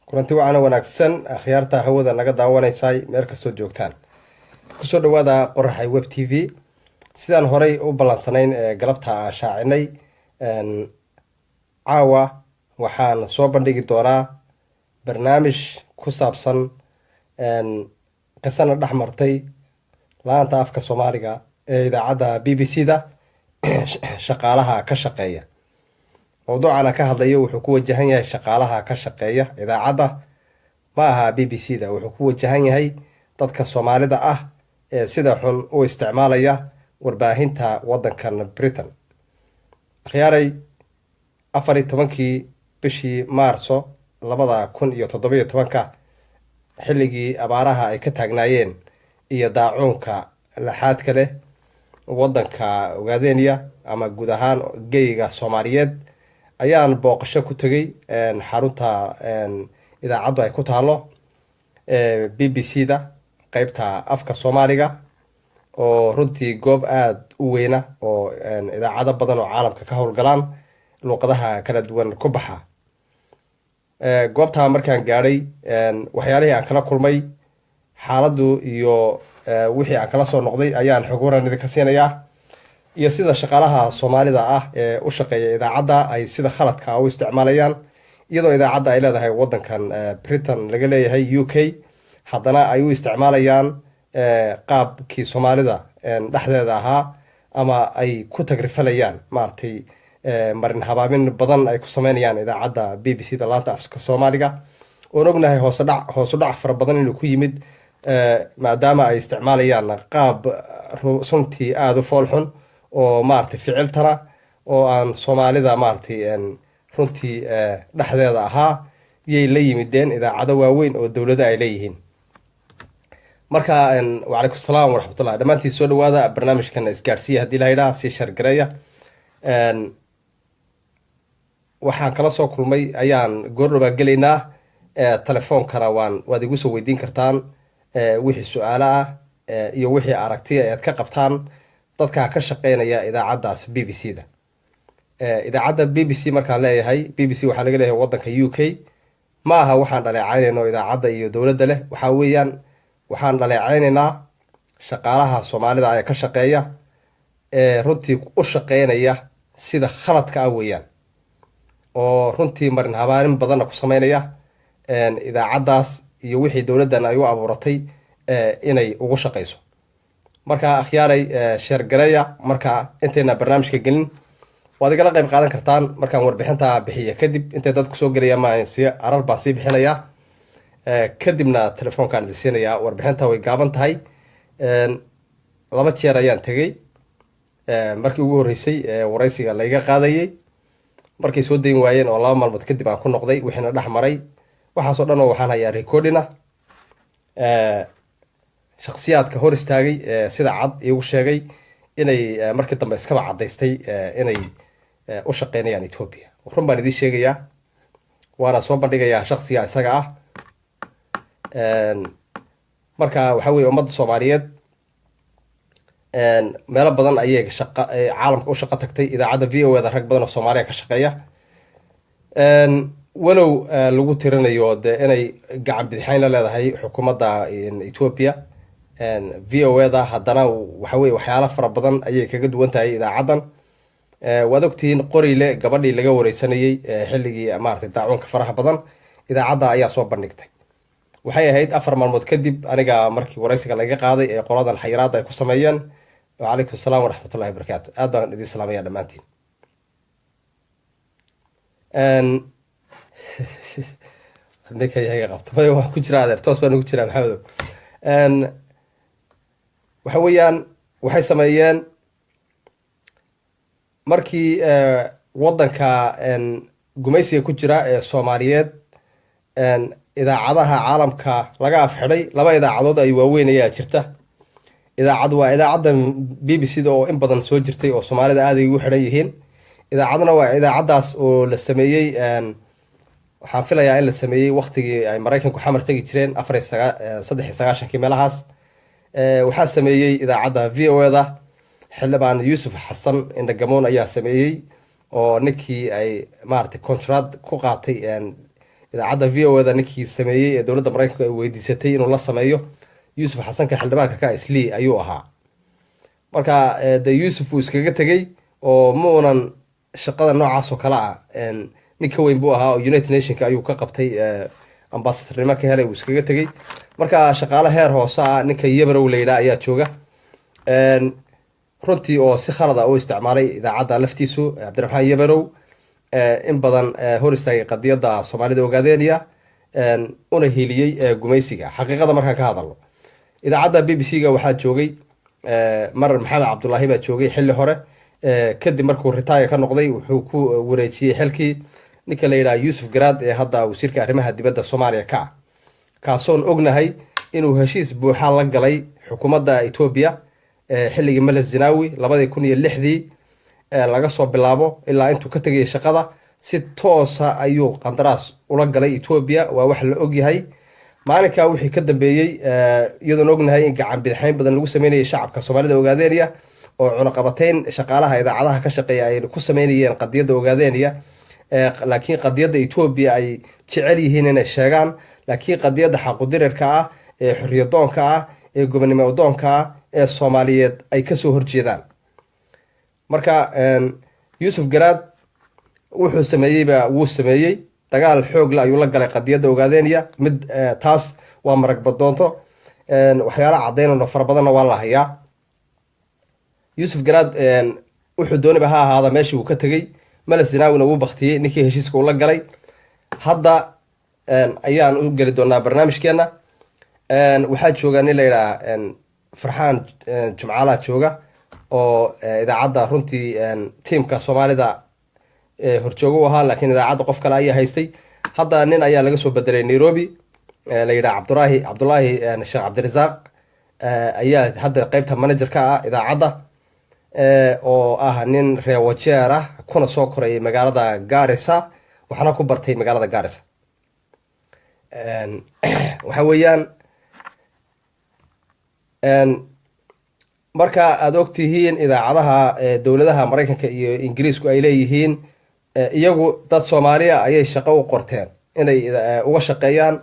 kulanti wacan wanaagsan akhyaarta hawada naga daawanaysay meel kastoo joogtaan kusoo dhawaada qoraxay web t v sidaan horey u ballansanayn ee galabta aan shaacinay caawa waxaan soo bandhigi doonaa barnaamij ku saabsan qisana dhex martay la-aanta afka soomaaliga ee idaacadda b b c da shaqaalaha ka shaqeeya. mawduucan aan ka hadlayo wuxuu ku wajahan yahay shaqaalaha ka shaqeeya idaacadda, ma aha b b c da. wuxuu ku wajahan yahay dadka soomaalida ah ee sida xun u isticmaalaya warbaahinta waddankan britain. akhyaaray 14 bishii maarso 2017 xilligii abaaraha ay ka taagnaayeen iyo daacuunka laxaadka leh waddanka ogaadeniya ama guud ahaan geyga soomaaliyeed ayaan booqasho ku tegay xarunta idaacaddu ay ku taalo b b c da qeybta afka soomaaliga, oo runtii goob aada u weyna oo idaacado badan oo caalamka ka howlgalaan luuqadaha kala duwan ku baxa. goobtaa markaan gaadhay waxyaalihii aan kala kulmay, xaaladdu iyo wixii aan kala soo noqday ayaan xog waran idinka siinayaa, iyo sida shaqaalaha soomaalida ah ee u shaqeeya idaacadda ay sida khaladka u isticmaalayaan, iyadoo idaacadda ay leedahay waddankan britain laga leeyahay u k, haddana ay u isticmaalayaan qaabkii soomaalida dhexdeeda ahaa, ama ay ku tagrifalayaan maaragtay marin habaamin badan ay ku sameynayaan idaacadda b b c da laanta afka soomaaliga. oon ognahay hoosu dhac fara badan inuu ku yimid maadaama ay isticmaalayaan qaab runtii aada u foolxun oo maaragtay ficiltana oo aan soomaalida maaragtay runtii dhexdeeda ahaa yay la yimideen idaacado waaweyn oo dowlada ay leeyihiin. marka wacalaykum asalaam waraxmatullah, dhammaantiin soo dhawaada barnaamijkan isgaarsiiya haddii la yidhaha sii shargareeya. waxaan kala soo kulmay ayaan goordhow baan gelaynaa, telefoonkana waad igu soo weydiin kartaan wixii su-aalo ah iyo wixii aragtiya aad ka qabtaan dadka ka shaqeynaya idaacaddaas b b c da. idaacadda b b c markaan leeyahay b b c waxaa laga leeyahay waddanka u k, ma aha waxaan dhaleecaynayno idaacadda iyo dowladda leh. waxaa weeyaan waxaan dhaleecaynaynaa shaqaalaha soomaalida ee ka shaqeeya ee runtii u shaqeynaya sida khaladka ah weeyaan, oo runtii marin habaanin badanna ku sameynaya idaacaddaas iyo wixii dowladdan ay u abuuratay inay ugu shaqeyso. marka akhyaaray sheergareeya. marka intayna barnaamijka gelin waad igala qayb qaadan kartaan markaan warbixinta bixiya kadib. intay dad kusoo gelaya maan si arar baan sii bixinayaa, kadibna telefoonkaan idin siinayaa. warbixinta way gaaban tahay. 2 jeer ayaan tegey. markii ugu horreysay waraysiga layga qaadayey, markay soo dayn waayeen oo 2 maalmood kadib aan ku noqday wixiina dhex maray. waxaasoo dhan oo waxaan hayaa recordina shaksiyaadka hor istaagay sida cad iigu sheegay inay markii dambe iskaba caddaystay inay u shaqeynayaan ethoobia. run baan idiin sheegayaa, waana soo bandhigayaa shaksiga isaga ah. marka waxaa weye ummadda soomaaliyeed meelo badan ayay caalamka u shaqo tagtay. idaacadda v o da rag badan oo soomaaliya ka shaqeeya, walow lagu tirinayo de inay gacan bidixayn la leedahay xukuumadda ethoobia v o da, haddana waxa weye waxyaalo fara badan ayay kaga duwan tahay idaacaddan. waad ogtihiin qorile gabadhii laga wareysanayey xilligii maaragtay daacuunka faraha badan idaacadda ayaa soo bandhigtay. waxay ahayd 4 maalmood kadib aniga markii waraysiga laga qaaday ee qoladan xayiraadda ay ku sameeyeen. wacalaykum asalaam waraxmatullahi wabarakaatu. aad baan idin salaamaya dhammaantiin. ninkayga qabto may waan ku jiraa adeer, toos baan ugu jiraa maxamedow. waxa weeyaan waxay sameeyeen markii waddanka gumaysiga ku jira ee soomaaliyeed idaacadaha caalamka laga afxidhay. 2 idaacadood ay waaweyn ayaa jirta. idaacad waa idaacadda b b c da oo in badan soo jirtay oo soomaalida aad ay ugu xidhan yihiin. idaacaduna waa idaacaddaas oo la sameeyey, waxaan filayaa in la sameeyey waktigii ay maraykanku xamar tegi jireen 93 meelahaas. waxaa sameeyey idaacadda v o da xildhibaan yuusuf xasan indhagamoon ayaa sameeyey, oo ninkii ay maaragtay contract ku qaatay idaacadda v o da ninkii sameeyey ee dowladda maraykanka ay weydiisatay inuu la sameeyo yuusuf xasanka xildhibaanka ka islii ayuu ahaa. marka de yuusuf uu iskaga tegey oo ma unan shaqada noocaas oo kale ah nin ka weyn buu ahaa oo united nationka ayuu ka qabtay ambasadornimo ka helay uu iskaga tegey. marka shaqaale heer hoose ah ninka yabarow la yidhaha ayaa jooga runtii oo si khalada u isticmaalay idaacadda laftiisu. cabdiraxmaan yabarow in badan hor istaagay qadiyadda soomaalida ogaadeenaya una hiiliyey gumaysiga. xaqiiqada markaan ka hadalno idaacadda b b c ga waxaa joogay mar maxamed cabdullaahi baa joogay xilli hore kadib markuu ritaaya ka noqday wuxuu ku wareejiyey xilkii ninka la yidhaha yuusuf garaad ee hadda wasiirka arrimaha dibadda soomaaliya ka ah, kaasoon ognahay inuu heshiis buuxa la galay xukuumadda etoobiya xilligii meles zinawi 2006 laga soo bilaabo ilaa intuu ka tegayay shaqada si toosa ayuu qandaraas ula galay etoobiya. waa wax la ogyahay. maalinkaa wixii ka dambeeyey iyadoon ognahay in gacan bidixayn badan lagu sameynayay shacabka soomaalida ogaadeenaya oo cunaqabateyn shaqaalaha idaacadaha ka shaqeeya ay ku sameynayeen qadiyadda ogaadeenaya, laakiin qadiyadda etoobiya ay jecel yihiin inay sheegaan, laakiin qadiyadda xaqudirirka ah ee xorriyadoonka ah ee gobonimo doonka ah ee soomaaliyeed ay kasoo horjeedaan. marka yuusuf garaad wuxuu sameeyeyba wuu sameeyey dagaal xoogla ayuu la galay qadiyadda ogaadeenaya. mid taas waa maragba doonto waxyaala caddaynano fara badanna waa la hayaa. yuusuf garaad wuxuu dooniba ha ahaada meeshii uu ka tegey. meles zinaawina wuu baktiyey ninkii heshiiska uu la galay. hadda ayaan u geli doonaa barnaamijkeena. waxaa jooga nin la yidhaha farxaan jumcaalaha jooga oo idaacadda runtii tiamka soomaalida horjoogo u ahaa, laakiin idaacadda qof kale ayaa haystay. hadda nin ayaa laga soo bedelay nairobi la yidhaha cabdulaahi sheekh cabdirasaaq ayaa hadda qeybta manager ka ah idaacadda oo ah nin reewajeer ah kuna soo korayay magaalada garissa waxaana ku bartay magaalada garissa. waxa weeyaan marka aada ogtihiin idaacadaha dowladaha maraykanka iyo ingiriisku ay leeyihiin iyagu dad soomaaliya ayay shaqo u qorteen inay uga shaqeeyaan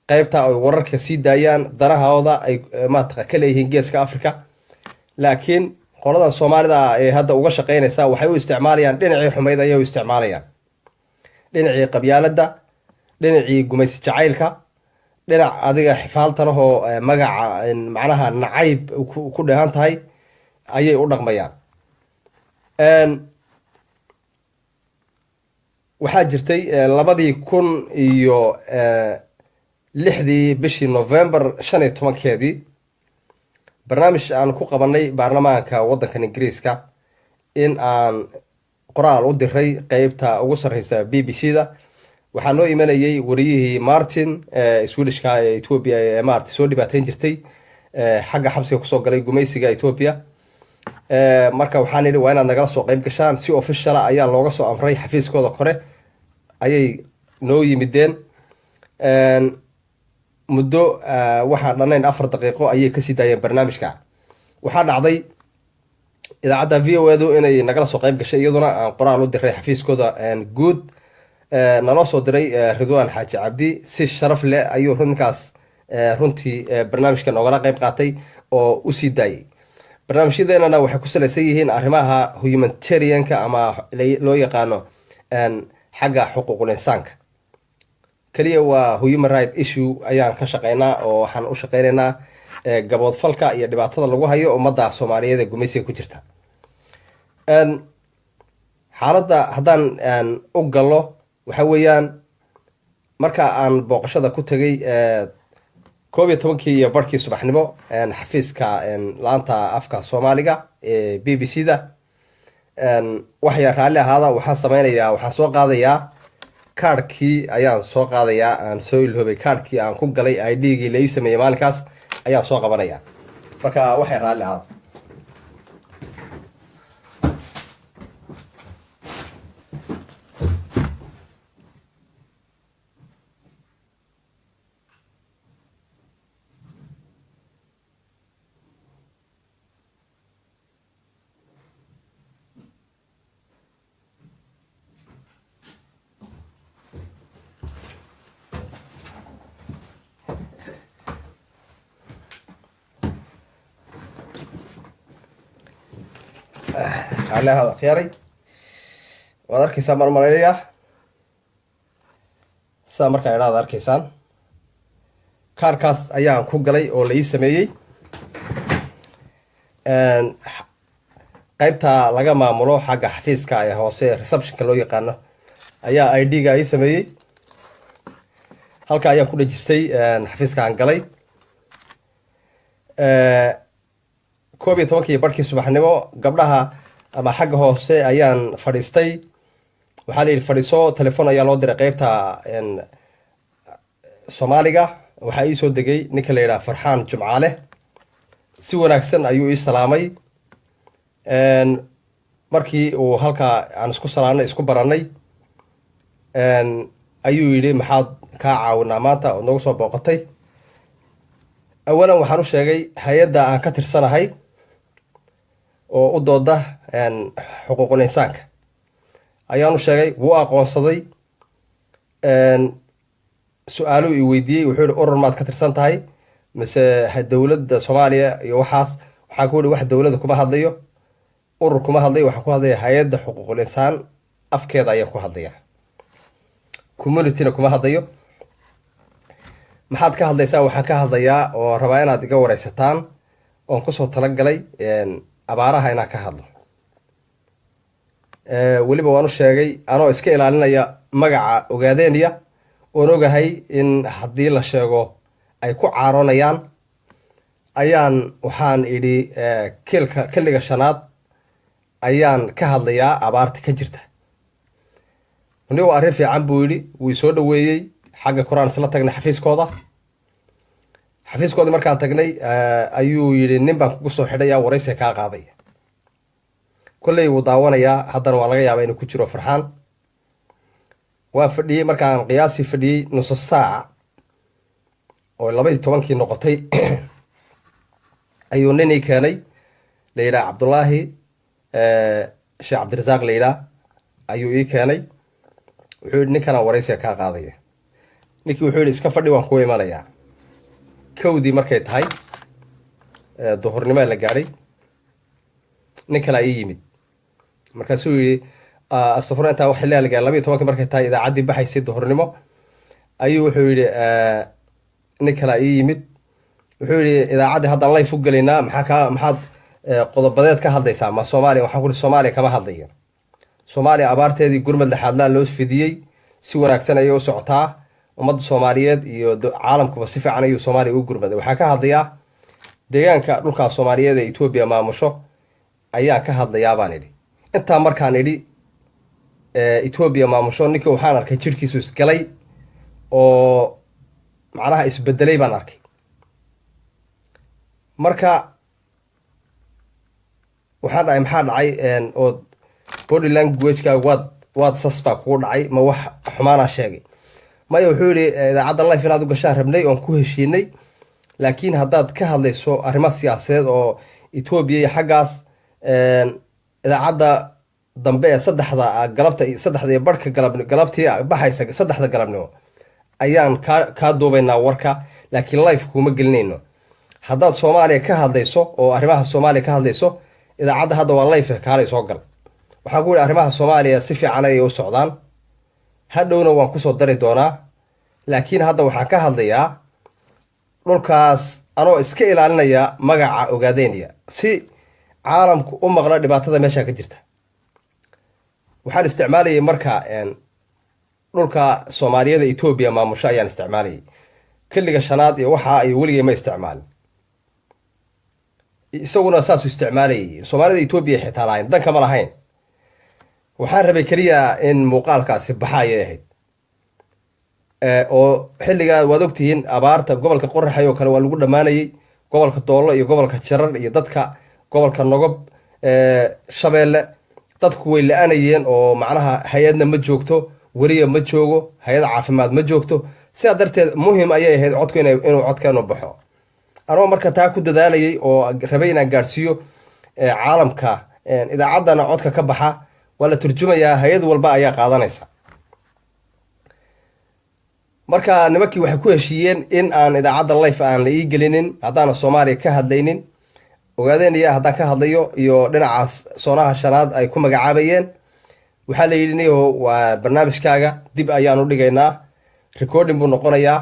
qeybta ay wararka sii daayaan danahooda ay maataqa ka leeyihiin geeska africa. laakiin qoladan soomaalida ee hadda uga shaqeynaysa waxay u isticmaalayaan dhinacii xumayd ayay u isticmaalayaan, dhinacii qabyaaladda, dhinacii gumaysi jacaylka, dhinac adiga xifaaltanahoo magaca macnaha nacayb ku dheehan tahay ayay u dhaqmayaan. waxaa jirtay 2006 bishii November 15 barnaamij aan ku qabanay baarlamaanka waddankan ingiriiska in aan qoraal u diray qeybta ugu sarreysa b b c da. waxaa noo imanayay wariyihii martin swedishka ee etoobiya ee maarta soo dhibaateyn jirtay xagga xabsiga kusoo galay gumaysiga etoobiya. marka waxaan idhi waa inaad nagala soo qeyb gashaan. si officiala ayaa looga soo amray xafiiskooda kore ayay noo yimideen. muddo waxaan dhannayn 4 daqiiqo ayay kasii daayeen barnaamijka. waxaa dhacday idaacadda v o du inay nagala soo qeyb gashay iyaduna aan qoraal u diray xafiiskooda guud naloo soo diray ridwaan xaaji cabdi. si sharaf leh ayuu ninkaas runtii barnaamijka noogala qeyb qaatay oo usii daayay. barnaamijyadeenana waxay ku salaysan yihiin arrimaha humanitarianka ama loo yaqaano xagga xuquuqul insaanka. keliya waa human right issue ayaan ka shaqeynaa oo waxaan u shaqeynaynaa gaboodfalka iyo dhibaatada lagu hayo ummadda soomaaliyeed ee gumaysiga ku jirta. xaaladda haddaan u gallo waxa weeyaan marka aan booqashada ku tegay 11 iyo barkii subaxnimo xafiiska laanta afka soomaaliga ee b b c da waxyaa raalli ahaada waxaan soo qaadayaa kaarhkii ayaan soo qaadayaa. aan soo ilhoobay kaarhkii aan ku galay idgii lai sameeyey maalinkaas ayaan soo qabanaya. marka waxay raalli ahaada. على هذا خياري وأركي سامر مالية سامر كايراد أركيسان كاركاس أيام كوجلي أو لي سميي qaybta laga maamulo xagga xafiiska ay hoose reception-ka loo yaqaano ayaa ID-ga ay sameeyay halka ayaan ku dhajistay xafiiska aan galay 12 barkii subaxnimo gabdhaha ama xagga hoose ayaan fadhiistay waxaa la yidhi fadhiiso telefoon ayaa loo diray qaybta Soomaaliga waxaa ii soo degay ninka la yiraahdo Farxaan Jumcaale si wanaagsan ayuu ii salaamay markii uu halka aan isku salaanay isku baranay ayuu yidhi maxaad ka caawinaa maanta oo nagu soo booqatay awalan waxaan u sheegay hay'adda aan ka tirsanahay oo u dooda xuquuqul insaanka ayaan u sheegay wuu aqoonsaday su'aalu ii weydiiyey wuxuu yidhi urur maad ka tirsan tahay mise dowladda Soomaaliya iyo waxaas waxaan ku yidhi wax dowladda kuma hadlayo urur kuma hadlayo waxaan ku hadlayaa hay'adda xuquuqul insaan afkeeda ayaan ku hadlayaa community-na kuma hadlayo maxaad ka hadlaysaa waxaan ka hadlayaa oo rabaa inaad iga wareysataan oon kusoo talagalay abaaraha inaan ka hadlo weliba waan u sheegay anoo iska ilaalinaya magaca Ogaadeenya oon ogahay in haddii la sheego ay ku caaronayaan ayaan waxaan idhi xilliga shanaad ayaan ka hadlayaa abaarta ka jirta niyo arrin fiican buu yidhi wuu soo dhaweeyey xagga Quraan isla tagnay xafiiskoodii markaan tagnay ayuu yidhi nin baan kugu soo xidhayaa waraysi kaa qaaday kolley wuu daawanayaa haddana waa laga yaabaa inuu ku jiro Farxaan waan fadhiyey markaan qiyaasii fadhiyey nus saac oo 12 noqotay ayuu ninii keenay la yidhaah Cabdullaahi Sheekh Cabdirasaaq la yidhaah ayuu ii keenay wuxuu yidhi ninkan waraysiga kaa qaadaya ninkii wuxuu yidhi iska fadhi waan ku imanayaa kowdii markay tahay duhurnimo la gaadhay nin kale ii yimid markaasuu yidhi astafur intaa wax xilliga la gaaray 12 markay tahay idaacaddii baxaysay duhurnimo ayuu wuxuu yidhi nin kale ii yimid wuxuu yidhi idaacaddii haddaan live u gelaynaa maxaad qodobadeed ka hadlaysaa ma Soomaaliya waxaan ku yidhi Soomaaliya kama hadlayo Soomaaliya abaarteedii gurmad laxaadlaa loo fidiyey si wanaagsan ayay u socotaa ummadda Soomaaliyeed iyo caalamkuba si fiican ayuu Soomaaliya u gurmaday waxaan ka hadlayaa deegaanka dhulka Soomaaliyeed ee Itoobiya maamusho ayaan ka hadlayaa baan idhi intaa markaan idhi Itoobiya maamusho ninkii waxaan arkay jirkiisu isgalay oo macnaha isbedelay baan arkay marka waxaan dhahay maxaa dhacay oo body language-ka waad sasba kugu dhacay ma wax xumaana sheegay maya wuxuu yidhi idaacadda live inaad u gashaan rabnay oon ku heshiinay laakiin haddaad ka hadlayso arrimo siyaasadeed oo Itoobiya iyo xaggaas idaacadda dambe ee saddexda iyo barhka galabtii baxaysa 3 galabnimo ayaan kaa duubaynaa warka laakiin live kuma gelinayno haddaad Soomaaliya ka hadlayso oo arrimaha Soomaaliya ka hadlayso idaacadda hadda waa live kaalay soo gal waxaan ku yidhi arrimaha Soomaaliya si fiican ayay u socdaan hadhowna waan ku soo dari doonaa laakiin hadda waxaan ka hadlayaa dhulkaas anoo iska ilaalinaya magaca Ogaadeenya si caalamku u maqla dhibaatada meesha ka jirta waxaan isticmaalayay marka dhulka Soomaaliyeed Itoobiya maamusho ayaan isticmaalayay xilliga shanaad iyo waxa ay weligay ma isticmaalin isaguna saas u isticmaalayay Soomaalida Itoobiya xitaa lahayn dan kama lahayn waxaan rabay kaliya in muuqaalkaasi baxaya ahayd oo xilliga waad ogtihiin abaarta gobolka Qorraxay oo kale waa lagu dhamaanayay gobolka Doolo iyo gobolka Jarar iyo dadka gobolka Nogob Shabeelle dadku way la'aanayeen oo macnaha hay'adna ma joogto wariye ma joogo hay'ad caafimaad ma joogto sidaa darteed muhiim ayay ahayd codku inuu codkeenu baxo anoo marka taa ku dadaalayay oo rabay inaan gaarsiiyo caalamka idaacaddana codka ka baxa waa la turjumayaa hay'ad walba ayaa qaadanaysa marka nimankii waxay ku heshiiyeen in aan idaacadda live aan la ii gelinin haddaana Soomaaliya ka hadlaynin ogaadeenaya haddaan ka hadlayo iyo dhinacaas soonaha shanaad ay ku magacaabayeen waxaa la yidhi niyo waa barnaamijkaaga dib ayaan u dhigaynaa recording buu noqonayaa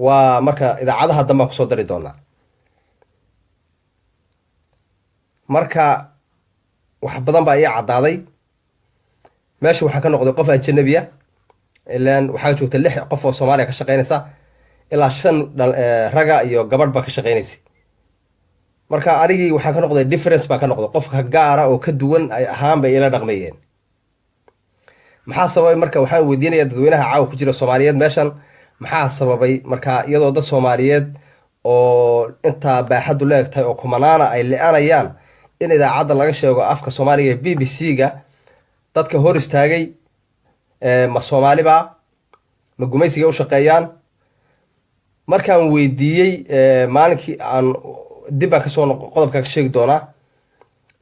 waa marka idaacadaha dambaan kusoo dari doonaa marka wax badan baa ii caddaaday meesha waxaa ka noqday qof ajanabiya ilaan waxaa joogta 6 qof oo soomaaliya ka shaqaynaysa ilaa 5 raga iyo gabadh baa ka shaqaynaysa marka anigii waxaa ka noqday difference baa ka noqday qofka gaara oo ka duwan ay ahaan bay ila dhaqmayeen maxaa sababay marka waxaan weydiinayaa dadweynaha caawa ku jira Soomaaliyeed meeshan maxaa sababay marka iyadoo dad Soomaaliyeed oo inta baaxadu leegtay oo kumanaana ay leeanayaan in idaacada laga sheego afka Soomaaliga BBC-ga dadka hor istaagay ma Soomaaliba ma gumaysiga u shaqeeyaan markaan weydiiyay maalinkii aan dib ka soo qodobka ka sheegi doona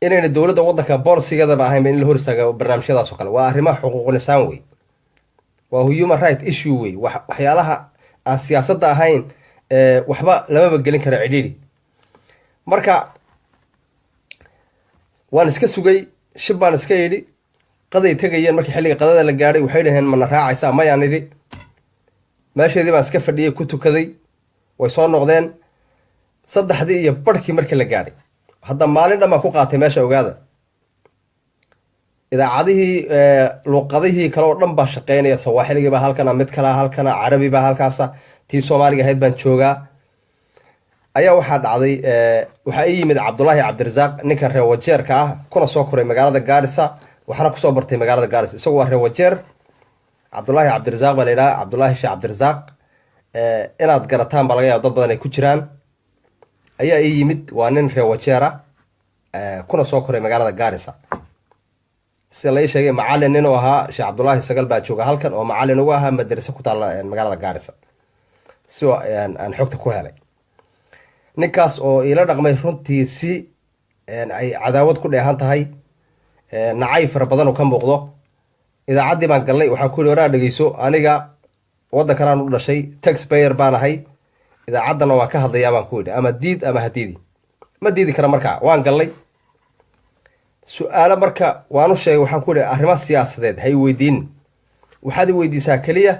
inayna dawladda waddanka boorsigada ba ahayn in la hor istaago barnaamijyadaas oo kale waa arrimaha xuquuqul insaan wey waa human right issue wey waxyaalaha aan siyaasadda ahayn waxba lama gelin karo cidhiidhi marka waan iska sugay shib baan iska yidhi qaday tagayeen markii xilliga qadada la gaadhay waxay dhaheen mana raacaysaa mayaan idhi meesheedii baan iska fadhiyay ku tukaday way soo noqdeen 3 iyo barkii markii la gaadhay hadda maalin dhan baan ku qaatay meesha ogaada idaacadihii luqadihii kale oo dhan baa shaqeynaya sawaaxiliga baa halkana mid kale halkana carabi baa halkaasa tii Soomaaliga ahayd baan joogaa ayaa waxaa dhacday waxaa ii yimid Cabdullaahi Cabdirasaaq ninka reer Wajeerka ah kuna soo koray magaalada Gaarisa waxaana ku soo bartay magaalada Gaarisa isagoo waa reer Wajeer Cabdullaahi Cabdirasaaq baa leeyahay Cabdullaahi Sheekh Cabdirasaaq inaad garataan baa laga yaabaa dad badan ay ku jiraan ayaa ii yimid waa nin reer Wajeera kuna soo koray magaalada Gaarisa si la sheegay macallin nin oo ahaa Sheekh Cabdullaahi Sagal baa jooga halkan oo macallin ugu ahaa madrasa ku taala magaalada Gaarisa si aan xogta ku helay ninkaas oo ila dhaqmay runtii si ay cadaawad ku dheehan tahay nacay fara badan oo ka muuqdo idaacadii baan galnay waxaan ku yiri dhageyso aniga waddankan aan u dhashay taxpayer baan ahay idaacadana waa ka hadlayaa baan ku yiri ama diid ama hadiidi ma diidi kara markaa waan galnay su'aalo marka waan u sheegay waxaan ku yiri arrimaha siyaasadeed hay weydiin waxaad weydiisaa kaliya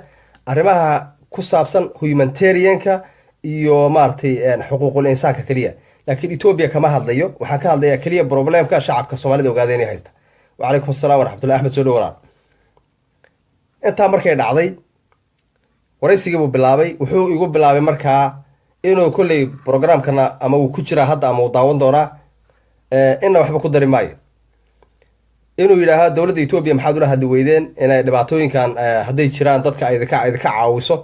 arrimaha ku saabsan humanitarianka iyo maartay xuquuqul insaanka kaliya laakiin Ethiopia kama hadlayo waxaan ka hadlayaa kaliya problemka shacabka Soomaalida ogaadeen haysta wa alaykum asalaam wa rahmatullahi ahmed soo dhawaad inta markay dhacday waraysigii buu bilaabay wuxuu igu bilaabay markaa inuu kulay programkana ama uu ku jira hadda ama uu daawan doona inna waxba ku dari maayo inuu yiraahdo dawladda Ethiopia maxaad ula hadli weydeen inay dhibaatooyinkan haday jiraan dadka ay ka caawiso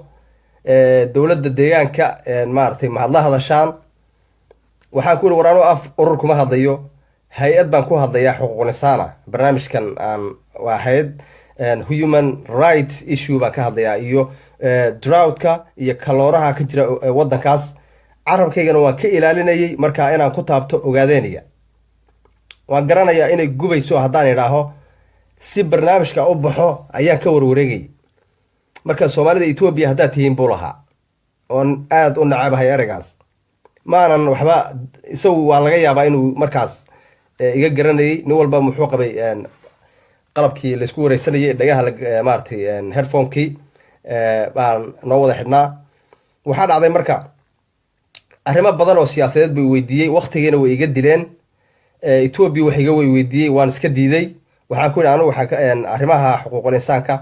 dawladda deegaanka maartay ma hadla hadashaan waxaan ku waraano af urur kuma hadlayo hay'ad baan ku hadlayaa xuquuqul insaana barnaamijkan aan waa hay'ad human rights issue baan ka hadlayaa iyo droughtka iyo kalooraha ka jira waddankaas carabkaygana waan ka ilaalinayay marka inaan ku taabto ogaadeenaya waan garanayaa inay gubayso haddaan idhaaho si barnaamijka u baxo ayaan ka warwareegay marka Soomaalida Ethiopia hadda tihiin buu lahaa oo aad u nacabahay eragaas maanan waxba isagu waa laga yaabaa inuu markaas iga garanayay nin walba muxuu qabay qalabkii la isku wareysanayay dhagaha maartay headphone-kii baan noo wada xidhnaa waxaa dhacday marka arrimo badan oo siyaasadeed bay weydiiyay waqtigeena way iga dileen Ethiopia wax iga weydiiyay waan iska diiday waxaan ku yiri anigu waxaan arrimaha xuquuqul insaanka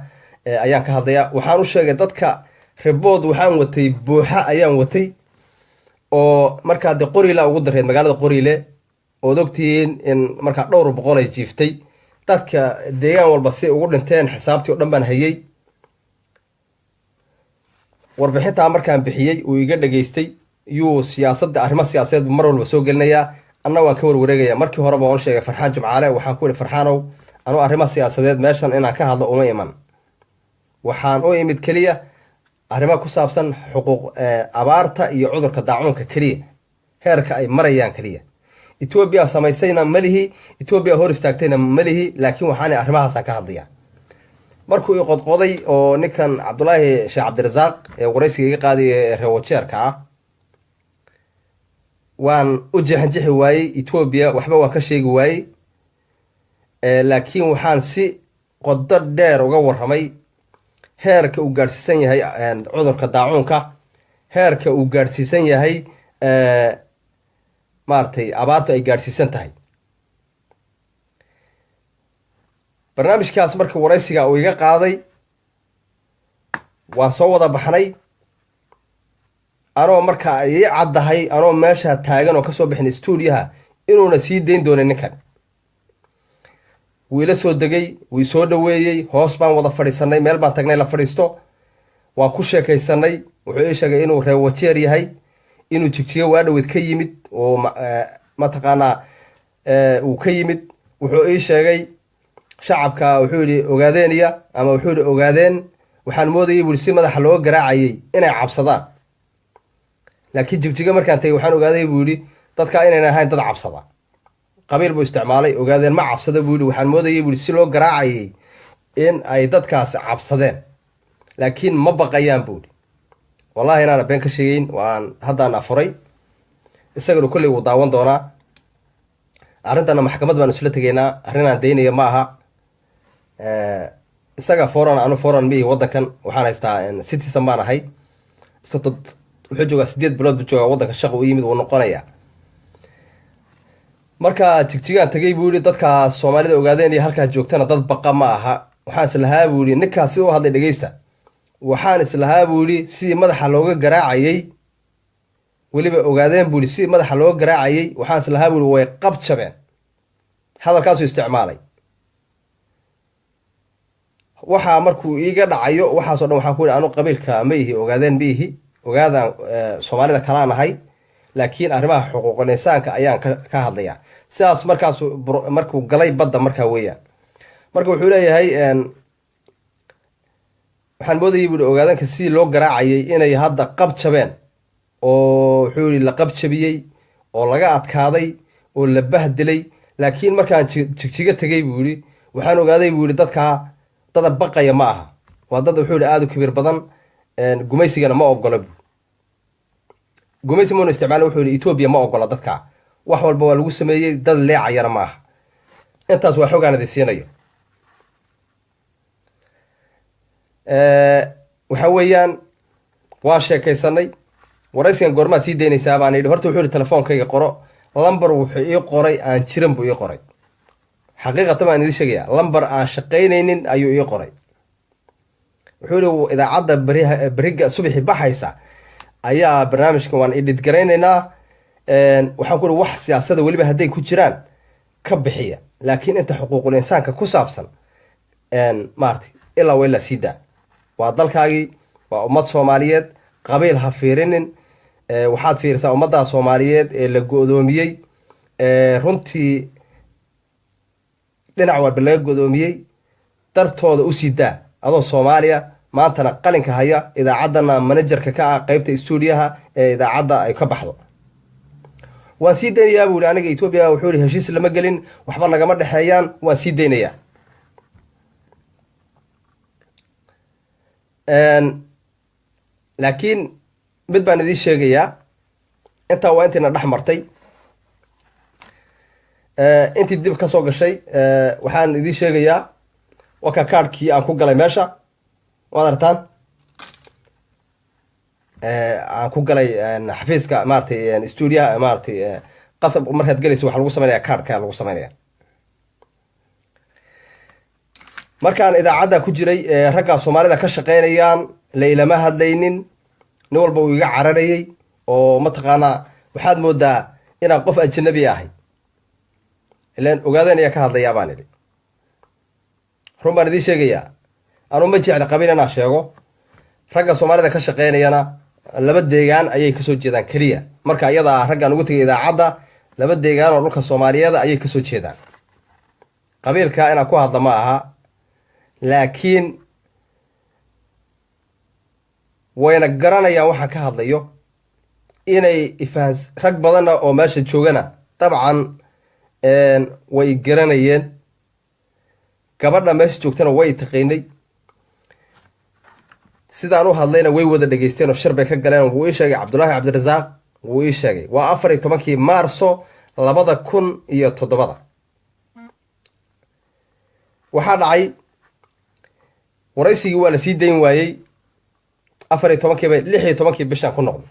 ayaan ka hadlayaa waxaan u sheegay dadka report waxaan watay buuxa ayaan watay oo marka de Qoriile ugu dareed magaalada Qoriile oo ogtiin in marka dhowr boqol ay jiiftay dadka deegaan walba si ugu dhinteen xisaabtii oo dhan baan hayay warbixinta markaan bixiyay oo iga dhageystay iyo siyaasadda arrimo siyaasadeed mar walba soo gelinaya anna waan ka warwareegaya markii hore baan sheegay Farxaan Jumcaale waxaan ku yiri Farxaanow anu arrimo siyaasadeed meeshan inaan ka hadlo uma iman waxaan u imid kaliya arrimo ku saabsan xuquuq abaarta iyo cudurka daacuunka kaliya heerka ay marayaan kaliya Ethiopia samaysayna malihi Ethiopia hor istaagtayna malihi laakiin waxaan arrimahaas ka hadlayaa markuu ii qodqoday oo ninkan Cabdullaahi Sheekh Cabdirasaaq ee waraysiga iga qaaday reer Wajeerka ah waan u jeexanjexi waayey Ethiopia waxba waan ka sheegi waayey laakiin waxaan si qodo dheer uga warramay heerka uu gaarsiisan yahay cudurka daacuunka heerka uu gaarsiisan yahay maartay abaartu ay gaarsiisan tahay barnaamijkaas markii waraysiga uu iga qaaday waan soo wada baxnay anoo markaa ay caddahay anoo meesha taagan oo kasoo bixin stuudiyaha inuuna sii dayn doonin ninkan wuu ila soo degay wuu soo dhaweeyey hoos baan wada fadhiisanay meel baan tagnay la fadhiisto waan ku sheekaysanay wuxuu ii sheegay inuu reer wajeer yahay inuu jigjigo waa dhaweyd ka yimid oo mataqaanaa uu ka yimid wuxuu ii sheegay shacabka wuxuu yidhi ogaadeeniya ama wuxuu yidhi ogaadeen waxaan moodayay buu si madaxa looga garaacayay inay cabsadaan laakiin jigjigo markaan tagay waxaan ogaaday buu yidhi dadka inayna ahayn dad cabsada qabiil buu isticmaalay ogaadeen ma cabsada buu yidhi waxaan moodayay buu si loo garaacayay in ay dadkaas cabsadeen laakiin ma baqayaan buu yidhi wallahi inaana been ka sheegayn waan haddaan afuray isagana kolley wuu daawan doonaa arrintana maxkamad baan isla tegaynaa arrinaan daynaya ma aha isaga foran anu foran miihi waddankan waxaan haystaa citizen baan ahay wuxuu joogaa 8 bilood buu joogaa waddanka shaqa u yimid wuu noqonayaa marka jigjigaan tagay buu yidhi dadka soomaalida ogaadeen iyo halkaa joogtana dad baqa ma aha waxaan islahaa buu yidhi ninkaas si u hadlay dhegeysta waxaan islahaa buu yidhi sidii madaxa looga garaacayay weliba ogaadeen buu yidhi sidii madaxa looga garaacayay waxaan islahaa buu yidhi way qabjabeen hadalkaasuu isticmaalay waxaa markuu iiga dhacayo waxaasoo dhan waxaan ku yidhi anu qabiilka ma ihi ogaadeen ma ihi ogaadaan soomaalida kalaan ahay laakiin arrimaha xuquuqul insaanka ayaan ka hadlayaa sidaas markuu galay badda markaa weeyaan marka wuxuu leeyahay waxaan moodayay buuhi ogaadanka sidii loo garaacayay inay hadda qabjabeen oo wuxuu yihi la qabjabiyey oo laga adkaaday oo la bahdilay laakiin markaan jigjiga tegay buu yihi waxaan ogaaday buu yihi dadkaa dada baqaya ma aha waa dad wuxuu yihi aada u kabiir badan gumaysigana ma ogola gumaysi muuna isticmaala wuxuu yihi Ethiopia ma ogola dadka wax walba waa lagu sameeyey dad leecayana ma aha intaas waa xogaan idin siinayo waxa weeyaan waan sheekaysanay waraysigan goormaad sii daynaysaa baan yidhi horta wuxuu yihi telefoonkayga qoro lambar wuxuu ii qoray aan jiran buu ii qoray xaqiiqatan baan idin sheegaya lambar aan shaqaynaynin ayuu ii qoray wuxuu yihi idaacadda beriga subaxi baxaysa ayaa barnaamijka waan idhid garaynaynaa waxaan ku yihi wax siyaasada weliba hadday ku jiraan ka bixiya laakiin inta xuquuqul insaanka ku saabsan maartay ilaa waa ilaa sii daa waa dalkaagii waa ummad soomaaliyeed qabiil ha fiirinin waxaad fiirisaa ummadda soomaaliyeed ee la go-doomiyey runtii dhinac walba laga go-doomiyey dartooda usii daa adoo soomaaliya maantana qalinka haya idaacaddana manajerka ka ah qeybta stuudiyaha ee idaacadda ay ka baxdo waan sii daynayaa buu yihi aniga Ethiopia wuxuu yihi heshiis lama gelin waxba nagama dhexeeyaan waan sii daynayaa laakiin mid baan idiin sheegayaa intaa waa intiina dhex martay intii dib ka soo gashay waxaan idiin sheegayaa waka kaadhkii aan ku galay meesha waad artaan aan ku galay xafiiska maaragtay stuudiyaha maaragtay qasab markaad galaysa waxaa lagu sameynaya kaadhka lagu sameynaya markaan idaacadda ku jiray raggaa soomaalida ka shaqaynayaan laylama hadlaynin nin walba uu iga cararayay oo mataqaanaa waxaad moodaa inaan qof ajnabi ahay ilaan ogaadeen ayaa ka hadlayaa baan idhi run baan idiin sheegayaa anuu ma jecli qabiil inaan sheego ragga soomaalida ka shaqaynayana laba deegaan ayay kasoo jeedaan keliya marka iyadaa raggaan ugu tegay idaacadda laba deegaan oo dhulka soomaaliyeeda ayay kasoo jeedaan qabiilka inaan ku hadla ma aha laakiin wayna garanayaan waxaan ka hadlayo inay ifahans rag badanna oo meesha joogana dabcan way garanayeen gabadha meesha joogtana way taqiinay sidaan u hadlayna way wada dhegeysteen oo shir bay ka galeen wuu ii sheegay cabdulaahi cabdirasaaq wuu ii sheegay waa 14 maarso 2007 waxaa dhacay waraysigii waa la sii dayn waayey 16 bishaan ku noqday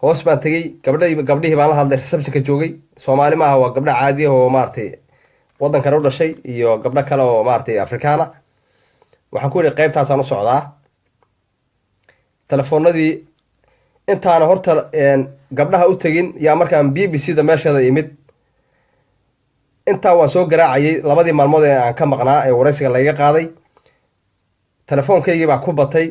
hoos baan tegey gabdhihii baan la hadlay receptionka joogay Soomaali maaha waa gabdho caadi ah oo maartay wadankan u dhashay iyo gabdho kale oo maartay Afrikaana waxaan ku yiri qaybtaasaan u socdaa telefoonadii intaana horta gabdhaha u tagin yaa markaan BBC da meesheeda imid intaa waan soo garaacayay labadii maalmood ee aan ka maqnaa ee waraysiga laga qaaday telefoonkaygii baa ku batay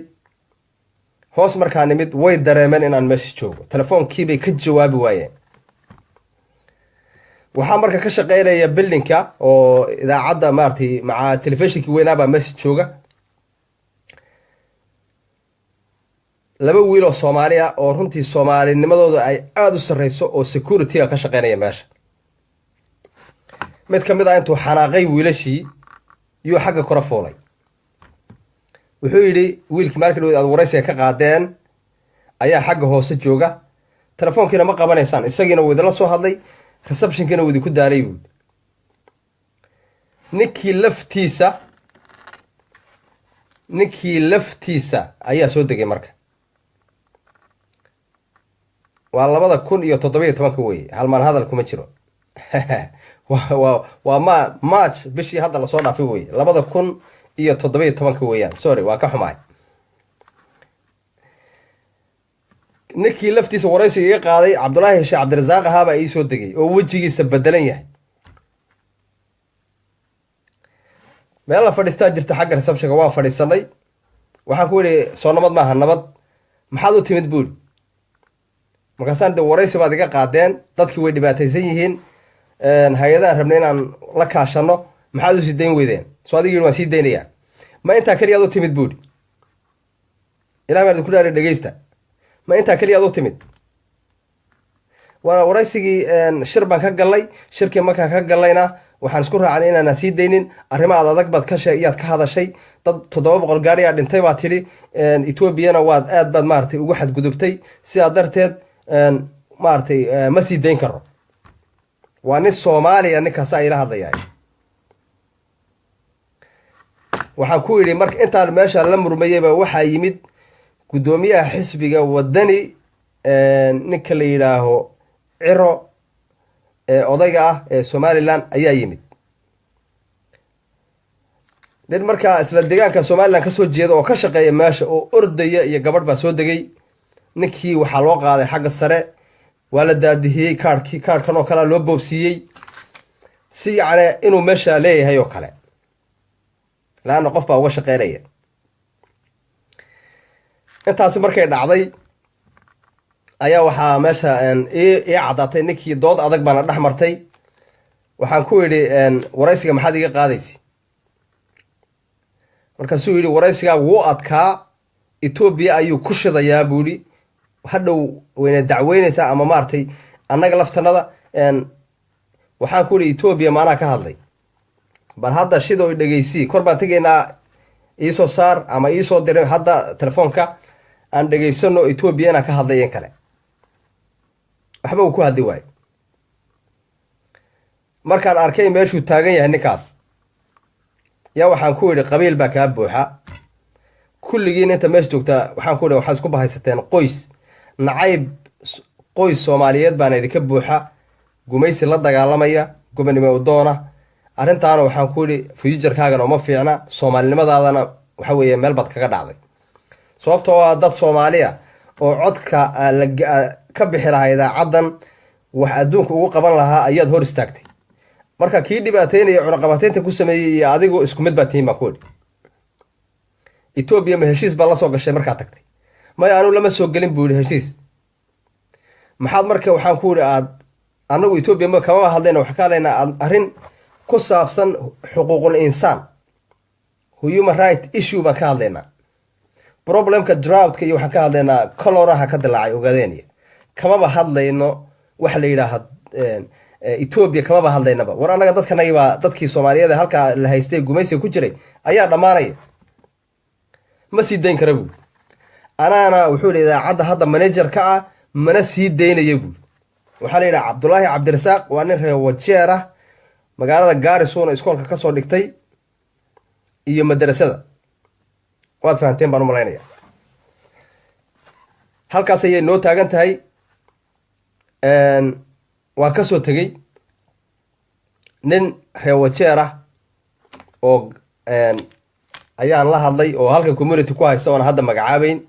hoos markaan imid way dareemeen inaan meesha joogo telefoonkii bay ka jawaabi waayeen waxaa marka ka shaqeynaya buildingka oo idaacadda maartay maca telefishinkii weynaa baa meesha jooga laba wiil oo Soomaali ah oo runtii Soomaalinimadooda ay aad u sareyso oo security ka shaqeynaya meesha mid kamid ah intuu xanaaqay wiilashii iyo xagga kora foolay wuxuu yiri wiilkii markii aad waraysiga ka qaadeen ayaa xagga hoose jooga telefoonkiina ma qabanaysaan isagiina wuu idin la soo hadlay receptionkiina wuu idin ku daalay ninkii laftiisa ayaa soo degay marka waa 2017 weeye hal maan hadal kuma jiro waa March bishii hadda la soo dhaafay weeye 2017 weeyaan sorry waa ka xumaay ninkii laftiisa waraysiga iga qaaday Cabdullaahi Sheekh Cabdirasaaq ahaa baa ii soo degay oo wajigiisa bedelan yahay meel la fadhiistaa jirta xagga receptionka waa fadhiisanay waxaan ku yiri soo nabad maaha nabad maxaad u timid buul markaasaan de waraysi baad iga qaadeen dadkii way dhibaataysan yihiin hay'adahan rabnay inaan la kaashano maxaad u sii dayn weydeen soo adiga waan sii daynayaa ma intaa kaliya u timid buul ilaahay baad ku dhaaray dhageysta ma intaa kaliya u timid waraysigii shir baan ka galay shirkii markaan ka galayna waxaan isku raacnay inaan sii daynin arrimaha adag baad ka sheegayaad ka hadashay dad 700 gaari ah dhintay baa tiri Ethiopia waad aad baad maartay ugu xadgudubtay sidaa darteed maartay ma sii dayn karo waa nin Soomaali ninkaas ay la hadlayay waxaan ku yiri marka intaan meesha la murmayayba waxa yimid gudoomiyaha xisbiga wadani ninka la yiraaho Ciro odayga ah ee Somaliland ayaa yimid nin marka isla deegaanka Somaliland ka soo jeedo oo ka shaqeeya meesha oo ordaya iyo gabadh baa soo degay ninkii waxa loo qaaday xagga sare waa la daadihiyay kaarkan oo kala loo boobsiiyay si yaani inuu meesha leeyahay oo kale laana qof baa uga shaqeynaya intaas markay dhacday ayaa waxa meesha cadaatay ninkii dood adag baan dhex martay waxaan ku yiri waraysiga maxaad iga qaadaysi markaasuu yiri waraysiga wuu adkaa Ethiopia ayuu ku shidayaa buuli hadhow wayna dacweynaysaa ama maartay annaga laftanada waxaan ku yiri Ethiopia maana ka hadlay bal hadda shido dhageysi kor baan tageynaa iisoo saar ama iisoo diray hadda telefoonka aan dhageysano Ethiopia ka hadlayeen kale waxba uu ku hadli waay markaan arkay meeshuu taagan yahay ninkaas yaa waxaan ku yiri qabiil baa ka buuxa kulligiin inta meesha joogta waxaan ku yiri waxa isku bahaysateen qoys nacayb qoys Soomaaliyeed baan idinka buuxa gumaysi la dagaalamaya gobonimo u doona arrintaana waxaan ku yiri future-kaaga uma fiicna Soomaalinimadaadana waxa weeye meel bad kaga dhacday sababtoo ah dad Soomaaliya oo codka ka bixi lahaa idaacadan wax adduunka ugu qaban lahaa ayaad hor istaagtay marka kii dhibaateynaya cunaqabateynta ku sameeyay iyo adigu isku mid baa tiima ku Ethiopia ma heshiis baa la soo gashay markaa tagtay ma aanu lama soo galin buu heshiis maxaad marka waxaan ku yiri anagu Ethiopia ma kama hadlayna wax ka leena arrin ku saabsan xuquuqul insaan human right issue ba ka hadlayna problemka drought iyo waxaan ka hadlaynaa cholera ka dilaacay ogaadeen kama ba hadlayno wax la yiraahdo Ethiopia kama ba hadlaynaba war anaga dadkanaga ba dadkii Soomaaliyeed halka la haystay gumaysiga ku jiray ayaa dhamaanay ma sii dayn karabu anaana wuxuu leeyahay cadda hadda manager ka ah mana sii daynaya buuri. waxaa la yidhaha cabdulaahi cabdirasaaq waa nin reer wajeer ah, magaalada gaarisuuna iskoolka ka soo dhigtay iyo madrasada. waad fahanteen baan u malaynaya. halkaas ayay noo taagan tahay. waan ka soo tegey nin reer wajeer ah oo ayaan la hadlay oo halka community ku haysta oona hadda magacaabeyn.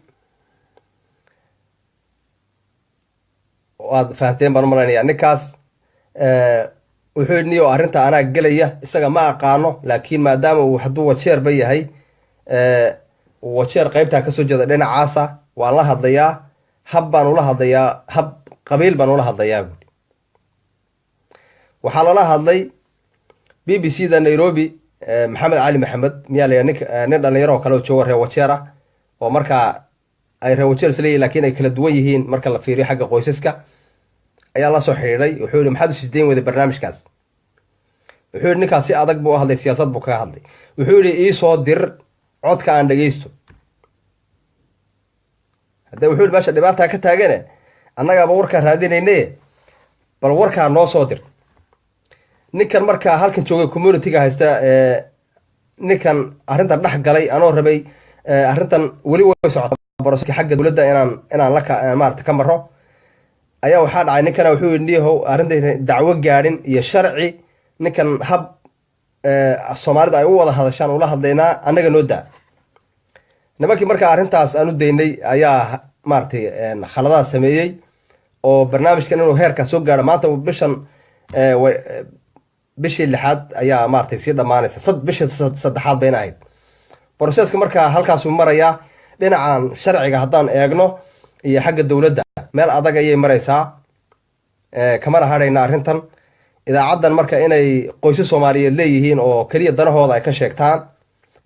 waad fahanteen baan u malaynaya. ninkaas wuxuu yidhi niyo arrinta anaa gelaya, isaga ma aqaano, laakiin maadaama uu hadduu wajeerba yahay wajeer qaybtaa kasoo jeeda dhinacaasa, waan la hadlayaa. hab baan ula hadlayaa, hab qabiil baan ula hadlayaa buui. waxaa lala hadlay b b c da nairobi. maxamed cali maxamed miyaa la nin dhalinyaro oo kale oo jooga reer wajeer ah, oo markaa ay reer wajeer isleeyihin lakin ay kala duwan yihiin marka la fiiriyo xagga qoysaska, ayaa la soo xidhiidhay. wuxuu yihi maxaad u sideyn weyday barnaamijkaas? wuxuu yihi ninkaas si adag buu u hadlay, siyaasad buu kaga hadlay. wuxuu yihi iisoo dir codka aan dhegeysto. hadde wuxuu yihi meesha dhibaataa ka taagane annagaaba warkaa raadinayne, bal warkaa noo soo dir. ninkan markaa halkan joogay communityga haysta, ninkan arrintan dhex galay anoo rabay arrintan weli way socota boroska xagga dowladda inaan maarata ka maro, ayaa waxaa dhacay ninkana wuxuu yidhi niyahow arrinta dacwo gaadhin iyo sharci, ninkan hab soomaalida ay u wada hadashaan ula hadlaynaa, annaga noo daa. nimankii markaa arrintaas aan u daynay ayaa maaratay khaladaad sameeyey, oo barnaamijkan inuu heerkaa soo gaadho maanta bishii 6aad ayaa maaratay sii dhammaanaysa. bishii 3aad bayna ahayd. broseska markaa halkaasuu marayaa. dhinacan sharciga haddaan eegno iyo xagga dowladda meel adag ayay maraysaa. kamana hadhayna arrintan. idaacaddan marka inay qoysas soomaaliyeed leeyihiin oo keliya danahooda ay ka sheegtaan,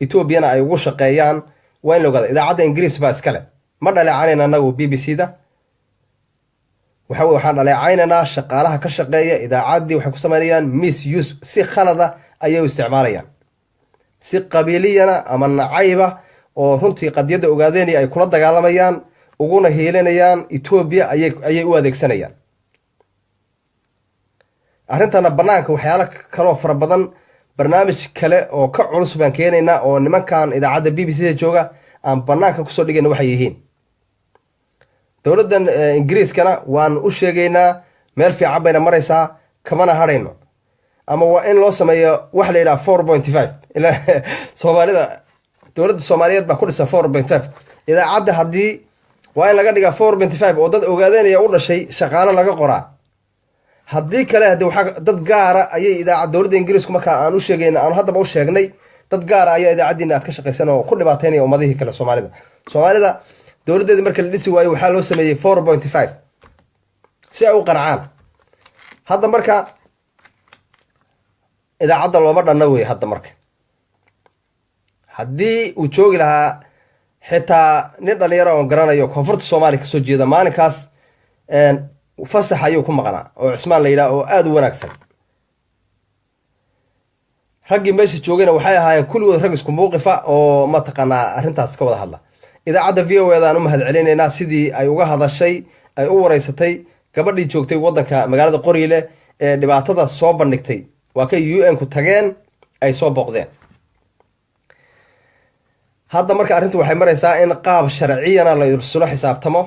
etoobiyana ay ugu shaqeeyaan, waa in la ogaada. idaacadda ingiriis baa iskale, ma dhaleecanayna anagu b b c da. waxaan dhaleecaynaynaa shaqaalaha ka shaqeeya idaacaddii. waxay ku sameynayaan misuse, si khalada ayay u isticmaalayaan, si qabiiliyana ama nacayba, oo runtii qadiyadda ogaadeenaya ay kula dagaalamayaan, uguna hiilinayaan etoobiya ayay u adeegsanayaan. arrintana banaanka waxyaalo kaloo fara badan, barnaamij kale oo ka culus baan keenaynaa, oo nimankan idaacadda b b c da jooga aan banaanka kusoo dhigayna waxay yihiin. dowladdan ingiriiskana waan u sheegaynaa, meel fiican bayna maraysaa, kamana hadhayno. ama waa in loo sameeyo wax la yidhaha 4.5. soomaalida dowladda soomaaliyeed baa ku dhisan 4.5. idaacadda haddii waa in laga dhigaa 4.5 oo dad ogaadeenaya u dhashay shaqaalo laga qoraa. haddii kale hadde waxaa dad gaara ayay idaacad dowladda ingiriisku markaa aan u sheegayna, aan haddaba u sheegnay, dad gaara ayaa idaacaddiina aad ka shaqaysan oo ku dhibaataynaya ummadihii kale soomaalida dowladdeeda marka la dhisi waayo waxaa loo sameeyey 4.5 si ay u qancaan. hadda marka idaacadda looma dhanna wey. hadda marka haddii uu joogi lahaa xitaa nin dhalinyaro oon garanayo koonfurta soomaaliya kasoo jeeda, maalinkaas fasax ayuu ku maqnaa, oo cismaan la yidhaha, oo aada u wanaagsan. raggii meesha joogayna waxay ahaayeen kulligood rag isku muuqifa oo mataqaanaa arrintaas ka wada hadla. idaacadda v o edaan u mahad celinaynaa sidii ay uga hadashay, ay u wareysatay gabadhii joogtay waddanka magaalada qoriile ee dhibaatada soo bandhigtay. waa kay un ku tageen, ay soo booqdeen. hadda marka arrintu waxay maraysaa in qaab sharciyana la irsula xisaabtamo.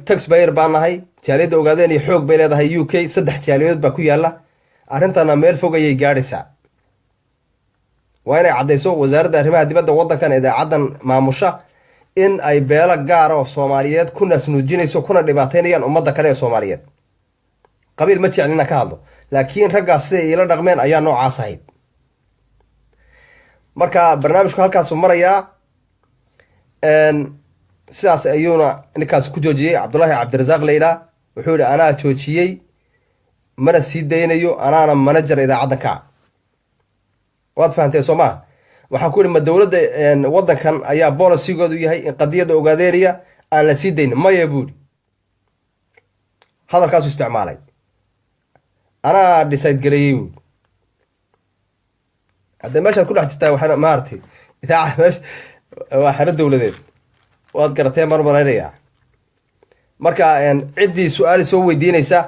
taxpayer baan nahay, jaaliyadda ogaadeen iyo xoog bay leedahay u k, 3 jaaliyadood baa ku yaala. arrintana meel fog ayay gaadhaysaa. waa inay caddayso wasaaradda arrimaha dibadda waddankan idaacaddan maamusha in ay beelo gaara oo soomaaliyeed ku naasnuujinayso, kuna dhibaataynayaan ummadda kale ee soomaaliyeed. qabiil ma jeclin inaan ka hadlo, laakiin raggaas siday iila dhaqmeen ayaa noocaas ahayd. marka barnaamijku halkaasu marayaa. sidaas ayuuna ninkaas ku joojiyey, cabdulaahi cabdirasaaq layidhaa. wuxuu yihi anaa joojiyey, mana sii daynayo, anaana manager idaacaddan ka ah. waad fahamteen soo maha. waxaan ku yihi ma dowladda waddankan ayaa bolisigoodu yahay in qadiyadda ogaadeenaya aan la sii daynin? maya buuri. hadalkaasu isticmaalay, anaa decide gareeyey buuri. haddee meeshaad ku dhex jirtaa waxaa maaragtay idaaca meesha waa xero dowladeed, waad garateen baan u malaynayaa. marka ciddii su-aali soo weydiinaysa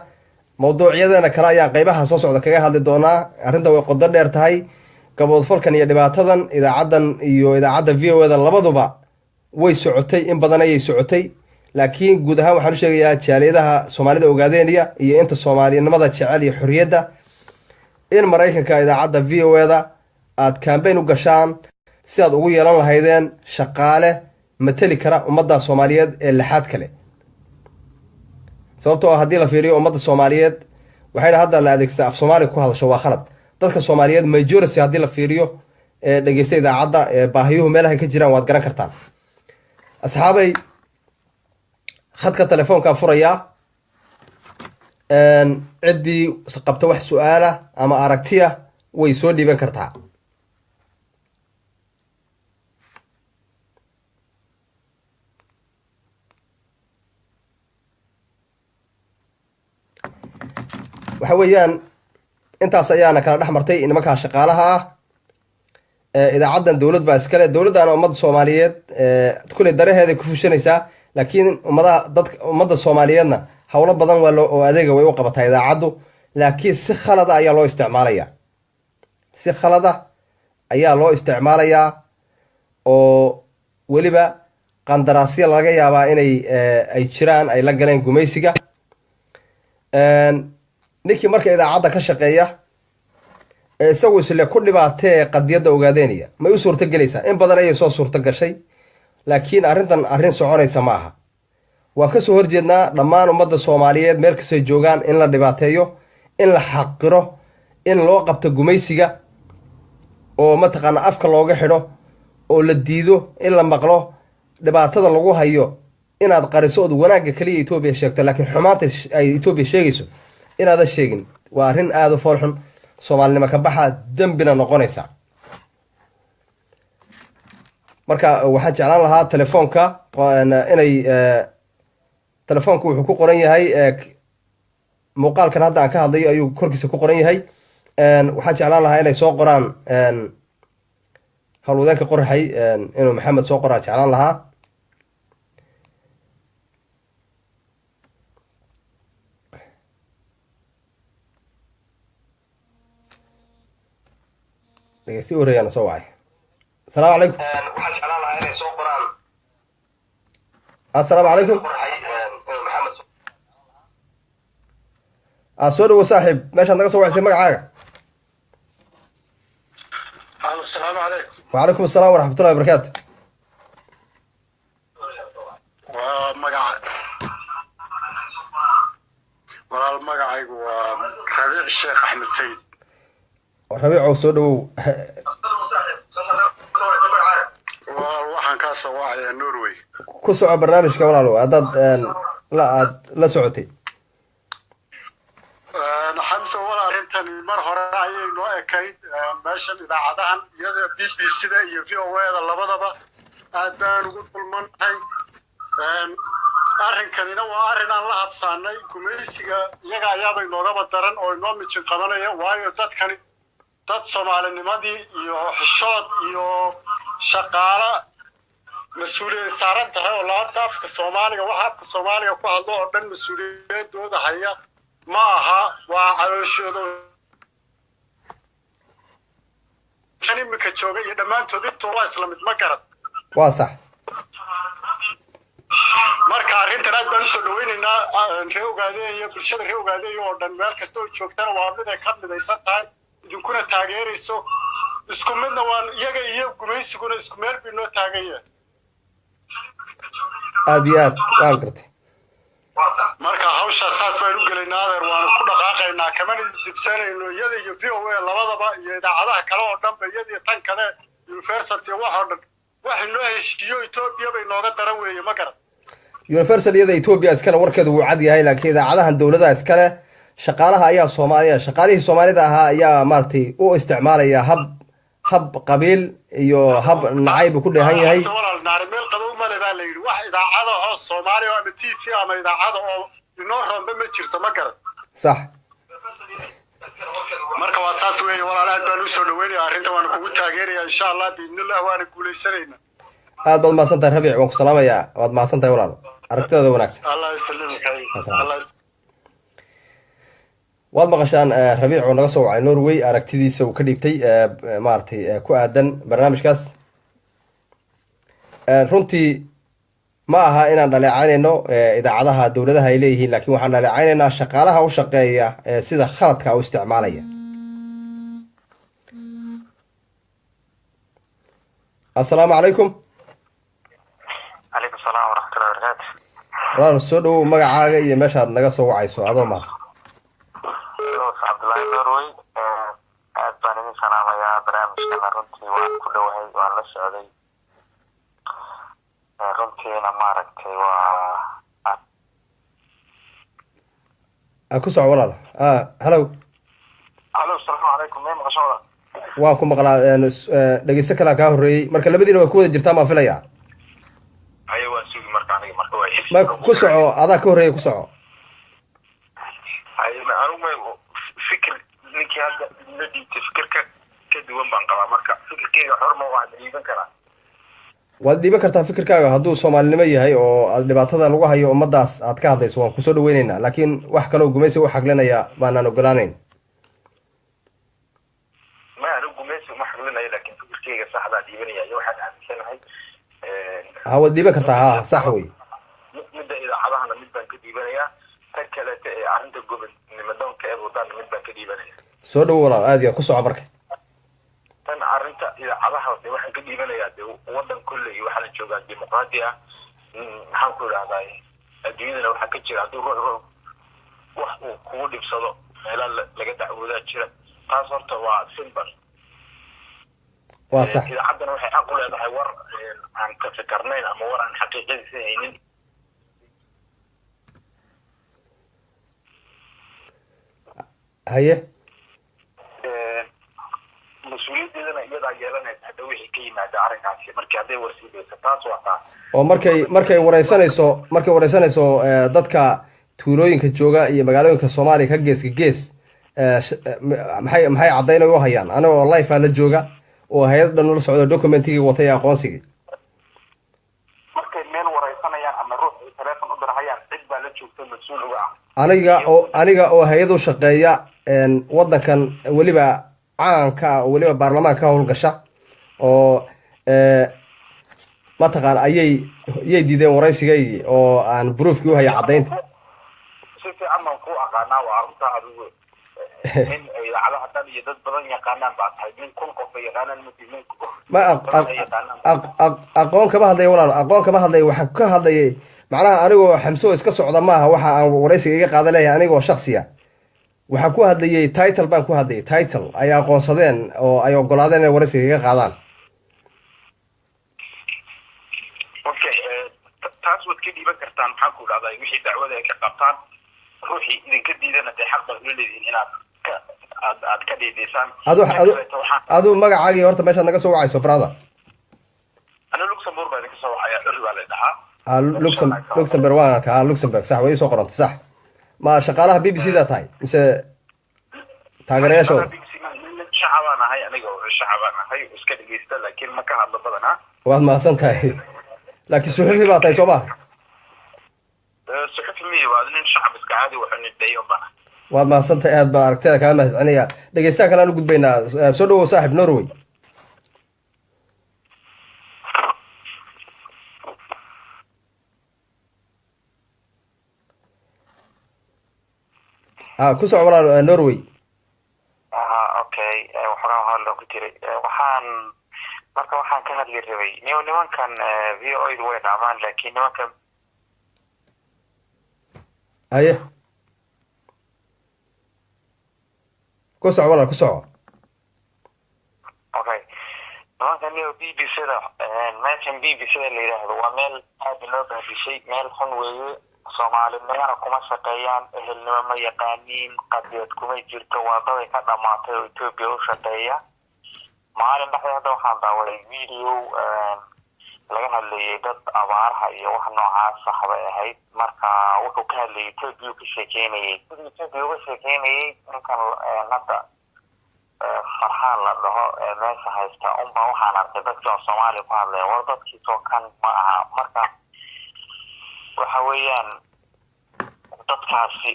mawduucyadeena kale ayaa qaybaha soo socda kaga hadli doonaa. arrinta way qodo dheer tahay. gaboodfalkan iyo dhibaatadan idaacadan iyo idaacadda v o da labaduba way socotay, in badan ayay socotay, laakiin guud ahaan waxaan u sheegayaa jaaliyadaha soomaalida ogaadeynaya iyo inta soomaalinimada jecel iyo xorriyadda in maraykanka idaacadda v o da aad kambayn u gashaan si aad ugu yeelan lahaydeen shaqaale mateli kara ummadda soomaaliyeed ee lixaad kale. sababtoo ah haddii la fiiriyo ummadda soomaaliyeed waxayna hadda la adeegsata af soomaaliga ku hadasho waa khalad. dadka soomaaliyeed majority haddii la fiiriyo ee dhegeysta idaacadda ee baahiyuhu meelahay ka jiraan waad garan kartaan. asxaabay khadka telefoonkaa furayaa. ciddii qabta wax su-aala ama aragtiya way soo dhiiban kartaa. waxa weeyaan intaas ayaana kala dhex martay nimankaa shaqaalaha ah. idaacaddan dowlad baa iskale, dowladdaana ummadda soomaaliyeed kuley daraheeday ku fushanaysaa, laakiin ummadda soomaaliyeedna howlo badan oo adeega way u qabataa idaacaddu, laakiin si khalada ayaa loo isticmaalayaa. si khalada ayaa loo isticmaalayaa oo weliba qandaraasya laga yaabaa inay ay jiraan ay la galeen gumaysiga. ninkii marka idaacadda ka shaqeeya ee isagu isle ku dhibaatee qadiyadda ogaadeynaya may u suurto gelaysaa. in badan ayay soo suurto gashay, laakiin arrintan arrin soconaysa ma aha. waan ka soo horjeednaa dhammaan ummadda soomaaliyeed meel kastay joogaan in la dhibaateeyo, in la xaqiro, in loo qabto gumaysiga oo mataqaana afka looga xidho, oo la diido in la maqlo dhibaatada lagu hayo. inaad qariso ood wanaagga kaliya etoobiya sheegto, laakiin xumaanta ay etoobiya sheegayso inaadan sheegin waa arrin aada u foolxun, soomaalinimo ka baxa, dembina noqonaysa. marka waxaan jeclaan lahaa telefoonka inay telefoonku wuxuu ku qoran yahay muuqaalkan hadda aan ka hadlayo ayuu korkiisa ku qoran yahay. waxaan jeclaan lahaa inay soo qoraan howlwadeenka qoraxay inuu maxamed soo qoraan jeclaan lahaa. dhegeysi horeeyaan soo wacay. asalaamu calaykum. waxaan jeclaan lahaa inay soo qoraan. assalaamu calaykum. soo dhawo saaxiib, meeshaad naga soo wacisay magacaaga. asalaamu calaykum. wacalaykum asalaam waraxmatullahi wabarakaatu. waa magaca walaal magacaygu waa rabiic sheekh axmed sayid. rabiicow soo dhawow. waxaan kaa soo wacayaa norway. ku soco barnaamijka walaalo haddaad aad la socotay. xamse walaal arrintan mar hore ayay noo ekayd meeshan idaacadahan iyada b b c da iyo v o da labadaba aad baan ugu dulmannahay. arrinkanina waa arrin aan la habsaanay. gumaysiga iyaga ayaabay noogaba daran oo inoo mijin qabanaya, waayo dadkani dad soomaalinimadii iyo xishood iyo shaqaala mas-uuliyad saaran tahay oo laabta afka soomaaliga waxa afka soomaaliga ku hadlo oo dhan mas-uuliyadooda haya ma aha. waa calooshooda kan imika jooga iyo dhammaantood intuu waa isla mid ma garad. waa sax. marka arrintan aad baan usoo dhaweynaynaa. ree ogaadeeya bulshada ree ogaadeeya oo dhan meel kasta oo joogtana waa mid ay ka midaysan tahay, idinkuna taageerayso. isku midna waan iyaga iyo gumaysiguna isku meel bay noo taagaya. aada iyo aad waan gartay. marka hawshaas saas baan u gelaynaa adeer, waana ku dhaqaaqaynaa, kamana dibsanayno iyada iyo v o a labadaba iyo idaacadaha kale oo dhanba, iyada iyo tan kale universal iyo wax oo dhan waxay noo heshiiyo etoobiya bay nooga daran weeye ma garan. universal iyada etoobiya iskale warkeedu wuu cad yahay, laakiin idaacadahan dowladaha iskale shaqaalaha ayaa soomaaliya, shaqaalihii soomaalida ahaa ayaa maaragtay u isticmaalaya hab qabiil iyo hab nacayb ku dheehan yahay. walaal naari meel qabo umale baa la yidhi wax idaacada hoos soomaaliya ama t v ama idaacada oo inoo roonba ma jirto ma garan. sax. marka waa saas weeye walaal, aad baan usoo dhaweynaya arrinta, waana kugu taageeraya insha allah biidnillah, waana guulaysanayna. aad baad mahadsan tahay rabiic, waan ku salaamayaa. waad mahadsan tahay walaalo. aragtida wanaagsan الله يسلمك الله waad maqashaan rabiic oo naga soo wacay Norway aragtidiisa uu ka dhigtay maartay ku aadan barnaamijkaas runtii ma aha inaan dhaleecaynayno idaacadaha dowladaha ay leeyihiin laakiin waxaan dhaleecaynaynaa shaqaalaha u shaqeeya sida khaladka u isticmaalaya assalaamu calaykum calaykum salaam waraxmatullahi wabarakaatu walaal soo dhowow magacaaga iyo meeshaad naga soo wacayso adoo mahadsan cabdullaahi norway aad baan idin salaamayaa barnaamijkana runtii waan ku dhowahay waan la socday runtiina maaragtay waa ku soco walaal hello asalaamu calaykum mee maqasho walaal waan ku maqlaa dhegeysto kalaa kaa horreeyey marka labadiina waa ku wada jirtaa maan filaya haye waan sugi marka aniga marka waa ma ku soco adaa ka horreeya ku soco haye anigu fikir ninkii hadda la dhiibtay fikirka ka duwan baan qabaa marka fikirkeyga xorma waa dhiiban karaa waad dhiiban kartaa fikirkaaga hadduu soomaalinimo yahay oo aad dhibaatada lagu hayo ummadaas aad ka hadlayso waan kusoo dhaweyneynaa laakiin wax kaloo gumaysi u xaglinaya baanaan ogolaanayn ma anigu gumaysi uma xaglinayo laakiin fikirkeyga saxdaa dhiibanaya iyo waxaan aaminsanahay ha waad dhiiban kartaa ha sax wey midda idaacadahana mid baan ka dhiibanayaa tan kalete ee arrinta gobonnimadoonka ee wadana mid baan ka dhiibanaya soo dhowo walaal aad iyo ku soco marka tan arrinta idaacadaha de waxaan ka dhiibanayaa de wadan kolley waxaa la joogaa dimuqraadi ah maxaan ku idhahdaa adduunyadana waxaa ka jira hadduu ruux wax uu kugu dhibsado meelaa laga dacwoodaa jira taas horta waa simbar waa sax idaacaddana waxay xaq u leedahay war aan ka fikarnayn ama war aan xaqiiqadiisa haynin haye mas-uuliyadeedana iyadaa yeelanaysa hadda wixii ka yimaada arrinkaasi markii hadday warsiidayso taas waa taas oo markay wareysanayso dadka tuulooyinka jooga iyo magaalooyinka soomaaliya ka geeska gees maxay caddaynay u hayaan anigoo life la jooga oo hay-ad dhan ula socdo documentigii watay aqoonsigii markay meel wareysanayaan ama ruux ay teleefon u dirahayaan cid baa la joogta mas-uul uga ah aniga oo hay-ad u shaqeeya wadankan weliba caanka weliba baarlamaanka ka howlgasha oo mataqaan ayay diideen waraysigaygii oo aan broofkii u haya caddaynta si fiican baan ku aqaanaa waa arrintaa adigu nin idaacadaha dhan iyo dad badan yaqaanaan baa tahay nin kun qof ay yaqaanaan ma aqoon kama hadlaya walaal aqoon kama hadlaya waxaa ka hadlayay macnaha anigoo xamso iska socda maaha waxa aan waraysiga iga qaadan leeyahay anigoo shaksiya waxaa ku hadlayay title baan ku hadlayay title ay aqoonsadeen oo ay ogolaadeen inay waraysiga iga qaadaan okay taas waad ka dhiiban kartaan maxaan ku dhahdaa wixii dacwada ay ka qabtaan ruuxii idinka diidana dee xaq baad ula leedihiin inaad aad ka dhiidaysaan adu magacaagii horta meeshaad naga soo wacayso brother ana luxembourg baa idinka soo wacaya curi baa la dhahaa luxembourg waan arkaa luxembourg sax way isoo qorantay sax ma shaqaalaha b b c da tahay mise taageerayaashooda shacabaan ahay aniga shacabaan ahay iska dhegeysta laakiin ma ka hadlo badanaa waad mahadsan tahay laakiin suxufi baa tahay soo ma suxufi miyi waa nin shacab iska caadi wuxuu nidheeyo bana waad mahadsan tahay aad baa aragtida kaaga mahadcelinaya dhegeystaha kale aan u gudbaynaa soo dhawow saaxib norway ku soco walaal norway okay waxoogaa hadloo ku jiray waxaan ka hadli rabay nimankan v o da way dhaamaan laakiin nimankan haye ku soco walaal ku soco okay nimankan b b c da meeshan b b c da la yidhaahdo waa meel aad loo baabishay meel xun weeye soomaalinimana kuma shaqeeyaan ehelnimo ma yaqaaniin qadiyad kuma jirto waadaday ka dhamaatay oo etoobiya u shaqeeya maalin dhexdeed hadda waxaan daawaday video laga hadlayay dad abaaraha iyo wax noocaas ah bay ahayd marka wuxuu ka hadlayay etoobiya ka sheekeynayay sidii etoobiya uga sheekeynayay ninkan hadda farxaan la dhaho meesha haysta unbaa waxaan arkay dadkii oo soomaaliya ku hadlaya war dadkiisoo kan ma aha marka waxa weeyaan dadkaasi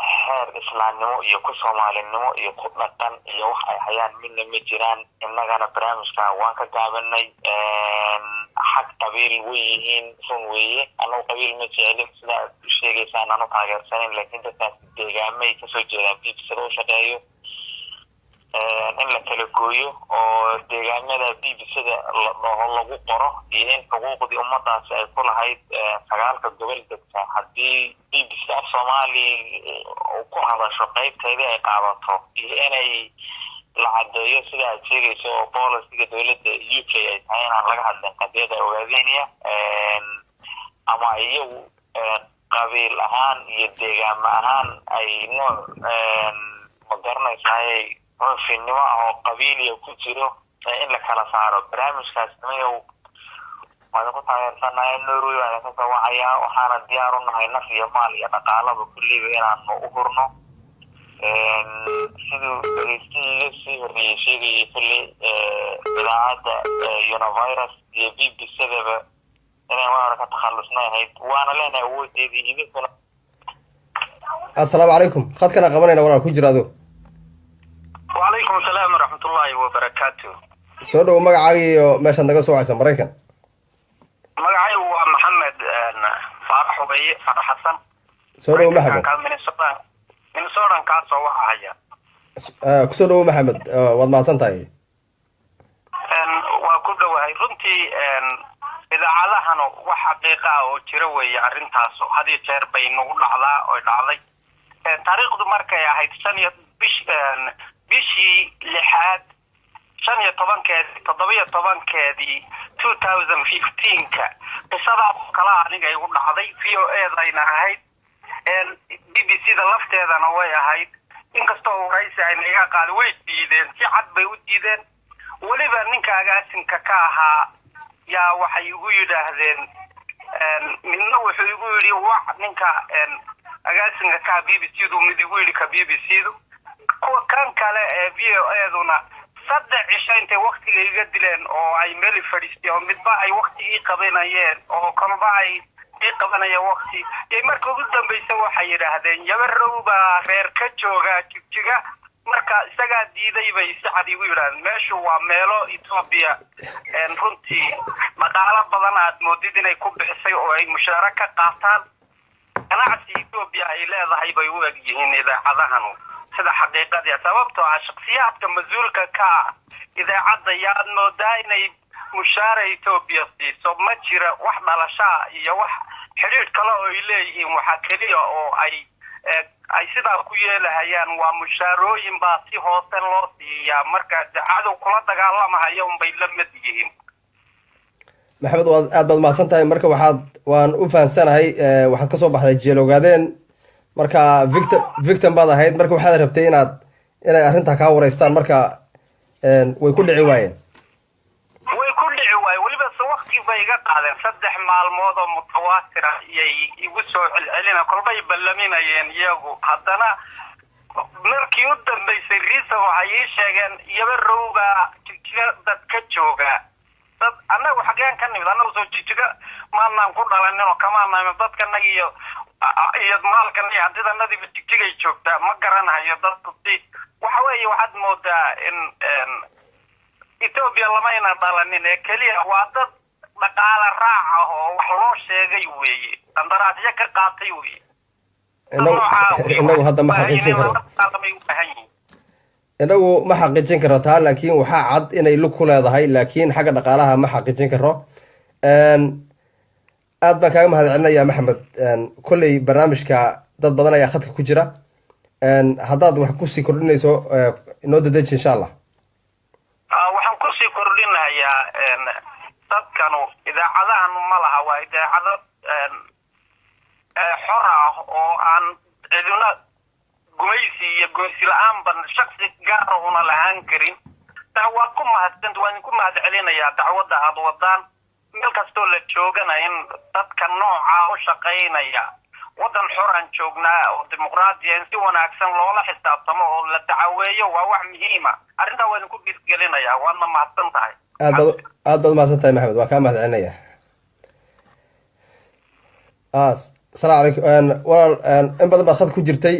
heer islaamnimo iyo ku soomaalinimo iyo ku dhaqan iyo wax ay hayaan midna ma jiraan. innagana barnaamijkan waan ka gaabanay. xag qabiil way yihiin run weeye, anuu qabiil ma jecelin sida aad u sheegaysaan, aanu taageersanin, laakiin dadkaas deegaamay kasoo jeedaan bbcda u shaqeeyo. in la kala gooyo oo deegaamada bbcda la dhaho lagu qoro iyo in xuquuqdii ummadaasi ay ku lahayd 9 gobol degta haddii bbcda af soomaali ku hadasho qaybteedii ay qaadato iyo inay la cadeeyo sida aad sheegayso oo bolisiga dowladda UK ay tahay inaan laga hadlin qadiyada ogaadeenaya ama iyagu qabiil ahaan iyo deegaamo ahaan ay nooc magaranaysaay cunfinimo oo qabiiliya ku jiro in la kala saaro. barnaamijkaas mayow waan ku taageersanahay. Norway waan ka sawacaya, waxaana diyaar u nahay naf iyo maal iyo dhaqaalaba kulliba inaanu u hurno. siduu dhegeystihiiga sii horreeyey sheegayay kulli idaacadda univirus iyo bbcdaba inay waara ka takhalusnay ahayd, waana leenahay awoodeedii idinkuna. assalaamu calaykum, khadkana qabanayna walaal ku jira ado. وعليكم السلام ورحمة الله وبركاته. soo dhow magacaaga iyo meeshaad naga soo wacaysa Mareykan. magacay waa Maxamed Faarax Ubaye Faarax Xasan. soo dhow Maxamed. Minnesota ka soo wacaya. ku soo dhow Maxamed, waad maasan tahay. waa ku dhawahay runtii idaacadahan wax xaqiiqo ah oo jira weeye arrintaas hadii jeer bay nagu dhacdaa oo dhacday. taariikhdu markay ahayd bishii 6 15keedii 2015ka qisada kala aniga igu dhacday VOA-dayna ahayd BBC-da lafteedana way ahayd. inkastoo waraysi ay naga qaad way diideen, si cad bay u diideen. waliba ninka agaasinka ka ahaa yaa waxay igu yidhaahdeen midna wuxuu igu yidhi wax ninka agaasinka ka BBC-du mid igu yidhi ka BBC-du kuwa kan kale ee VOA-duna 3 cisho intay waqtiga iga dileen oo ay meel fadhiistay oo midba ay waqtigii qabanayeen oo kalba ay qabanayeen waqti ay markii ugu dambeysay waxay yiraahdeen yabarowba reer ka jooga jigjiga. marka isaga diiday bay sacad igu yiraahdeen meeshu waa meelo Ethiopia runtii madaala badan aad moodid inay ku bixisay oo ay mushaaraka ka qaataan. ganacsi Ethiopia ay leedahay bay u egyihiin idaacadahan sida xaqiiqadii sababtoo ah shakhsiyaadka mas'uulka ka idaacadda yaad moodaa inay mushaara Ethiopia siiso. ma jira wax dhalasha iyo wax xiriir kale oo ay leeyihiin. waxa kaliya oo ay sidaa ku yeelahayaan waa mushaarooyin baa si hoose loo siiyaa. marka cadow kula dagaalamayo bay la mid yihiin. maxamed aad baad maasan tahay. marka waan u fahansanahay waxaad ka soo baxday jeel ogaadeen, marka victim baad ahayd, marka waxaad rabtay inay arrintaa kaa wareystaan, marka way ku dhici waayeen. waliba waqti bay iga qaadeen 3 maalmood oo mutawaatir ah iyay igu soo celcelina kolbay ballaminayeen iyagu. haddana markii u dambeysay riisa waxay sheegeen yabarowba jigjiga dad ka jooga. dad annagu xageen ka nimid annagu soo jigjiga maanaan ku dhalanin oo kamaanaan dadkanaga iyo maalkan iyo hadidanadii jigjigay joogtaa ma garanayo. dadku waxa weeye waxaad moodaa in Ethiopia lamayna dhalanin ee kaliya waa dad dhaqaale raac ah oo wax loo sheegay weeye, qandaraasyo ka qaatay weeye. inagu hadda ma xaqiijin karo. inagu ma xaqiijin karo taa, laakiin waxaa cad inay lug ku leedahay, laakiin xagga dhaqaalaha ma xaqiijin karo. aad baan kaaga mahadcelinayaa Maxamed. kolley barnaamijka dad badan ayaa khadka ku jira. haddaad wax kusii kordhinayso inoo dadeji insha Allah. waxaan kusii kordhinayaa dadkanu idaacadahan ma laha waa idaacado xor ah oo aan cidina gumaysi iyo goysi la'aanba shakhsi gaar ah una lahaan karin. waan ku mahadcelinayaa dacwadda aad wadaan. meel kastoo la joogana in dadka nooca u shaqaynaya wadan xoran joognaa oo dimuqraadiya in si wanaagsan loola xisaabtamo oo la dacaweeyo waa wax muhiim ah. arrinta waan ku dhiirgelinayaa. waadna mahadsan tahay. aad baad mahadsan tahay Maxamed, waa kaa mahadcelinayaa. السلام عليكم walaal in badan baad khad ku jirtay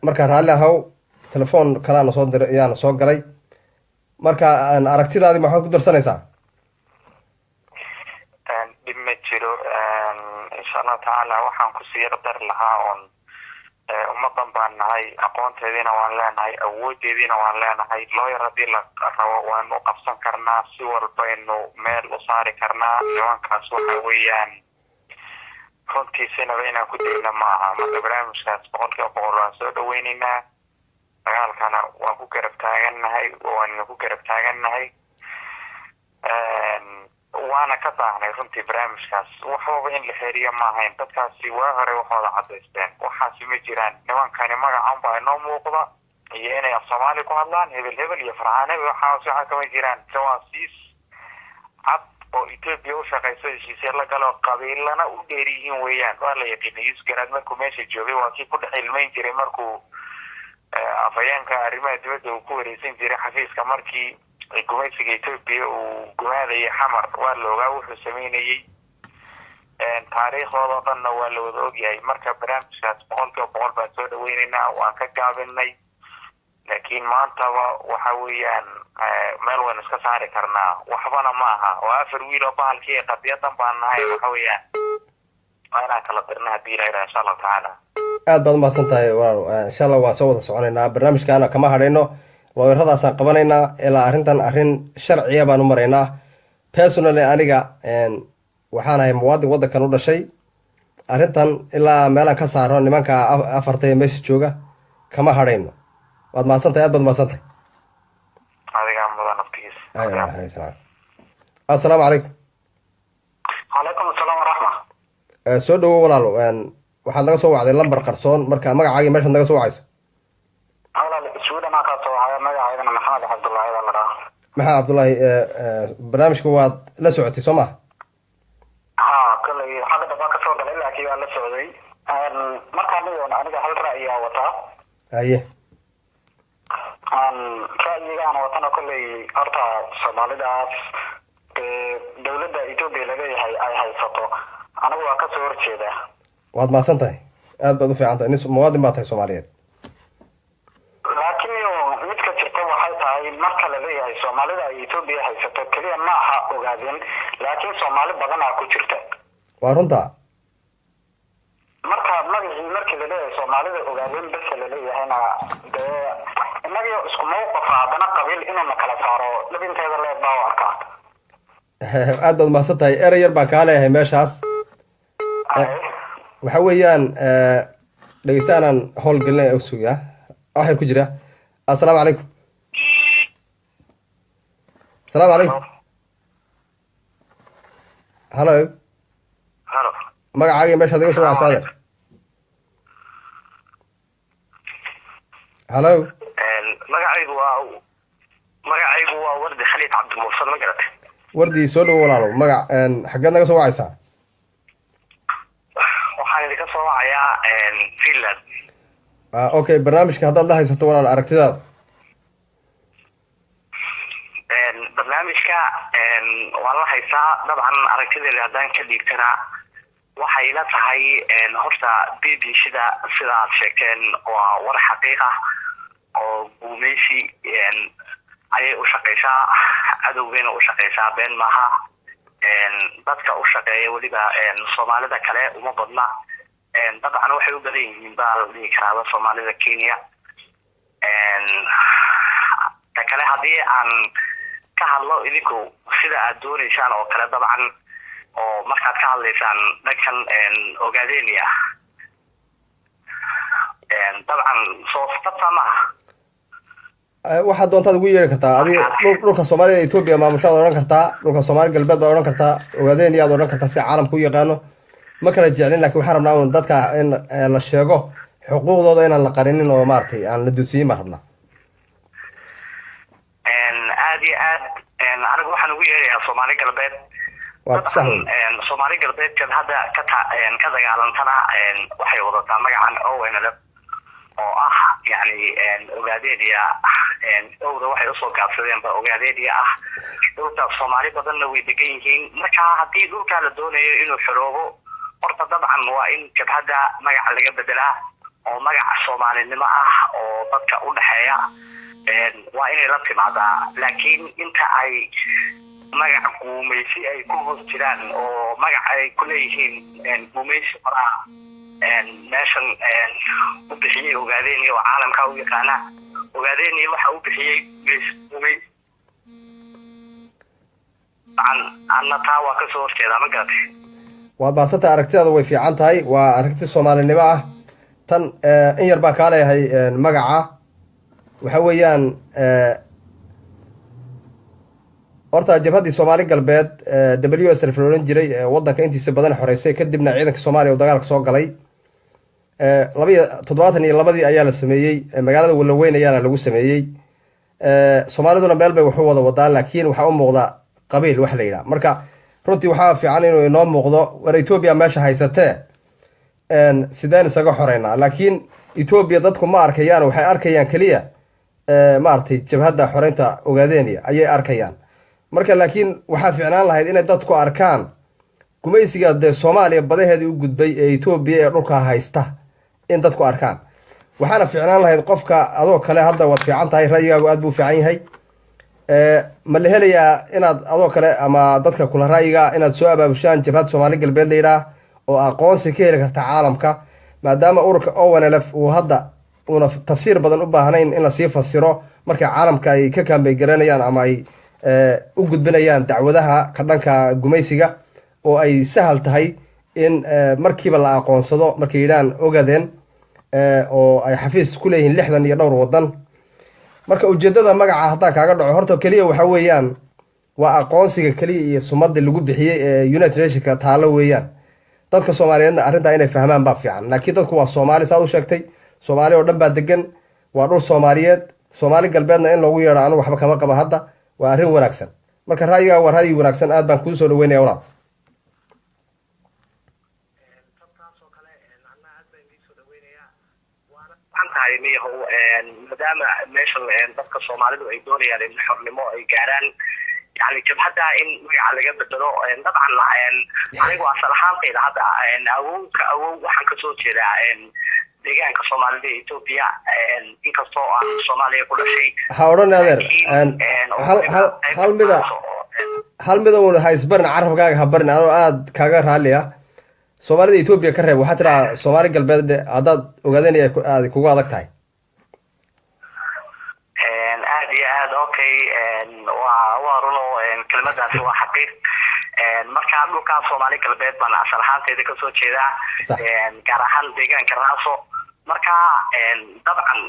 markaa raalli ahow telefoon kalaana soo diray ayaana soo galay marka aragtidaadii maxaad ku darsanaysaa dhib ma jiro insha allah tacaala waxaan kusii yardari lahaa oon ummadan baan nahay aqoonteediina waan leenahay awoodeediina waan leenahay looyar haddii la rabo waanu u qabsan karnaa si walbaynu meel u saari karnaa nimankaas waxa weeyaan runtiisinaba inaan ku dayna ma aha marka barnaamijkaas 100% waan soo dhaweynaynaa dagaalkana waan ku garab taagannahay waana ku garab taagannahay waana ka baahnay runtii barnaamijkaas waxba in la xiriyo ma ahayn dadkaasi waa hore waxooda cadaysteen waxaasi ma jiraan nimankani magacan baa inoo muuqda iyo inay af soomaali ku hadlaan hebel iyo farxaan hebel waxa kama jiraan jawaasiis cad oo Ethiopia u shaqayso heshiisyo la galo qabiilana u dheeriyihiin weeyaan waa la yaqiinay isgaraad markuu meesha joogay waa kii ku dhexilmayn jiray markuu afayeenka arrimaha dibadda uu ku wareegsan jiray xafiiska markii gumaysiga Ethiopia uu gumaadayay xamar waa la ogaa wuxuu sameynayay taariikhdooda dhanna waa la wada ogyahay marka barnaamijkaas 100% baan soo dhaweynaynaa waan ka gaabinay laakiin maantaba waxa weeyaan meel waan iska saari karnaa waxbana ma aha oo afar wiil oo bahalkii qadiyadan baan nahay waxa weeyaan waana kala dirnaa hadii la yiraahdo insha Allah taala aad baad umahadsan tahay walaal insha Allah waa soo wada soconaynaa barnaamijkaana kama hadhayno looyaradaasaan qabanaynaa ilaa arrintan arrin sharciya baan u maraynaa personally aniga waxaan ahay muwaadin waddankan u dhashay arrintan ilaa meelaan ka saaro nimanka afartay meesha jooga kama hadhayno waad mahadsan tahay aad baad umahadsan tahay adiga mudan naftigiisa assalaamu calaykum calaykum assalaam waraxma soo dhawo walaal waxaad naga soo wacday lambar qarsoon marka magacaagii meeshaad naga soo wacayso maxamed cabdullaahi baa la dhahaa maxamed cabdullaahi barnaamijka waad la socotay soo maha haa kolley xagga dambaa kasoo galay laakiin waa la socday markaa aniga hal ra'yiyaa wataa haye ra'yigaan watana kolley horta soomaalidaas dawladda Ethiopia laleeyahay ay haysato anigu waa kasoo horjeeda waad mahadsan tahay aad baad u fiican tahay nin muwaadin baa tahay Soomaaliyeed midka jirta waxay tahay marka la leeyahay Soomaalida ay Ethiopia haysato kaliya ma aha ogaadeen laakiin Soomaali badan aa ku jirta waa runta marka markii la leeyahay Soomaalida ogaadeen bas la leeyahayna inaga isku mowqif haddana qabiil inuu kala saaro labinteeda leedahay waa arkaa aad baad mahadsan tahay erey yar baan kaa leeyahay meeshaas waxa weeyaan dhegeystaanaan howlgelinaya u sugaa waxay ku jira assalaamu calaykum assalaamu calaykum hallo magacaaga meeshaad iga soo wacaysa adeer hallo magacaygu waa wardi khaliid cabdimursal ma garatay wardi soo dhawo walaalo magac xaggeed naga soo wacaysaa waxaan idinka soo wacayaa Finland okay barnaamijka haddaad la haysato walaal aragtidaada barnaamijka waan la haysaa dabcan aragtideeda haddaan ka dhiigtana waxay la tahay horta BBC-da sida aad sheegteen waa war xaqiiq ah oo guumeysi ayay u shaqeysaa cadowgeena u shaqeysaa been maaha dadka u shaqeeya weliba Soomaalida kale uma badna dabcan waxay u badan yihiin baa la dhihi karaa Soomaalida Kenya kale haddii aan ka hadlo idinku sida aad doonaysaan oo kale dabcan oo markaad ka hadlaysaan dhankan Ogaadenia dabcan soo sabta maaha waxaad doontaad ugu yeeri kartaa adiga dhulka Soomaaliya Ethiopia maamushaad odhan kartaa dhulka Soomaali galbeed baad odhan kartaa Ogaadenia aad odhan kartaa si caalamku u yaqaano ma kala jeclin laakiin waxaan rabnaa in dadka in la sheego xuquuqdooda inaan la qarinin oo maartay aan la dulsiin ma rabnaa aad iyo aad anigu waxaan ugu yeerayaa Soomaali galbeed waa sax Soomaali galbeedkan hadda ka dagaalantana waxay wadataa magacan ONLF oo ah yani Ogaadenia owda waxay usoo gaabsadeen ba Ogaadenia ah dhulka Soomaali badanna way degan yihiin marka haddii dhulka la doonayo inuu xoroobo horta dabcan waa in jabhadda magaca laga bedelaa oo magaca Soomaalinimo ah oo dadka u dhaxeeya waa inay la timaadaa laakiin inta ay magaca gumaysi ay ku hoos jiraan oo magaca ay ku leeyihiin gumaysi qoraa meeshan u bixiyay ogaadeen iyo caalamka u yaqaana ogaadeen iyo waxa uu bixiyay gumaysi anna taa waa ka soo horjeeda ma garatay waad baasanta aragtidaada way fiican tahay waa aragti Soomaalinimo ah tan in yar baan ka leeyahay magaca waxa weeyaan horta jabhadii Soomaali galbeed WSL Florence jiray wadanka intiisa badan xoreysay kadibna ciidanka Soomaaliya oo dagaalka soo galay 72 ayaa la sameeyay magaalada Walaweyn ayaana lagu sameeyay Soomaaliduna meel bay wuxuu wada wadaan laakiin waxa u muuqda qabiil wax la yiraahdo marka runtii waxa fiican inuu inoo muuqdo war Ethiopia meesha haysatee sideen isaga xoreynaa laakiin Ethiopia dadku ma arkayaan waxay arkayaan kaliya maartay jabhadda xoreynta ogaadeenaya ayay arkayaan marka laakiin waxa fiicnaan lahayd inay dadku arkaan gumaysiga de Soomaaliya badaheedii u gudbay ee Ethiopia ee dhulka haysta in dadku arkaan waxaana fiicnaan lahayd qofka adoo kale hadda waad fiican tahay ra'yigaagu aad buu fiican yahay ma la helayaa inaad adoo kale ama dadka kula ra'yiga inaad soo abaabushaan jabhad Soomaali galbeed la yiraahdo oo aqoonsi ka heli karta caalamka maadaama ururka ONLF uu hadda una tafsiir badan u baahnayn in la sii fasiro marka caalamka ay ka kaambay garanayaan ama ay u gudbinayaan dacwadaha ka dhanka gumaysiga oo ay sahal tahay in markiiba la aqoonsado markay yiraan ogaadeen oo ay xafiis ku leeyihiin 60 iyo dhowr wadan marka ujeedada magaca hadda kaaga dhaco horta kaliya waxa weeyaan waa aqoonsiga kaliya iyo sumadda lagu bixiyay ee United Nationska taalo weeyaan dadka Soomaaliyeedna arrinta inay fahmaan baa fiican laakiin dadku waa Soomaali saad u sheegtay Soomaali oo dhan baa degan waa dhul Soomaaliyeed Soomaali galbeedna in lagu yeero anu waxba kama qaba hadda waa arrin wanaagsan marka ra'yiga waa ra'yi wanaagsan aad baan ku soo dhaweynayaa walaal maadaama meeshan dadka Soomaalidu ay doonayaan in xornimo ay gaaraan يعني جبهة إن على جبهة درو طبعا anigu asal ahaantayda hadda awow waxaan ka soo jeedaa deegaanka Soomaalida Ethiopia inkastoo aan Soomaaliya ku dhashay ha oran adeer hal mida uu haysbarn carabkaaga ha barin anoo aad kaaga raali ah Soomaalida Ethiopia ka reeb waxa tira Soomaali galbeed hadaad ogaadeen aad kugu adag tahay aad okay waa runo kelmadaasi waa xaqiiq marka dhulka Soomaali galbeed baan asal ahaanteeda ka soo jeedaa gaar ahaan deegaanka Raaso marka dabcan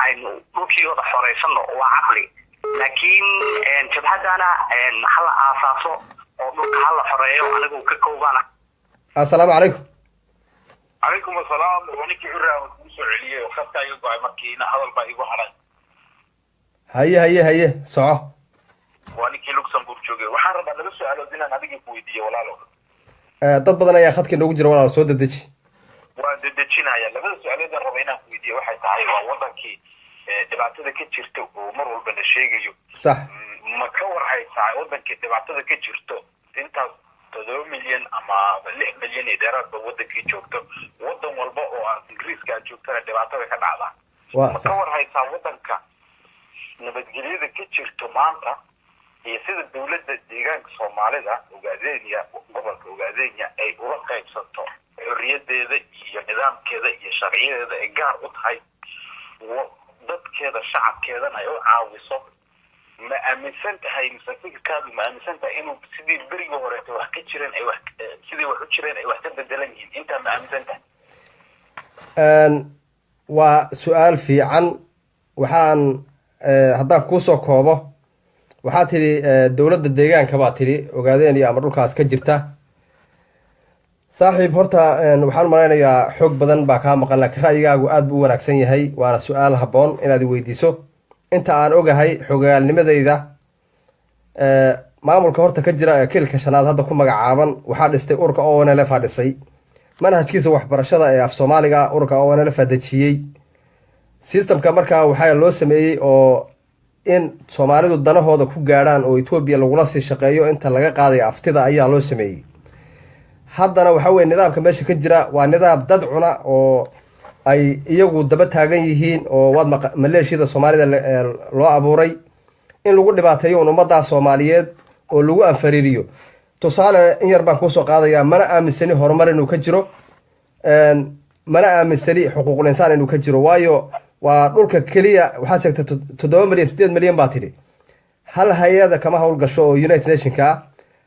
aynu dhulkii wada xoreysano waa caqli laakiin jabhadana hal aasaaso oo dhulka hal xoreeyo anigu ka koobana assalaamu calaykum عليكم السلام ونيكي عرا وسعليه وخدتا يقع مركينا هذا الباقي وحرا هيا صعو ونيكي لوكسمبورغ جوجي waxaan rabaa laga soo alo dinaan adiga ku weydiiyo walaalo dad badan ayaa khadka noogu jira walaal soo dedeji waa dedejinaya labada su'aalood aan rabaa inaan ku weydiiyo waxay tahay waa wadankii dhibaatada ka jirta oo mar walba la sheegayo sax ma ka warhaysaa wadankii dhibaatada ka jirto intaas 7 milyan ama 6 milyan ee dheeraad wadankii joogto wadan walba oo aan Ingiriiska joogtana dhibaatada ka dhacda waa sax war haysaa wadanka nabadgelyada ka jirto maanta iyo sida dawladda deegaanka Soomaalida Ogaadeniya gobolka Ogaadeniya ay uga qaybsato xorriyadeeda iyo nidaamkeeda iyo sharciyadeeda ay gaar u tahay dadkeeda shacabkeedana ay u caawiso ma aaminsan tahay fikirkaadu ma aaminsan tahay inuu sidii beriga hore wax ka jireen ay wax sidii wax u jireen ay wax ka bedelan yihiin inta ma aaminsan tahay waa su'aal fiican waxaan haddaan ku soo koobo waxaa tiri dawladda deegaanka baa tiri Ogaadeniya ama dhulkaas ka jirta saaxiib horta waxaan maraynayaa xoog badan baa ka maqan laakiin ra'yigaagu aad buu wanaagsan yahay waana su'aal habboon inaad weydiiso inta aan ogahay xogaalnimadeyda maamulka horta ka jira kilka shanaad hadda ku magacaaban waxaa dhistay ururka ONLF dhisay manhajkiisa waxbarashada ee af Soomaaliga ururka ONLF dejiyay systemka markaa waxaa loo sameeyay oo in Soomaalidu danahooda ku gaaraan oo Ethiopia lagula sii shaqeeyo inta laga qaaday aftida ayaa loo sameeyay haddana waxa weye nidaamka meesha ka jira waa nidaam dad cuna oo ay iyagu daba taagan yihiin oo waad maleeshiyada soomaalida loo abuuray in lagu dhibaateeyo un ummaddaa soomaaliyeed oo lagu anfariiriyo. tusaale in yar baan kuusoo qaadayaa, mana aaminsani horumar inuu ka jiro, mana aaminsani xuquuqul insaan inuu ka jiro, waayo waa dhulka keliya waxaad sheegtay 7 milyan 8 milyan baa tidhi. hal hay-ada kama howlgasho oo United Nationka ah,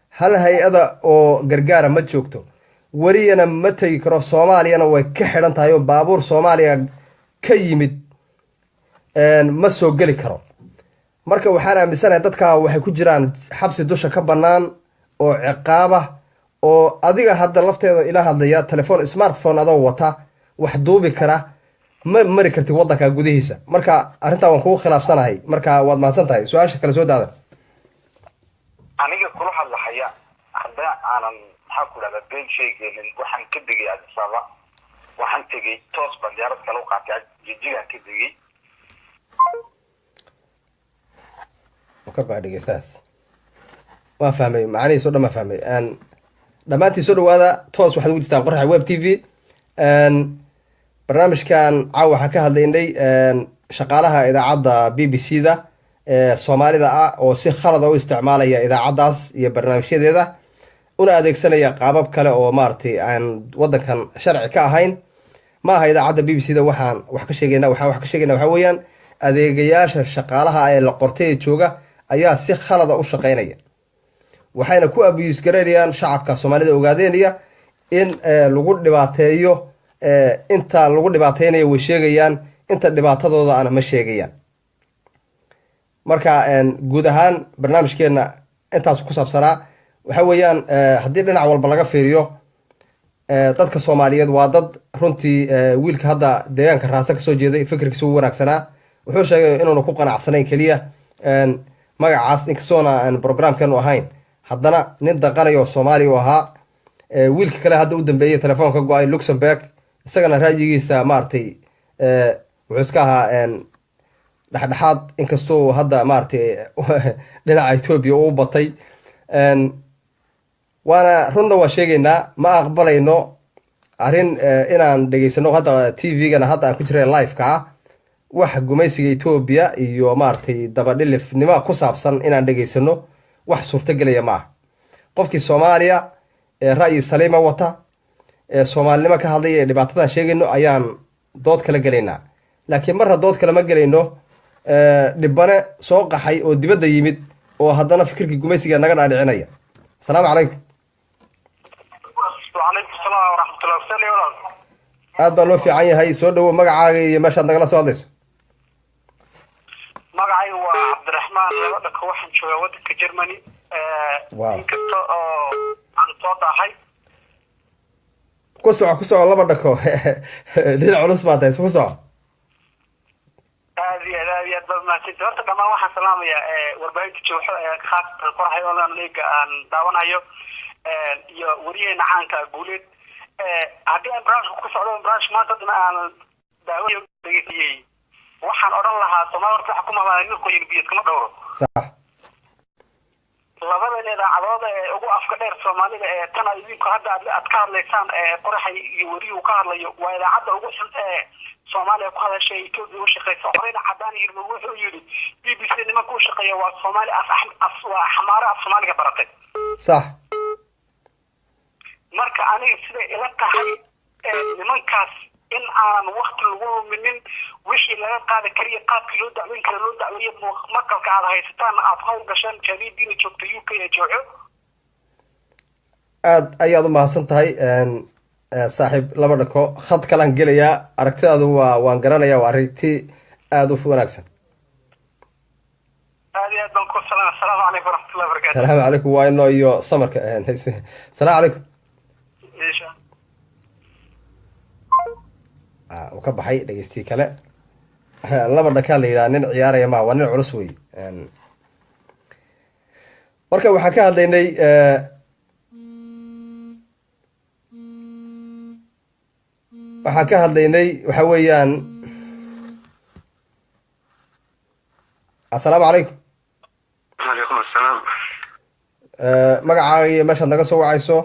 hal hay-ada oo gargaara ma joogto, wariyana ma tegi karo, soomaaliyana way ka xidhan tahay oo baabuur soomaaliya ka yimid ma soo geli karo. marka waxaan aaminsanahay dadka waxay ku jiraan xabsi dusha ka bannaan oo ciqaaba, oo adiga hadda lafteeda ila hadlaya telefoon smartphone adoo wata wax duubi kara ma mari kartid waddanka gudihiisa. marka arrintaa waan kugu khilaafsanahay, marka waad mahadsan tahay. su-aasha kale soo daada. aniga kula hadlahaya hadda aanan maxaa ku dhahdaa been sheegaynin, waxaan ka degay Addis Ababa, waxaan tegey toos baan diyaarad kale u qaatay jijigaan ka degay. ka baadhigaysaas waan fahmay macanihiis oo dhan baan fahmay. dhammaantiin soo dhawaada, toos waxaad ugu jirtaan Qoraxa Web TV. barnaamijkan caawa waxaan ka hadlaynay shaqaalaha idaacadda BBC da soomaalida ah oo si khalada u isticmaalaya idaacaddaas iyo barnaamijyadeeda, una adeegsanaya qaabab kale oo maaragtay aan waddankan sharci ka ahayn. ma aha idaacadda BBC da waxaan wax ka sheegayna waxaa weeyaan adeegayaasha shaqaalaha ee la qortay ee jooga ayaa si khalada u shaqaynaya, waxayna ku abuse gareynayaan shacabka soomaalida ogaadeynaya in lagu dhibaateeyo. inta lagu dhibaateynayo way sheegayaan, inta dhibaatadooda ana ma sheegayaan. marka guud ahaan barnaamijkeena intaas ku saabsanaa waxa weeyaan haddii dhinac walba laga fiiriyo dadka soomaaliyeed waa dad runtii wiilka hadda deegaanka raasa kasoo jeeday fikirkiisa ugu wanaagsanaa. wuxuu sheegay inuuna ku qanacsanayn keliya magacaas inkastoona aan programkeenu ahayn, haddana nin daqanayo soomaaliya u ahaa. wiilka kale hadda u dambeeyey telefoonka go-ay Luxembourg, isagana ra'yigiisa maaragtay wuxuu iska ahaa dhexdhexaad, inkastoo hadda maaragtay dhinaca Ethiopia uu batay. waana runna waa sheegaynaa, ma aqbalayno arrin inaan dhegeysano hadda TV-gana hadda aan ku jiray live-ka ah wax gumaysiga Ethiopia iyo maaragtay dabadhilifnimo ku saabsan inaan dhegeysano wax suurtagelaya ma aha. qofkii Soomaaliya ee ra'yi saliima wata ee Soomaalinimo ka hadlaya ee dhibaatadan sheegayno ayaan dood kala gelaynaa. laakiin marna dood kale ma gelayno dhibane soo qaxay oo dibadda yimid oo haddana fikirkii gumaysiga naga dhaadhicinaya. asalaamu calaykum. وعليكم السلام ورحمة الله وبركاته. aad baa loo fiican yahay. soo dhawo magacaaga iyo meeshaad nagala soo hadlayso. magacaygu waa cabdiraxmaan labadhaka, waxaan joogaa waddanka Germany. inkasta oo aan soo daahay. ku soco laba dhako dhinac culus baa tahay, ku soco. aad iyo aad baad mahadsantahay. horta dhammaan waxaan salaamayaa warbaahinta jooxo ee khaasatan Qoraxa online leaga aan daawanayo iyo wariyeena caanka guuleed. haddii aan barnaamijka ku socdo barnaamijka maanta dhan aan daawayo dhegeystay, waxaan odhan lahaa Soomaali horta waxa ku mamaaday nin qoyin biyad kama dhowro. sax. labadan idaacadood ee ugu afka dheer Soomaalida ee tan idinku hadda aad ka hadlaysaan Qoraxa iyo wariyuhu ka hadlayo waa idaacadda ugu xun ee Soomaaliya ku hadashay Itoobiya u shaqeysa. horeyna cadaan yirma wuxuu yiri BBC nimanka u shaqeeya waa Soomaali waa xamaara af Soomaaliga baratay. sax. marka aniga siday ila tahay nimankaas in aanan waqti lagu luminin, wixii laga qaadi kariyo qaabkii loo dacweyn kara loo dacweeyo. maqalka aad haysataan aad hawl gashaan jariidiina joogta UK ee jooxo. aad ayaad u mahadsan tahay saaxiib laba dhako. khad kalaan gelayaa, aragtidaadu waan garanayaa, waa aragti aada u wanaagsan. aad iyo aad baan ku salaam. asalaamu calaykum waraxmatullahi wabarakaatu. salaamu calaykum. waa inoo iyo samarka. salaamu calaykum. uu ka baxay dhegeystii kale. laba dhakaa la yidhaha nin ciyaaraya ma waa nin culus wey. marka waxaan ka hadlaynay waxa weeyaan assalaamu calaykum. وعليكم السلام. magacaaga iyo meeshaad naga soo wacayso.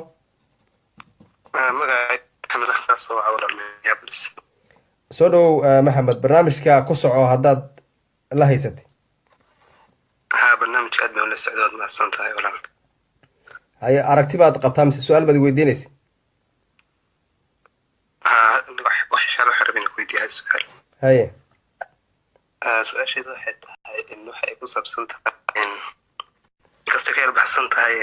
magacay maxamed axmed soo cawda Minneapolis. soo dhow maxamed barnaamijka ku soco haddaad la haysatay. barnaamijka aad baan la socdood mahadsan tahay walaal. haye aragti baad qabtaa mise su-aal baad weydiinaysa? wax shalo xarbin ku weydiiyay su'aal. haye su-aasheedu waxay tahay in waxay ku saabsan tahay kasta ka baxsan tahay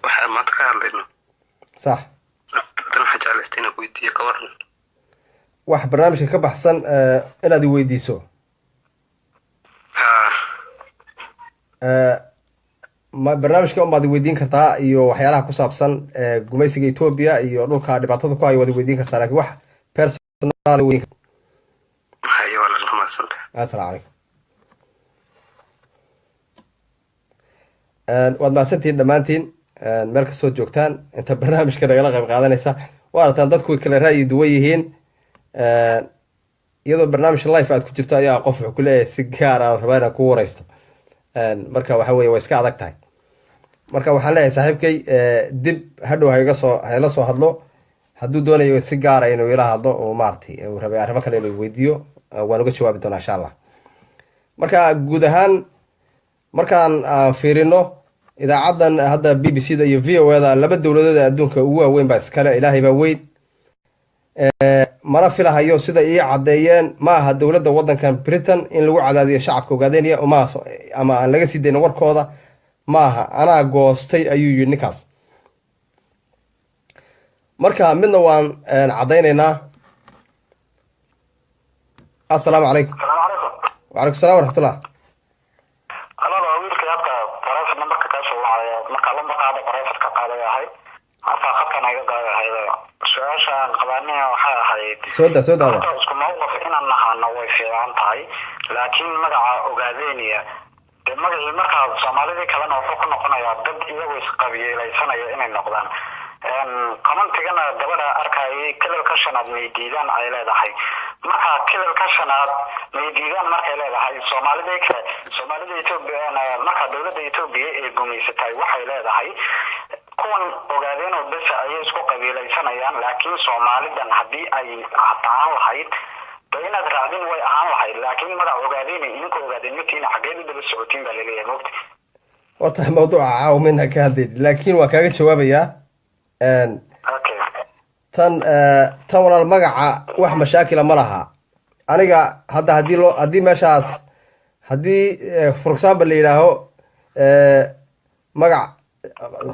waxa maanta ka hadlayno. sax. tan waxa jeclaysteen ku weydiiyo ka waran wax barnaamijka ka baxsan inaad weydiiso. barnaamijka unbaad weydiin kartaa iyo waxyaalaha ku saabsan gumaysiga Ethiopia iyo dhulka dhibaatada ku hayo waad weydiin kartaa laakiin wax personal weyn. hayo walaal mahadsan tahay. assalaamu calaykum. waad mahadsantihiin dhammaantiin meel kastoo joogtaan inta barnaamijka nagala qayb qaadanaysa waarataan dadku kala ra'yi duwan yihiin iyadoo barnaamij live aad ku jirto ayaa qof wuxuu ku leeyahay si gaar ah rabaa inaan ku waraysto marka waxa weeye way iska adag tahay marka waxaan leeyahay saaxiibkay dib hadhow hayla soo hadlo hadduu doonayo si gaara inuu ila hadlo oo maaragtay uu rabay arrimo kale inuu weydiiyo waan uga jawaabi doonaa insha allah. marka guud ahaan markaan fiirino idaacadan hadda BBC da iyo VOA da laba dowladood adduunka ugu waaweyn baa iskale ilaahay baa weyn mana filahayo sida ii cadeeyeen ma aha dowladda waddankan Britain in lagu cadaadiyo shacabka Ogaadeniya ama aan laga sii dayno warkooda ma aha anaa goostay ayuu yidhi ninkaas. marka midna waan cadaynaynaa. assalaamu calaykum. وعليكم السلام ورحمة الله. أنا أقول لك هذا قرار نمبر كاش وعلى مكالمة هذا قرار كقاعدة هاي أصلا خطنا يقدر هذا سؤال عن قوانين وحاجة سودا هذا. اسكو موقف إن أنها نوي في عن تاي لكن مدى أوغادينيا مدى المركز الصومالي كلام وفوق نقطنا يا ضد يويس قبيلة سنة إن النقدان قمان تجنا دبر أركاي كل الكشنات ميديدان على ذحي marka kilalka shanaad meedigan markay leedahay Soomaalida Itoobiya marka dawladda Itoobiya ee gumaysatay waxay leedahay kuwan ogaadeen oo bes ay isku qabiilaysanayaan laakiin Soomaalidan hadii ay ahaan lahayd baynaad raadin way ahaan lahayd laakiin magac ogaadeen inkoo ogaadeen midkiina xageed daba socotiin baa leeyahay waqti horta mawduuca caawimina ka hadlay laakiin waa kaaga jawaabayaa tan walaal magaca wax mashaakil ma laha aniga hadda hadii meeshaas for example la yiraaho magac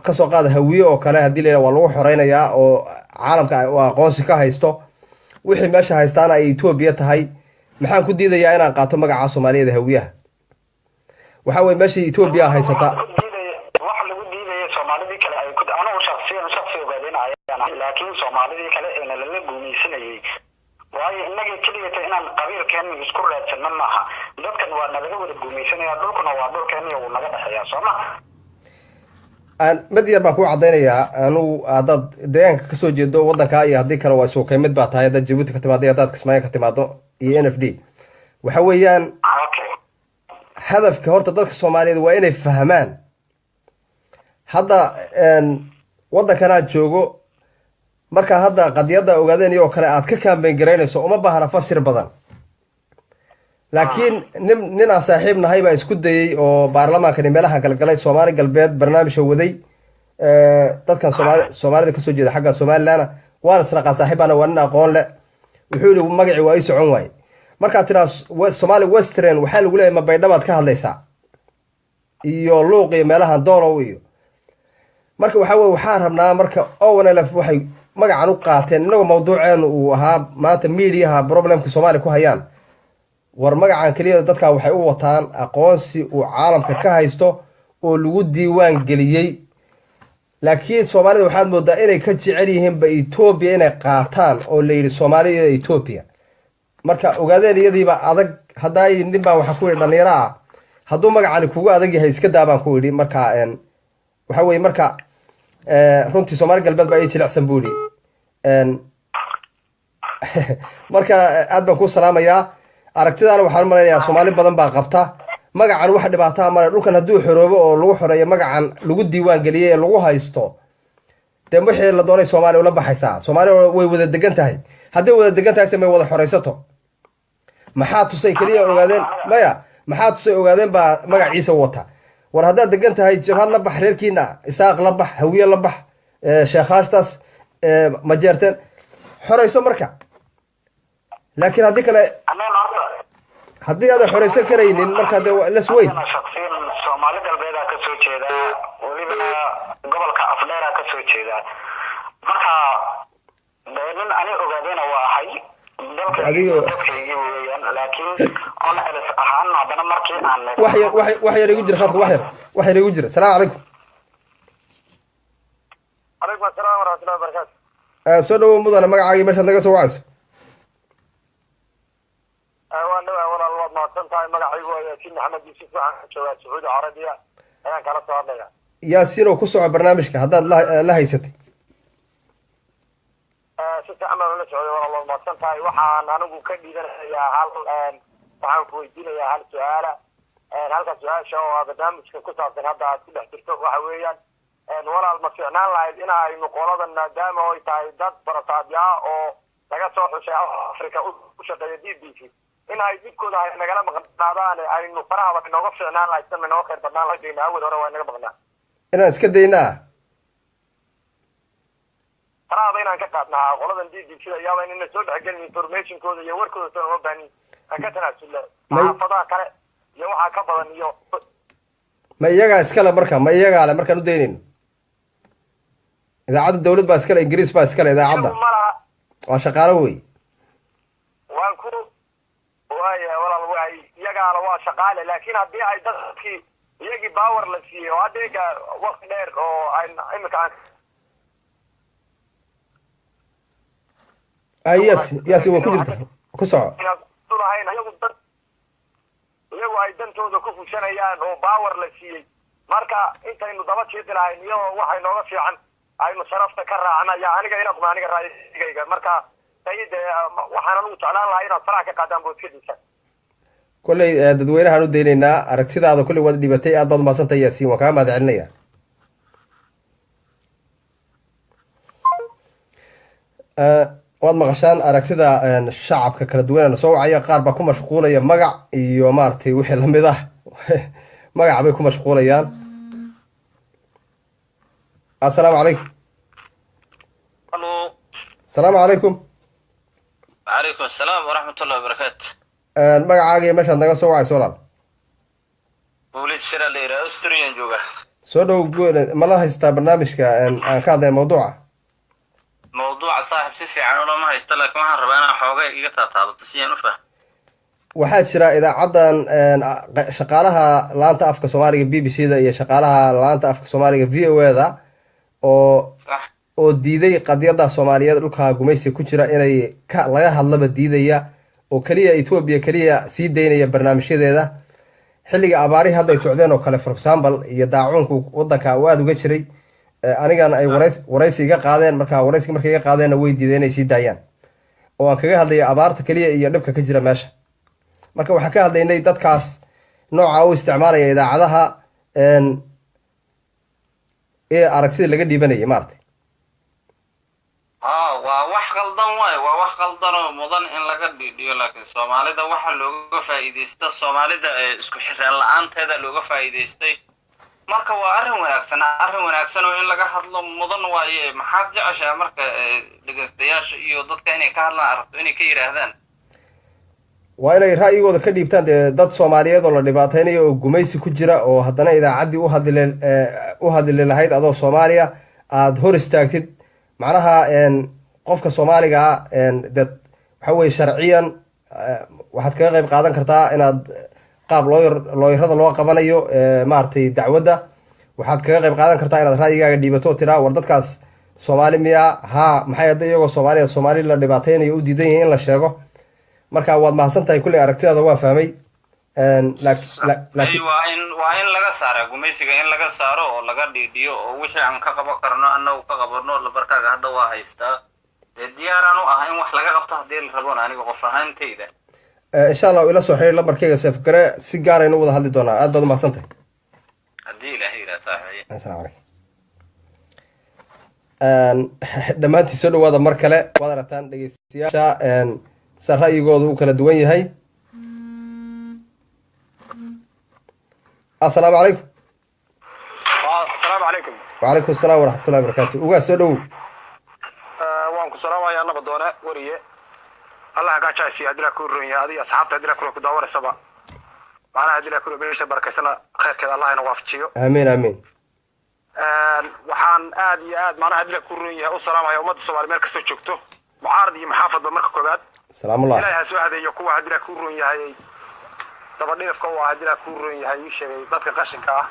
ka soo qaada hawiye oo kale hadii la yiraahdo waa lagu xoreynayaa oo caalamka waa aqoonsi ka haysto wixii meesha haystaana ay Ethiopia tahay maxaan ku diidayaa inaan qaato magaca Soomaaliyeed hawiyaha waxa way meesha Ethiopia haysata laakiin Soomaalida kale ee la gumaysanayay waayo inaga kaliya inaan qabiilkeen isku raadsanno maaha dadkan waa naga wada gumaysanaya dhulkuna waa dhulkeen iyo naga dhaxaya Soomaa mid yar baan ku cadeynayaa anu haddaad deegaanka kasoo jeedo waddanka iyo haddii kale waa isku qiimid baa tahay haddaad Djibouti ka timaado haddaad Kismaayo ka timaado iyo NFD waxa weeyaan hadafka horta dadka Soomaaliyeed waa inay fahmaan hadda waddankana joogo marka hadda qadiyada ogaadeen iyo kale aad ka campaign gareynayso uma baahna fasir badan laakiin nin aan saaxiib nahay baa isku dayay oo baarlamaanka meelaha galgalay Soomaali galbeed barnaamij waday dadkan Soomaalida ka soo jeeda xagga Soomaaliland waan isla saaxiibana waan aqoon leh wuxuu yiri magaci waa ay socon waay marka tiraas Somali Western waxa lagu leeyahay ma baydhamaad ka hadlaysaa iyo luuqi meelaha doolow iyo marka waxaan rabnaa marka ONLF waxay magacan u qaateen inagu mawduuceen uu ahaa maanta meediyaha problemka Soomaaliya ku hayaan war magacan kaliya dadka waxay u wataan aqoonsi uu caalamka ka haysto oo lagu diiwaan galiyay laakiin Soomaalida waxaad moodaa inay ka jecel yihiin ba Ethiopia inay qaataan oo la yiri Soomaaliya Ethiopia marka ogaadeen iyadiiba adag haday nin baa waxa ku yiri dhalinyaro ah hadduu magacan kugu adag yahay iska daabaan ku yiri marka waxa weeye marka runtii Soomaali galbeed baa ay jilicsan buuli marka aad baan ku salaamayaa aragtidaana waxaan maraynayaa Soomaali badan baa qabta magacan wax dhibaato ma dhulkan haduu xoroobo oo lagu xoreeyo magacan lagu diiwaan galiyay lagu haysto dee wixii la doonay soomaaliya ula baxaysaa soomaaliya way wada degan tahay hadday wada degan tahay se may wada xoraysato maxaa tusay keliya ogaadeen maya maxaa tusay ogaadeen baa magaciisa wata war haddaad degan tahay jabhad la bax reerkiina isaaq la bax hawiye la bax sheekhaashtaas ma jeerteen xorayso marka laakiin haddii kale haddii aadan xoraysan karaynin marka dee las weyn soomaali galbeedaa ka soo jeedaa welibana gobolka afdheeraa ka soo jeedaa marka nin ani ogaadayna waa ahay dalkaygi weeyaan laakiin on elis ahaan haddana markii aan wax yar igu jira khadka wax yar igu jira salaamu calaykum calaykum asalaam waraxmatullahi wabarakaatu soo dhawow mudane magacaagii meeshaad naga soo wacayso waan dhawaa walaal waad mahadsan tahay magacaygu waa yaasiin maxamed yuusuf waxaan ka joogaa sacuudi carabiya ayaan kala soo hadlaya yaasiin oo ku soco barnaamijka haddaad la haysatay si fiican baan ula socday walaal waad mahadsan tahay waxaan anigu ka dhiidanayaa waxaan ku weydiinayaa hal su-aala halka su-aasha oo ah barnaamijka ku saabsan hadda aad ku dhex jirto waxa weeyaan walaal ma fiicnaan lahayd in aynu qoladan maadaama ay tahay dad barataadya oo laga soo xushay africa u shaqeeya d b c in ay dibkooda ay nagala maqnaadaan aynu farahaba inooga fiicnaan lahayd san inooga khayr badnaan lahayd awal hore waa inaga maqnaa inaan iska daynaa farahaba inaan ka qaadnaa qoladan d b c da yaaba inayna soo dhexgelin informationkooda iyo warkooda san uma baanin aan ka tanaasulla xaafadaha kale iyo waxaa ka badan iyo ma iyagaa iskale marka ma iyagaa le markaan u daynayno idaacadda dawlad baa iskale ingiriis baa iskale idaacadda waa shaqaalo wey waan ku waaya walaal waay iyagaana waa shaqaale laakiin haddii ay dadkii iyagii power la siiyey oo hadda waqti dheer oo ay imika yes waa ku jirta ku soco iyagu ay dantooda ku fushanayaan oo power la siiyey marka intaynu daba jeedi lahayn iyagoo waxay nooga fiican aynu sharafta ka raacna yaa aniga inaqma aniga raayigayga marka sayid waxaan anigu jeclaan lahaa inaad faraha ka qaadaan bood ka dhiisaan kolley dadweynahaan u daynaynaa aragtidaada kolley waad dhibatay aad baad umaadsantahay yaasiin waan kaga mahad celinaya waad maqashaan aragtida shacabka kala duwanana soo wacaya qaar baa ku mashquulaya magac iyo maaragtay wixii lamid ah magac bay ku mashquulayaan assalaamu calaykum halo asalaamu calaykum wacalaykum assalaam waraxmatullahi wabarakaatu magacaaga iyo meeshaad naga soo wacayso walaal buulid shira la yidhaha austrian jooga soo dhow ma la haystaa barnaamijka aan ka hadlay mawduuca mawduuca saaxib si fiican ulama haysto laakiin waxaan rabaa inaan xooga iga taataabato si aan u fahmo waxaa jira idaacaddan shaqaalaha laanta afka soomaaliga b b c da iyo shaqaalaha laanta afka soomaaliga v o e da oo diiday qadiyadda soomaaliyeed dhulka gumaysiga ku jira inay laga hadlaba diidaya oo keliya etoobiya keliya sii daynaya barnaamijyadeeda xilliga abaarihii hadda ay socdeen oo kale for example iyo daacuunku waddanka uu aada uga jiray anigana ay waraysi iga qaadeen waraysiga markay iga qaadeenna way diideen inay sii daayaan oo aan kaga hadlaya abaarta keliya iyo dhibka ka jira meesha marka waxaan ka hadlaynay dadkaas nooca u isticmaalaya idaacadaha ee aragtida laga dhiibanayay maaragtay waa wax qaldan waayo waa wax qaldan oo mudan in laga dhiidhiyo laakiin soomaalida waxa looga faa'iidaysta soomaalida isku xireen la-aanteeda looga faa'iidaystay marka waa arrin wanaagsan oo in laga hadlo mudan waaye maxaad jeceshaa marka dhegeystayaasha iyo dadka inay ka hadlaan aragto inay ka yidhaahdaan waa inay ra'yigooda ka dhiibtaan dee dad soomaaliyeed oo la dhibaateynayo oo gumaysi ku jira oo haddana idaacaddii u hadli lahayd adoo soomaaliya aada hor istaagtid macnaha qofka soomaaliga ah dee waxa weye sharciyan waxaad kaga qayb qaadan kartaa inaad qaab looyarada loo qabanayo maaragtay dacwadda waxaad kaga qayb qaadan kartaa inaad ra'yigaaga dhiibato oo tiraa war dadkaas soomaali miya haa maxay hadda iyagoo soomaali la dhibaateynayo u diidan yihin in la sheego marka waad mahadsan tahay kulley aragtidaada waa fahmay waa in laga saara gumaysiga in laga saaro oo laga dhiidhiyo oo wixii aan ka qaban karno annagu ka qabano labarkaaga hadda waa haystaa dee diyaaraan u ah in wax laga qabto haddii la rabon aniga qof ahaantayda insha allah ila soo xiriir lambarkeyga seefgare si gaaraynu wada hadli doonaa aad baad umahadsan tahay haddii ilaahay yidhaha saaxiibiye asalamu calaykum dhammaantii soo dhawaada mar kale waad aragtaan dhegeystayaasha sa ra'yigooda u kala duwan yahay. assalaamu calaykum. asalaamu calaykum. wacalaykum asalaam waraxmatullahi wabarakaatu. ugaa soo dhowow. waan ku salaamayaa nabadoone wariye allah gaajaysi hadii la ku roonyaa adiga asxaabta hadii la ku daawarsaba macnaha hadii la ku beesha barakaysana khayrkeeda allah ina waafajiyo. amiin amiin. waxaan aad iyo aad macnaha hadii la ku roonyaa u salaamayaa ummadda Soomaaliyeed meel kasta joogto mucaarad iyo maxaafadba marka koobaad. salaamullah. ilaahay ha soo hadeeyo kuwa hadii la ku roon yahay daba dhifka waa hadii la ku roon yahay ii sheegay dadka qashinka ah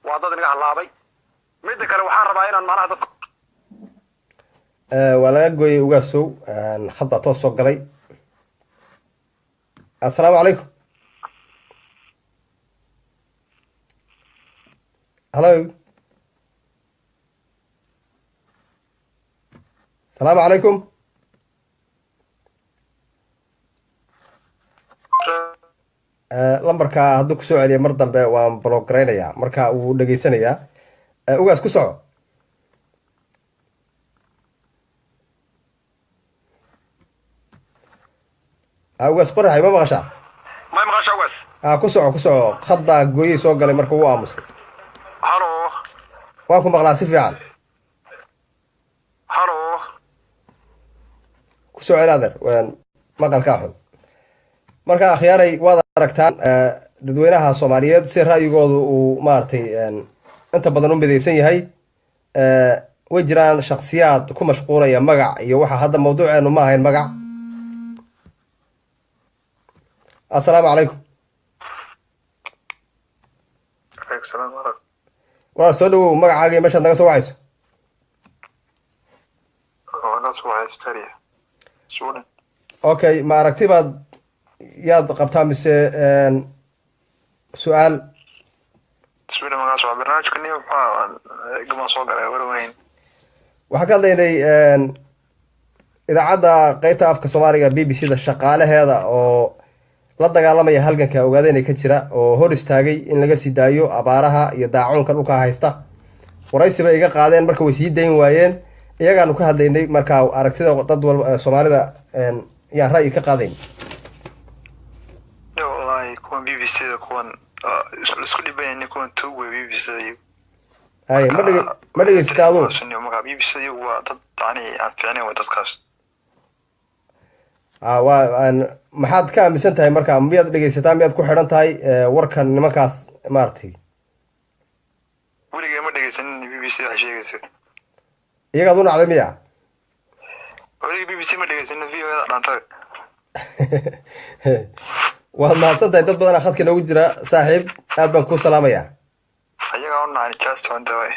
waa dad inaga halaabay. mid kale waxaan rabaa inaan macnaha dadka waa laga gooyay ugaasow khad baa toos soo galay. assalaamu calaykum. hallo. asalaamu calaykum. lambarka hadduu kusoo celiya mar dambe waan blogaraynayaa marka wuu dhegeysanayaa. ugaas ku soco. ugaas qoraxay ma maqashaa? ma maqashaa ugaas? ku soco khad baa gooyay soo galay marka wuu aamusay. halo. waan ku maqlaa si fiican. halo. ku soo celi adeer maqalkaa xun. marka akhyaaray waad aragtaan dadweynaha Soomaaliyeed si ra'yigoodu uu maartay inta badan u midaysan yahay. way jiraan shakhsiyaad ku mashquulaya magac iyo waxa hadda mawduuceenu ma ahayn magac. assalaamu calaykum. salaam calaykum. walaal soo dhawow magacaaga iyo meeshaad naga soo wacayso. okay ma aragti baad yaad qabtaa mise su-aal? waxaan ka hadlaynay idaacadda qeybta afka Soomaaliga BBC da shaqaalaheeda oo la dagaalamaya halganka ogaadeen ka jira oo hor istaagay in laga sii daayo abaaraha iyo daacuunka dhulka haysta. waraysi bay iga qaadeen marka way sii dayn waayeen. iyagaanu ka hadlaynay marka aragtida dad walba Soomaalida yaan ra'yi ka qaadayn. wallahi kuwan BBC da kuwan isku dhibayeen kuwan tuug way BBC da. ay ma dhegeysta adu? BBC da waa dad tani aan fiicnayn waa dadkaas. maxaad ka aaminsan tahay marka miyaad dhegeysataa miyaad ku xidhan tahay warkan nimankaas maartay? weligay ma dhegeysanin BBC waxa sheegaysa. iyagaad u nacday miya? weligay BBC ma dhegeysanin VOA da dhantay. waad mahadsan tahay dad badan khadka noogu jira saaxiib aad baan kuu salaamayaa. ayaga u nacay just one day.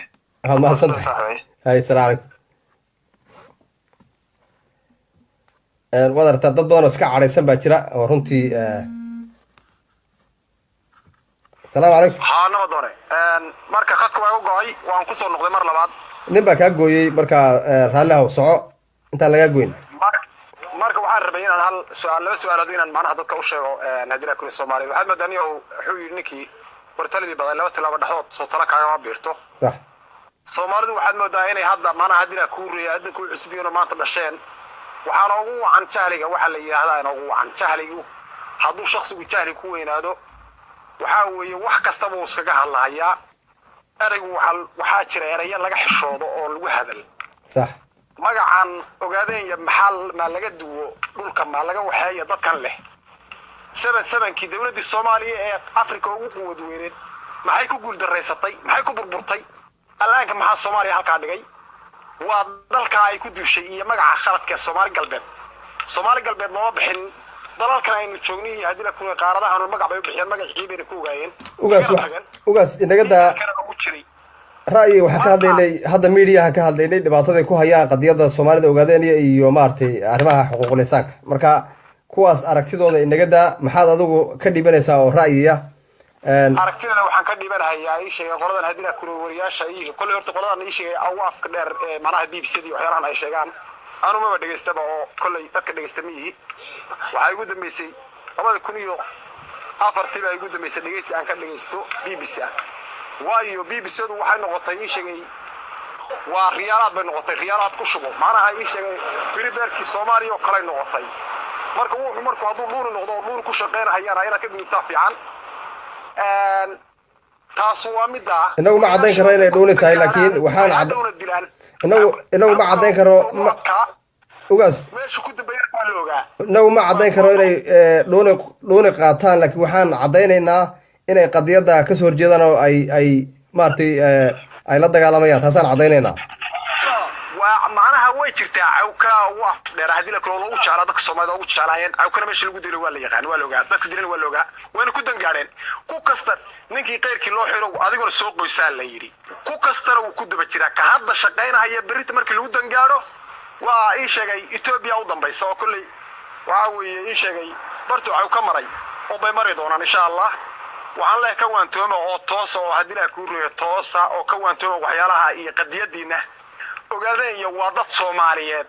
waad mahadsan tahay. hay salaam calaykum. waad aragtaa dad badan oo iska cadhaysan baa jira oo runtii asalaamu calaykum. haa nabadoone marka khadka waa u go'ay waan ku soo noqday mar labaad. nin baa kaa gooyey marka raalli haw soco intaan lagaa goyn. marka waxaan rabay inaan hal su'aal laba su'aalood inaan macnaha dadka u sheego hadii la kula Soomaaliyeed waxaad madani oo wuxuu yiri ninkii wartaladii badan laba tilaabo dhaxdood soo tala kaagama biirto. sax. Soomaalidu waxaad moodaa inay hadda macnaha hadii la ku riyo hadda ku cusbiyeen maanta dhasheen waxaan ugu wacan jahliga waxa la yiraahdaa in ugu wacan jahligu hadduu shakhsigu jahli ku weynaado waxa weeye wax kasta uu iskaga hadlayaa. eraygu waxaa jira erayo laga xishoodo oo lagu hadal. sax. magacan ogaadeen ya maxal ma laga duwo dhulka ma laga waxeeyo dadkan leh. sabankii dawladda Soomaaliya ee Afrika ugu quwad weyneed maxay ku guul dareysatay maxay ku burburtay alaanka maxaa Soomaaliya halka dhigay waa dalka ay ku duushay iyo magaca khaladka Soomaali galbeed. Soomaali galbeed ma bixin dalalkan aynu joognay hadii la kulay qaaradaha aan magac bay u bixiyeen magacii bay ku ogaayeen. ugaas inaga daa ra'yi waxa ka hadlaynay hadda media ka hadlaynay dhibaatada ku hayaan qadiyada Soomaalida ogaadeen iyo maartay arrimaha xuquuqul insaanka. marka kuwaas aragtidooda inaga daa maxaad adigu ka dhibanaysaa oo ra'yiya? aragtidooda waxaan ka dhibanayaa ay sheegay qoladan hadii la kulay wariyaasha iyo kulay horta qoladan ay sheegay awaafka dheer ee macnaha BBC iyo waxyaalahan ay sheegaan aanu ma dhageystaba oo kulay dadka dhageysta miyi waxa ugu dambeysay 2004 ay ugu dambeysay dhageysi aan ka dhageysto BBC waayo BBC-du waxay noqotay in sheegay waa riyaalaad bay noqotay riyaalaad ku shubo macnaha ii sheegay biribeerkii soomaaliya oo kale noqotay marka wuxuu markuu hadduu dhuuni noqdo oo dhuuni ku shaqaynahayana inaad ka gudubtaa fiican taas waa midda inagu ma caddayn karo inay dhuuni tahay laakiin waxaan inagu ma caddayn karo ugaas meesha ku dambeeya waa la ogaa inagu ma caddayn karo inay dhuuni qaataan laakiin waxaan caddaynaynaa inay qadiyadda kasoo horjeedaan oo ay maaragtay ay la dagaalamayaan taasaan caddaynaynaa macnaha way jirtaa cawka waa dheer hadii la kala loogu jeclaa dadka Soomaalida ugu jeclaayeen cawkana meesha lagu dilay waa la yaqaan waa la ogaa dadka dilan waa la ogaa wayna ku dangaareen ku kasta ninkii qeyrkii loo xiro adiguna soo qoysaa la yiri ku kastana uu ku daba jiraa ka hadda shaqaynaya berita markii lagu dangaaro waa ii sheegay Ethiopia u dambaysa oo kulli waxa weeye ii sheegay bartu cawka maray oo bay mari doonaan insha Allah waxaan leeyahay ka waantoomo oo toos oo hadii la ku riyo toosa oo ka waantoomo waxyaalaha iyo qadiyadiina ogaadeen iyo waa dad Soomaaliyeed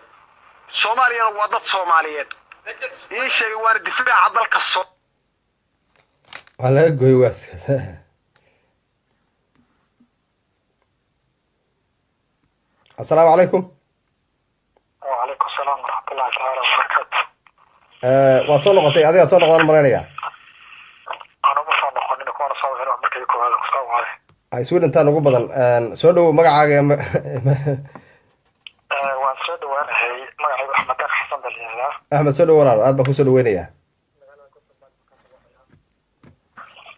Soomaaliyana waa dad Soomaaliyeed ii sheegay waa difaaca dalka wala gooy waas السلام عليكم وعليكم السلام ورحمة الله تعالى وبركاته وصل نقطي هذه صار نقطة مرينية أنا ما صار نقطة نكون صار هنا مركز يكون هذا السلام عليكم هاي سؤال أنت نقول بدل سؤاله مقعد وأنسد وأنا هي مقعد أحمد حسن بالله أحمد سؤاله وراه هذا بكون سؤاله وينيه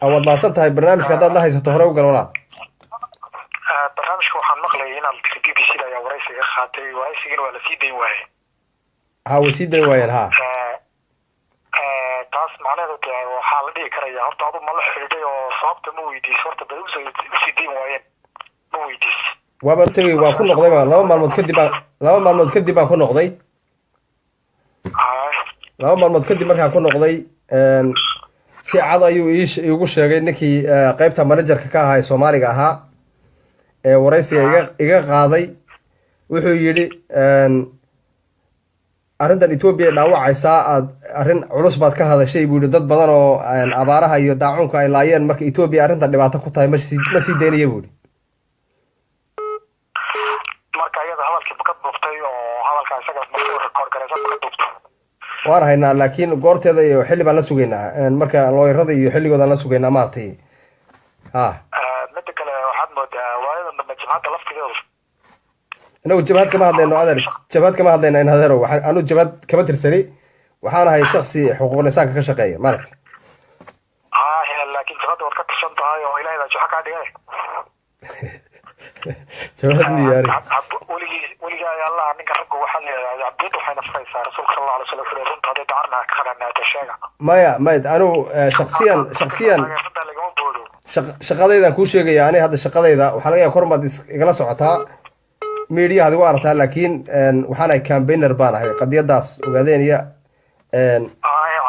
أول ما صرت هاي برنامج كذا الله يستهره وقال ولا barnaamijka waxaan maqlayay in BBC ayaa waraysiga qaatay waraysigan waa la sii dayn waayay ha waa sii dayn waayeen ha taas macnaheedu waxaa la dhihi karayaa horta adu ma la xidhiidhay oo sababta ma weydiis horta bay u sii dayn waayeen ma weydiis waaba tagay waa ku noqday laba maalmood kadib baan ku noqday laba maalmood kadib markaan ku noqday si cad ayuu iigu sheegay ninkii qaybta managerka ka ahaa ee Soomaaliga ahaa waraysiga iga qaaday wuxuu yiri arintan Ethiopia dhaawacaysa arin culus baad ka hadashay buu dad badan oo abaaraha iyo daacunka ay laayeen marka Ethiopia arintan dhibaato ku tahay ma sii deynaya buu marka ayada hadalkii ka duubtay oo hadalka isaga markuu record gareeyay ka duubtay waan haynaa laakiin goorteeda iyo xilli baan la sugaynaa marka looyarada iyo xilligooda la sugaynaa maartay إنه جبهات كما هذا إنه أدري جبهات كما هذا إن هذا روح أنا جبهات كما ترسلي وحنا هاي شخصي حقوق الإنسان كشقية مالك لكن جبهات وقت كشنت هاي وإلى إذا شو حكى عليه جبهات مياري ولي يا الله عنك حقه وحل عبيد وحين فايسة رسول صلى الله عليه وسلم في الرنت هذا تعرنا خلنا تشجع ما أنا شخصيا shaqadayda ku sheegay yani hadda shaqadayda waxa laga yaabaa kormaad igala socotaa media hadu aragtaa laakiin waxaan ay campaigner baan ahay qadiyadaas ogaadeen iyo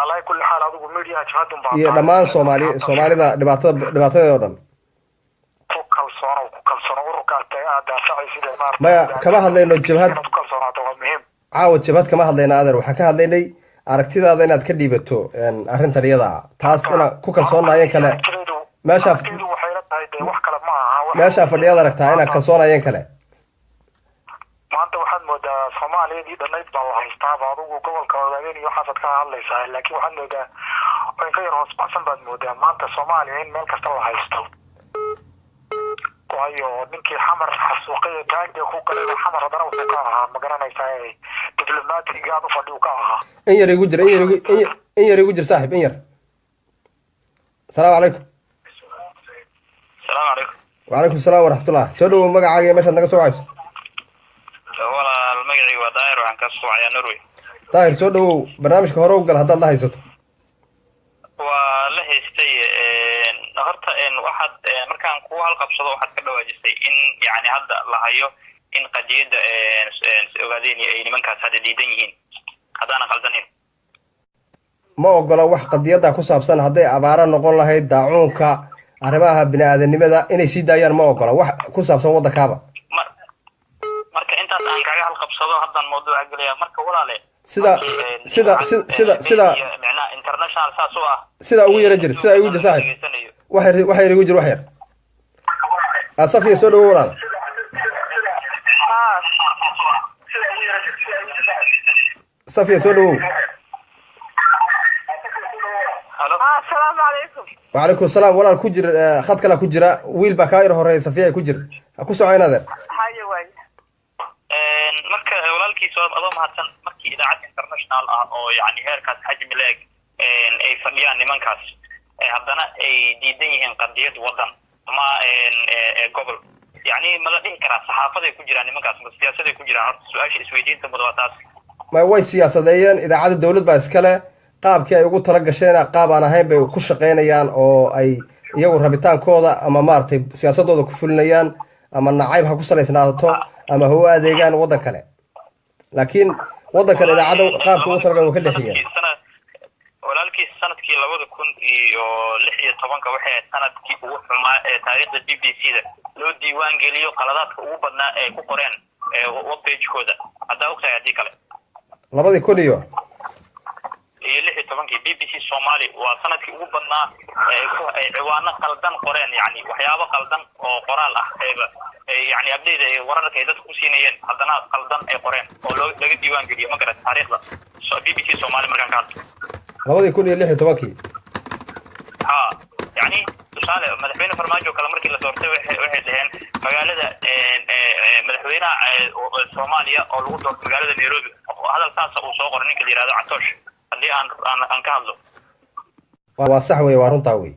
على كل حال adigu media jahadun baa iyo dhamaan Soomaalida dhibaatada oo dhan ku kalsoon ururkaatay aad daafacay sida ma kama hadlayno jabhad caawa jabhad kama hadlayno adeer waxa ka hadlaynay aragtidaada inaad ka dhiibato arintan iyada taas ina ku kalsoonaayeen kale meesha fadhiyada aragtaa inaad kalsoonayeen kale maanta waxaad moodaa Soomaaliyadii dhanayd baa la haystaa adigu gobolka ogaadeen iyo waxaad ka hadlaysaa laakiin waxaad moodaa in ka yar hoos baxsan baad moodaa maanta Soomaaliya in meel kasta la haysto waayo ninkii xamar xasuuqay taagga ku galay xamar hadana wuxuu ka ahaa ma garanaysaa diblomaatiga aad u fadhiyo ka ahaa in yar igu jir saaxiib in yar السلام عليكم السلام عليكم وعليكم السلام ورحمة الله شو دو مقعد ماشي عندك سو عايز والله المقعد وداير وعن كسو عيا نروي داير شو دو برنامجك هورو قال هذا الله يسطو ولا هيستي نهرت ان واحد مركان كو halqabsado waxaad ka dhawaajisay in yani hadda la hayo in qadiyada ogaadeen ay nimankaas hadda diidan yihiin hadana qaldaneen ma ogola wax qadiyada ku saabsan haday abaara noqon lahayd daacuunka arrimaha bini'aadanimada inay sii daayaan ma ogola wax ku saabsan waddankaaba marka intaas aan kaga halqabsado haddan mawduuca galaya marka walaale sida macna international saas oo ah sida ugu yara jir sida ugu jir saaxiib wax yar ugu jir wax yar asafiya soo dhawo walaal safiya soo dhawow. السلام عليكم. وعليكم السلام walaal ku jir khad kala ku jira wiil baa ka yar horeeyay safiya ku jir ha ku socoynaadeer. haye waay. marka walaalkiisa adoo mahadsan markii idaacad international ah oo yani heerkaas xajmi leeg ay fadhiyaan nimankaas haddana ay diidan yihiin qadiyad wadan ama gobol yani ma la dhihi karaa saxaafaday ku jiraan nimankaas ma siyaasaday ku jiraan horta su-aasha isweydiinta mudan waa taas. ma way siyaasadeeyeen idaacadda dawlad baa iskale qaabkii ay ugu tala gasheen qaab aan ahayn bay ku shaqeynayaan oo ay iyagu rabitaankooda ama maartay siyaasadooda ku fulinayaan ama nacayb ha ku salaysnaato ama ha u adeegaan waddan kale laakiin waddankan idaacadda qaabka ugu talagalay waa ka dhexiyeen. walaalkiis sanadkii 2016 waxay sanadkii ugu xumaa ee taariikhda BBC-da loo diiwaan geliyo qaladaadka ugu badnaa ee ku qoreen webpage-kooda hadda ogtahay hadii kale 2016 BBC Somali waa sanadkii ugu badnaa ay ciwaano qaldan qoreen yani waxyaabo qaldan oo qoraal ah yani abdeeda wararka ay dadku ku siinayeen haddana qaldan ay qoreen oo laga diiwaan geliyo ma garan taariikhda BBC Somali markaan ka hadlo 2016 ha yani tusaale madaxweyne farmaajo kale markii la doortay waxay dhaheen magaalada madaxweynaha Soomaaliya oo lagu doortay magaalada Nairobi hadal taas uu soo qoray ninka la yiraahdo Catoosh hadii aan ka hadlo waa sax weey waa runtaa weey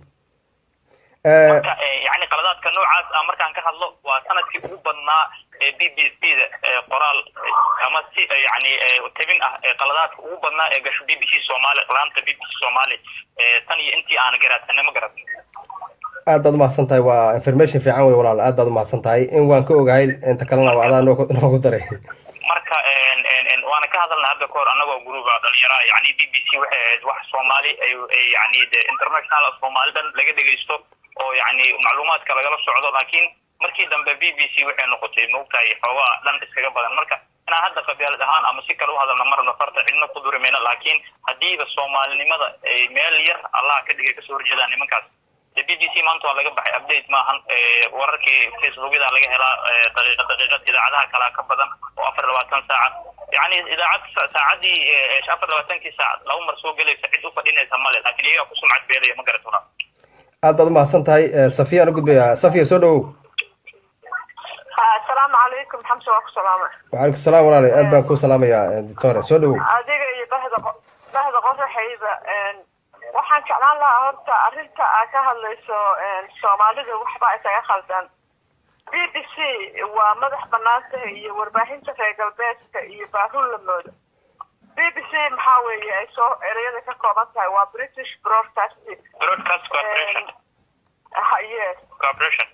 يعني قلادات كنوعات أمريكان كهذلو وسنة ugu badnaa BBC-da qoraal ama si yani tabin ah qaladaad ugu badnaa ee gasho BBC Soomaali qalaanta BBC Soomaali tan iyo intii aan garaadsanay ma garan aad baad mahadsan tahay waa information fiican weey walaal aad baad mahadsan tahay in waan ka ogahay inta kalena waa adaan noogu daray marka waana ka hadalnaa hadda koor anagoo gruuba dhalinyaro yani BBC waxay ahayd wax Soomaali ay yani international Soomaalidan laga dhageysto oo yani macluumaadka lagala socdo laakiin markii dambe BBC waxay noqotay moogtahay xoogaa dhan iskaga badan marka inaan hadda qabyaalad ahaan ama si kale u hadalna marna farta cidna ku durimayna laakiin hadiiba Soomaalinimada ay meel yar Allah ka dhigay ka soo horjeedaan nimankaas BBC maanta waa laga baxay update maahan wararkii Facebookida laga helaa daqiiqad idaacadaha kala ka badan oo 24 saac yani idaacad saacadii 24 saac lagu mar soo galaysa cid u fadhinaysa male laakiin iyaga ku sumcad beelaya ma garatuna aad baad mahadsan tahay safiya aan gudbaya safiya soo dhawow. السلام عليكم حمزة وعليكم السلام. وعليكم السلام ورحمة الله أدبا كو سلام يا دكتور سودو. أديك بهذا قصة حيبة waxaan jeclaan lahaa horta arrinta aad ka hadlayso Soomaalida waxba isaga khaldan BBC waa madax banaantahay iyo warbaahinta reer galbeedka iyo baahul la moodo BBC maxaa weeye ay soo ereyada ka kooban tahay waa British Broadcasting Corporation yes corporation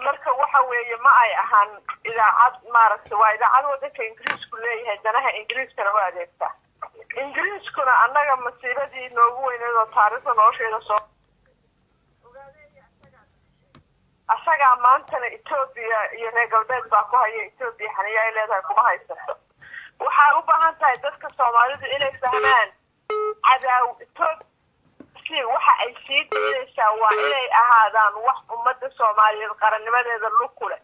marka waxa weeye ma ay ahaan idaacad maaragtay waa idaacad wadanka Ingiriisku leeyahay danaha Ingiriiskana waa adeegta Ingiriiskuna annaga masiibadii noogu weyneed oo taariikhda nolosheeda soo asaga maantana Ethiopia iyo reer galbeed baa ku haya Ethiopia xaniya ay leedahay kuma haysato waxay u baahan tahay dadka Soomaalidu inay fahmaan cadaaw Ethiopia waxa ay sii daynaysaa waa inay ahaadaan wax ummadda Soomaaliyeed qarannimadeeda lug ku leh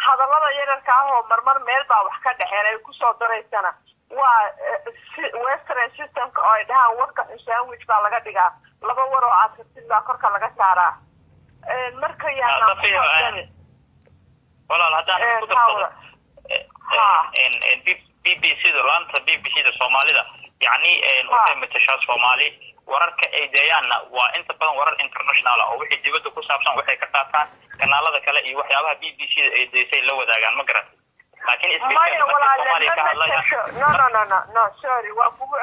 hadallada yararka ah oo marmar meel baa wax ka dhaxeyn ay ku soo daraysana waa western system oo ay dhahaan warka sandwich baa laga dhigaa laba war oo aasirtin baa korka laga saaraa marka yaana walaal haddaan ku darsado BBC-da laanta BBC-da Soomaalida yani waxay matashaa Soomaali wararka ay deeyaanna waa inta badan warar international oo wixii dibadda ku saabsan waxay ka qaataan kanaalada kale iyo waxyaabaha BBC-da ay deysay la wadaagaan ma garan laakiin isbeddelka Soomaaliya ka hadlaya no sorry waa kugu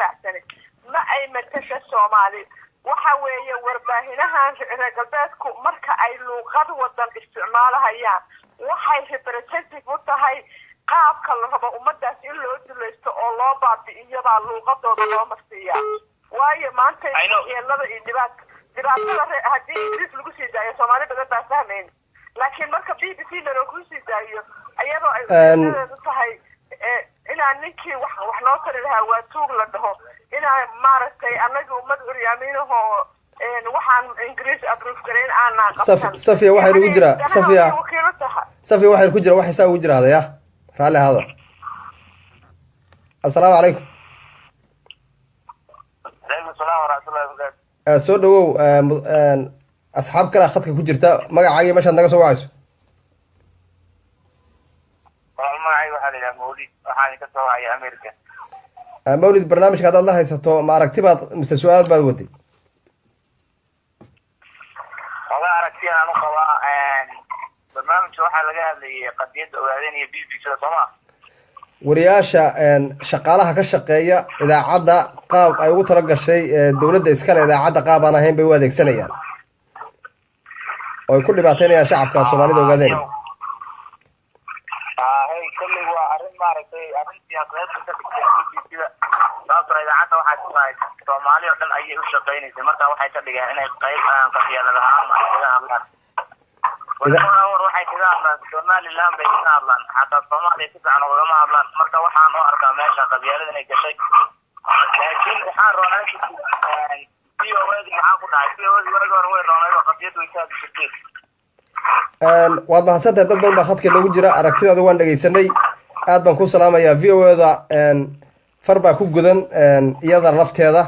raacsane ma ay matasha Soomaali waxa weeye warbaahinahan reer galbeedku marka ay luuqad wadan isticmaalahayaan waxay representative u tahay qaabka la rabo ummadaas in loo dulaysto oo loo baabi'iyo baa luuqadooda loo marsiiya waayo maanta yeelada iyo dhibaatada haddii Ingiriis lagu sii daayo Soomaali badan baa fahmayn laakiin marka BBC lagu sii daayo ayadoo ay tahay inaan ninkii wax noo tari lahaa waa tuug la dhaho inaan maaragtay anaga ummad uryaamiinaho waxaan Ingiriis approve gareyn aanan qabsan safiya waxa ugu jira safiya waxa ku jira waxa saa ugu jira hadaya raali hada assalaamu calaykum soo dhawow asxaab kale khadka ku jirta magacaaga meeshaad naga soo wacayso magacayga waxaa la yidhaha mawlid waxaan ka soo wacaya america mawlid barnaamijka haddaad la haysato ma aragti baad mise su-aal baad waday oga aragtiyan aan u qabaa barnaamijka waxaa laga hadlayay qadiyadda ogaadeen iyo b b c da sooma wariyaasha shaqaalaha ka shaqeeya idaacadda qaab ay ugu tala gashay dowladda iskale idaacadda qaab aan ahayn bay u adeegsanayaan oo ay ku dhibaateynayaan shacabka soomaalida ogaadeen hay kolley waa arrin maaragtay arrin siyaasadeed ka dhigtay b b c da sababtoo idaacadda waxaa kuahay soomaali oo dhan ayay u shaqaynaysay marka waxay ka dhigeen inay qayb qabyaalad ahaan ay kaga hadlaan war waxay kaga hadlaan somaliland bay kaga hadlaan xataa soomaaliya si fiican ugama hadlaan marka waxaan u arkaa meesha qabyaalada inay gashay laakiin waxaan roonaa v o edi maxaa ku dhahay v o edi waagi hore way roonay oo qabyad way kaadi jirtay waad mahadsantahay dad badan baa khadka noogu jira aragtidaada waan dhegaysanay aad baan ku salaamayaa v o eda far baa ku gudan iyada lafteeda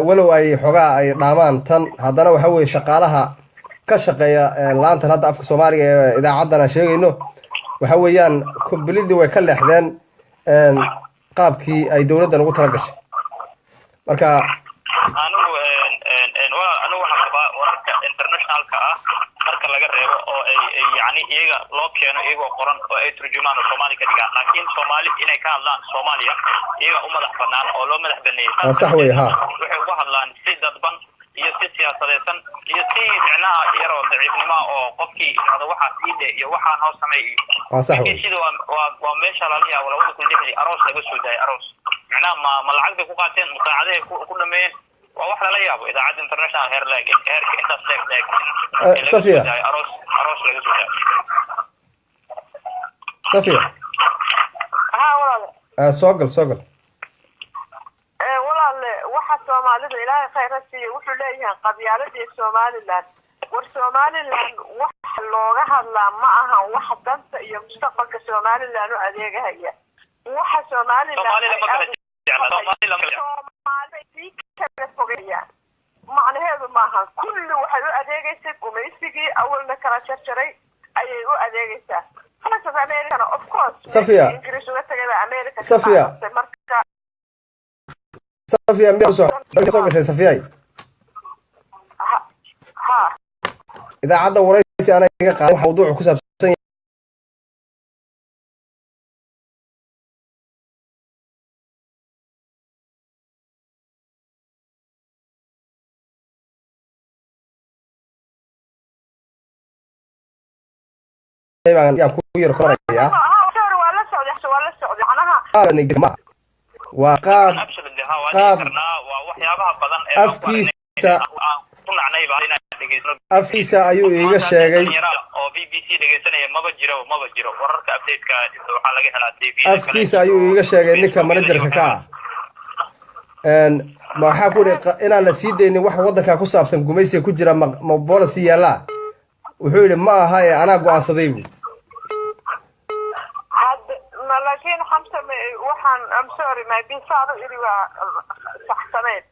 walow ay xogaa ay dhaamaan tan haddana waxa weeye shaqaalaha ka shaqeeya laantan hadda afka soomaaliga ee idaacadan aan sheegayno waxa weeyaan kombalidii way ka leexdeen qaabkii ay dowladdan ugu tala gashay marka anigu waxaan qabaa wararka internationalka ah marka laga reebo oo ay yani iyaga loo keeno iyagoo qoran oo ay turjumaan oo soomaali ka dhigaan laakiin soomaali inay ka hadlaan soomaaliya iyaga u madax banaan oo loo madax baneeyay sax wey ha waxay uga hadlaan si dadban iyo si siyaasadeysan iyo si micnaha yaroo daciifnima oo qofkii yidhahdo waxaas iide iyo waxaan hoos samey iyo sida waa meesha lala yaabo 2006 aroos laga soo daayay aroos micnaha ma lacag bay ku qaateen musaacadahay ku dhameeyeen waa wax lala yaabo idaacadda international heerka intaas leeg safiya aroos laga soo daayay safiya soo gal waxa soomaalida ilaahay khayr ha siiyo wuxuu leeyahay qabyaaladii somaliland war somaliland waxa looga hadlaa ma aha wax danta iyo mustaqbalka somaliland u adeegahaya waxa macnaheedu maaha kulli waxay u adeegaysay gumaysigii awalna kala jarjaray ayay u adeegaysaa americana of course safiya ingiriis uga tagay america safiya safiya miyaa soo gashay safiyay idaacadda waraysi ana iga qaaday waxa mawduucu ku saabsan yaan ku yar koraya waa qaab afkiisa ayuu iiga sheegay afkiisa ayuu iiga sheegay ninka manajerka ka ah waxaa ku yidhi inaan la sii daynin wax waddankaa ku saabsan gumaysiga ku jira ma boolisi yaallaa wuxuu yidhi ma aha ee anaa go-aansaday bu laakiin xamsa waxaan am sorry maybisaadu iri waa saxsaneed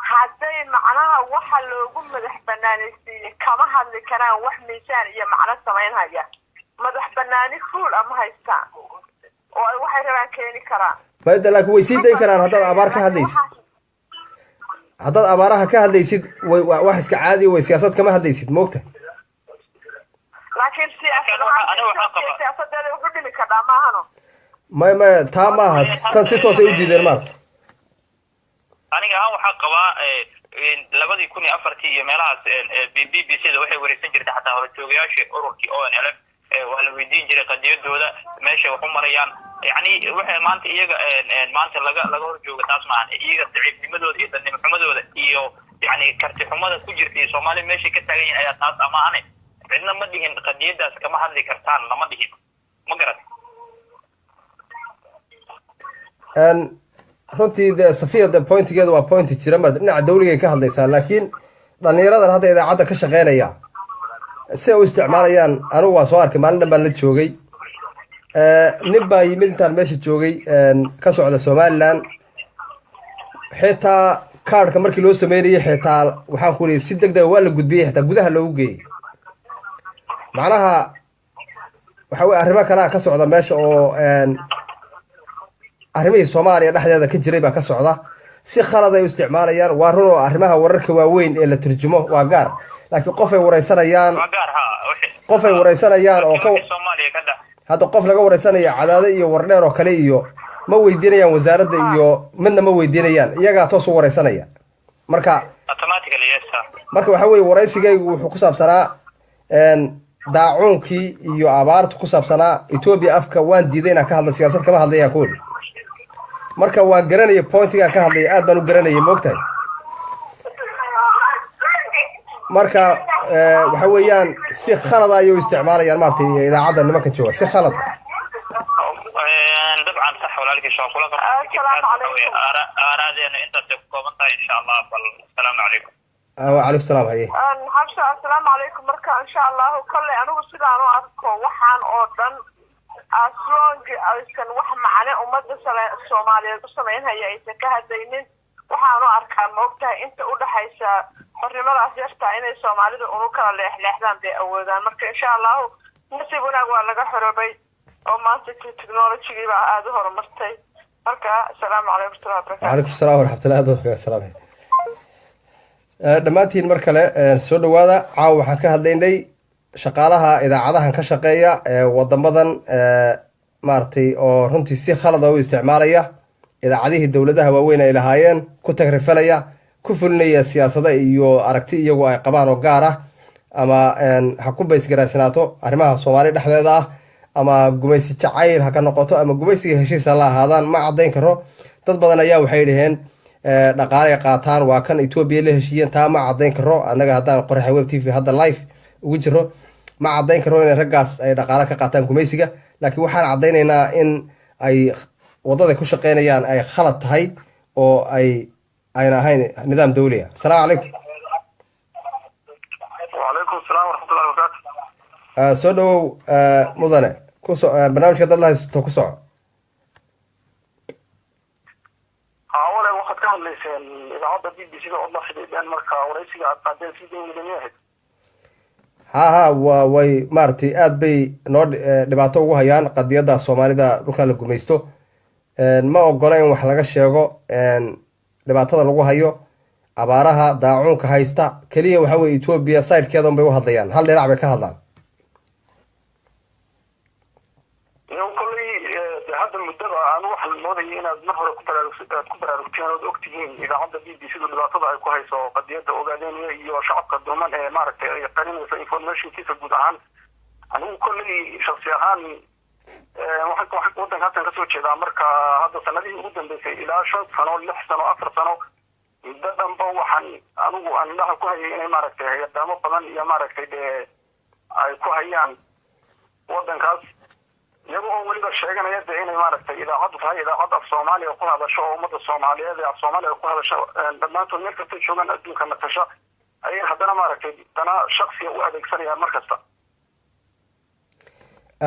hadday macnaha waxa loogu madax banaanaysiiyey kama hadli karaan wax miisaan iyo macno samaynhaya madax banaani fuul ama haystaan oo ay waxay rabaan keeni karaan maada laakiin way sii dayn karaan haddaad abaar ka hadlaysid haddaad abaaraha ka hadlaysid wax iska caadi way siyaasad kama hadlaysid moogta laakiin siyaasadeeda ugu dhimi kadhaa maahano may taa maaha tan si toosay u diideen maarta aniga ahaan waxaa qabaa 2004 iyo meelahaas b b c da waxay wareysan jirtay xataa horjoogayaashii ururkii ONLF waa la weydiin jiray qadiyadooda meesha wax u marayaan yani waxay maanta iyaga maanta laga horjooga taas maahan iyaga daciifnimadooda iyo dadnimoxumadooda iyo yani karti xumada ku jirta iyo soomaali meeshay ka taagan yihin ayaa taas amaahane cidna ma dhihin qadiyadaas kama hadli kartaan lama dhihin ma garat runtii de safiya de pointigeeda waa pointi jira ma dhinaca dawligay ka hadlaysaa laakiin dhalinyaradan hadda idaacadda ka shaqeynaya si ay u isticmaalayaan anigu waan soo arkay maalin dhan baan la joogay nin baa yimid intaan meesha joogay ka socda somaliland xitaa kaadhka markii loo sameynayay xitaa waxaan ku leeyahay si degdeg waa la gudbiyey xitaa gudaha loogu geeyey macnaha waxa weeye arrimo kalaa ka socda meesha oo arrimihii soomaaliya dhexdeeda ka jiray baa ka socda si khalad ay u isticmaalayaan waa run oo arrimaha wararka waaweyn ee la turjumo waa gaar laakiin qof ay wareysanayaan oo hadda qof laga wareysanayo cadaado iyo wardheer oo kale iyo ma weydiinayaan wasaaradda iyo midna ma weydiinayaan iyagaa toos u wareysanaya marka waxa weeye wareysigaygu wuxuu ku saabsanaa daacuunkii iyo abaarta ku saabsanaa Ethiopia afka waan diiday inaan ka hadlo siyaasad kama hadlaya kool marka waan garanayay pointiga ka hadlay aad baan u garanayay moogtahay marka waxa weeyaan si khalad ay u isticmaalayaan maartay idaacadda nimanka jooga si khalad dabcan sax walaalkii soo kula aaraadeen inta ku koobantahay insha Allah bal assalamu alaykum wa alaykum salaam haye xabsa assalamu alaykum marka insha Allah kulli anigu sidaan u arko waxaan oo dhan aslonki aysan wax macne ummadda Soomaaliyeed u sameynaya aysan ka hadlaynin waxaan u arkaa moogtahay inta u dhaxaysa xornimadaas yarta inay Soomaalida uu kala leexleexdaan bay awoodaan marka insha Allah nasiib wanaag waa laga xorobay oo maanta technology baa aad u horumartay marka assalamu alaykum wa rahmatullahi alaykum salaam wa rahmatullahi wa barakatuh dhamaantiin mar kale soo dhawaada caaw waxaan ka hadlaynay shaqaalaha idaacadahan ka shaqeeya wadamadan maartay oo runtii si khalad ah u isticmaalaya idaacadihii dawladaha waaweyn ay lahaayeen ku tagrifalaya ku fulinaya siyaasada iyo aragti iyagu ay qabaan oo gaar ah ama ha ku baysgaraasanaato arrimaha Soomaali dhexdeeda ah ama gumaysi jacayl ha ka noqoto ama gumaysiga heshiis la ahaadaan ma cadeyn karo dad badan ayaa waxay dhaheen dhaqaale qaataan waa kan Ethiopia la heshiiyeen taa ma cadeyn karo anaga hadaan qorxay web tv hadda live ugu jiro ma cadeyn karo in raggaas ay dhaqaale ka qaataan gumaysiga laakiin waxaan cadeynaynaa in ay wadada ku shaqeynayaan ay khalad tahay oo ayna ahayn nidaam dawli ah assalamu alaykum wa alaykum assalam wa rahmatullahi wa barakatuh soo dhawow mudane ku soo barnaamijka dad la haysto ku soo awale waxaad ka hadlayseen idaacadda BBC oo la xidhiidhan marka waraysiga aad qaadeen si dawladnimo ahayd ha way maartay aad bay noo dhibaato ugu hayaan qadiyada Soomaalida dhulka la gumaysto ma ogola in wax laga sheego dhibaatada lagu hayo abaaraha daacuunka haysta kaliya waxa weeye Ethiopia side-keeda bay u hadlayaan hal dhinac bay ka hadlaan hadda muddada aan waxaan moodayay inaad mar hore ku baraarugteen ood ogtihiin idaacadda BBC dhibaatada ay ku hayso qadiyada ogaadeenaya iyo shacabka duman ee maaragtay ay qarinayso informationkiisa guud ahaan anigu kolley shakhsi ahaan waxaan waddanka haatan kasoo jeedaa marka hadda sanadihii ugu dambeysay ilaa 5 sano 6 sano 4 sano muddo dhanba waxaan anigu aan indhaha ku hayay inay maaragtay hay'adaamo badan iyo maaragtay ay ku hayaan waddankaas iyagoo weliba sheeganaya inay maaragtay idaacaddu tahay idaacad af Soomaaliya ku hadasho oo ummadda Soomaaliyeed af Soomaaliya ku hadasho dhammaantood meel kasta joogaan adduunka matasha ayay haddana maaragtay dana shakhsiga u adeegsanayaan markasta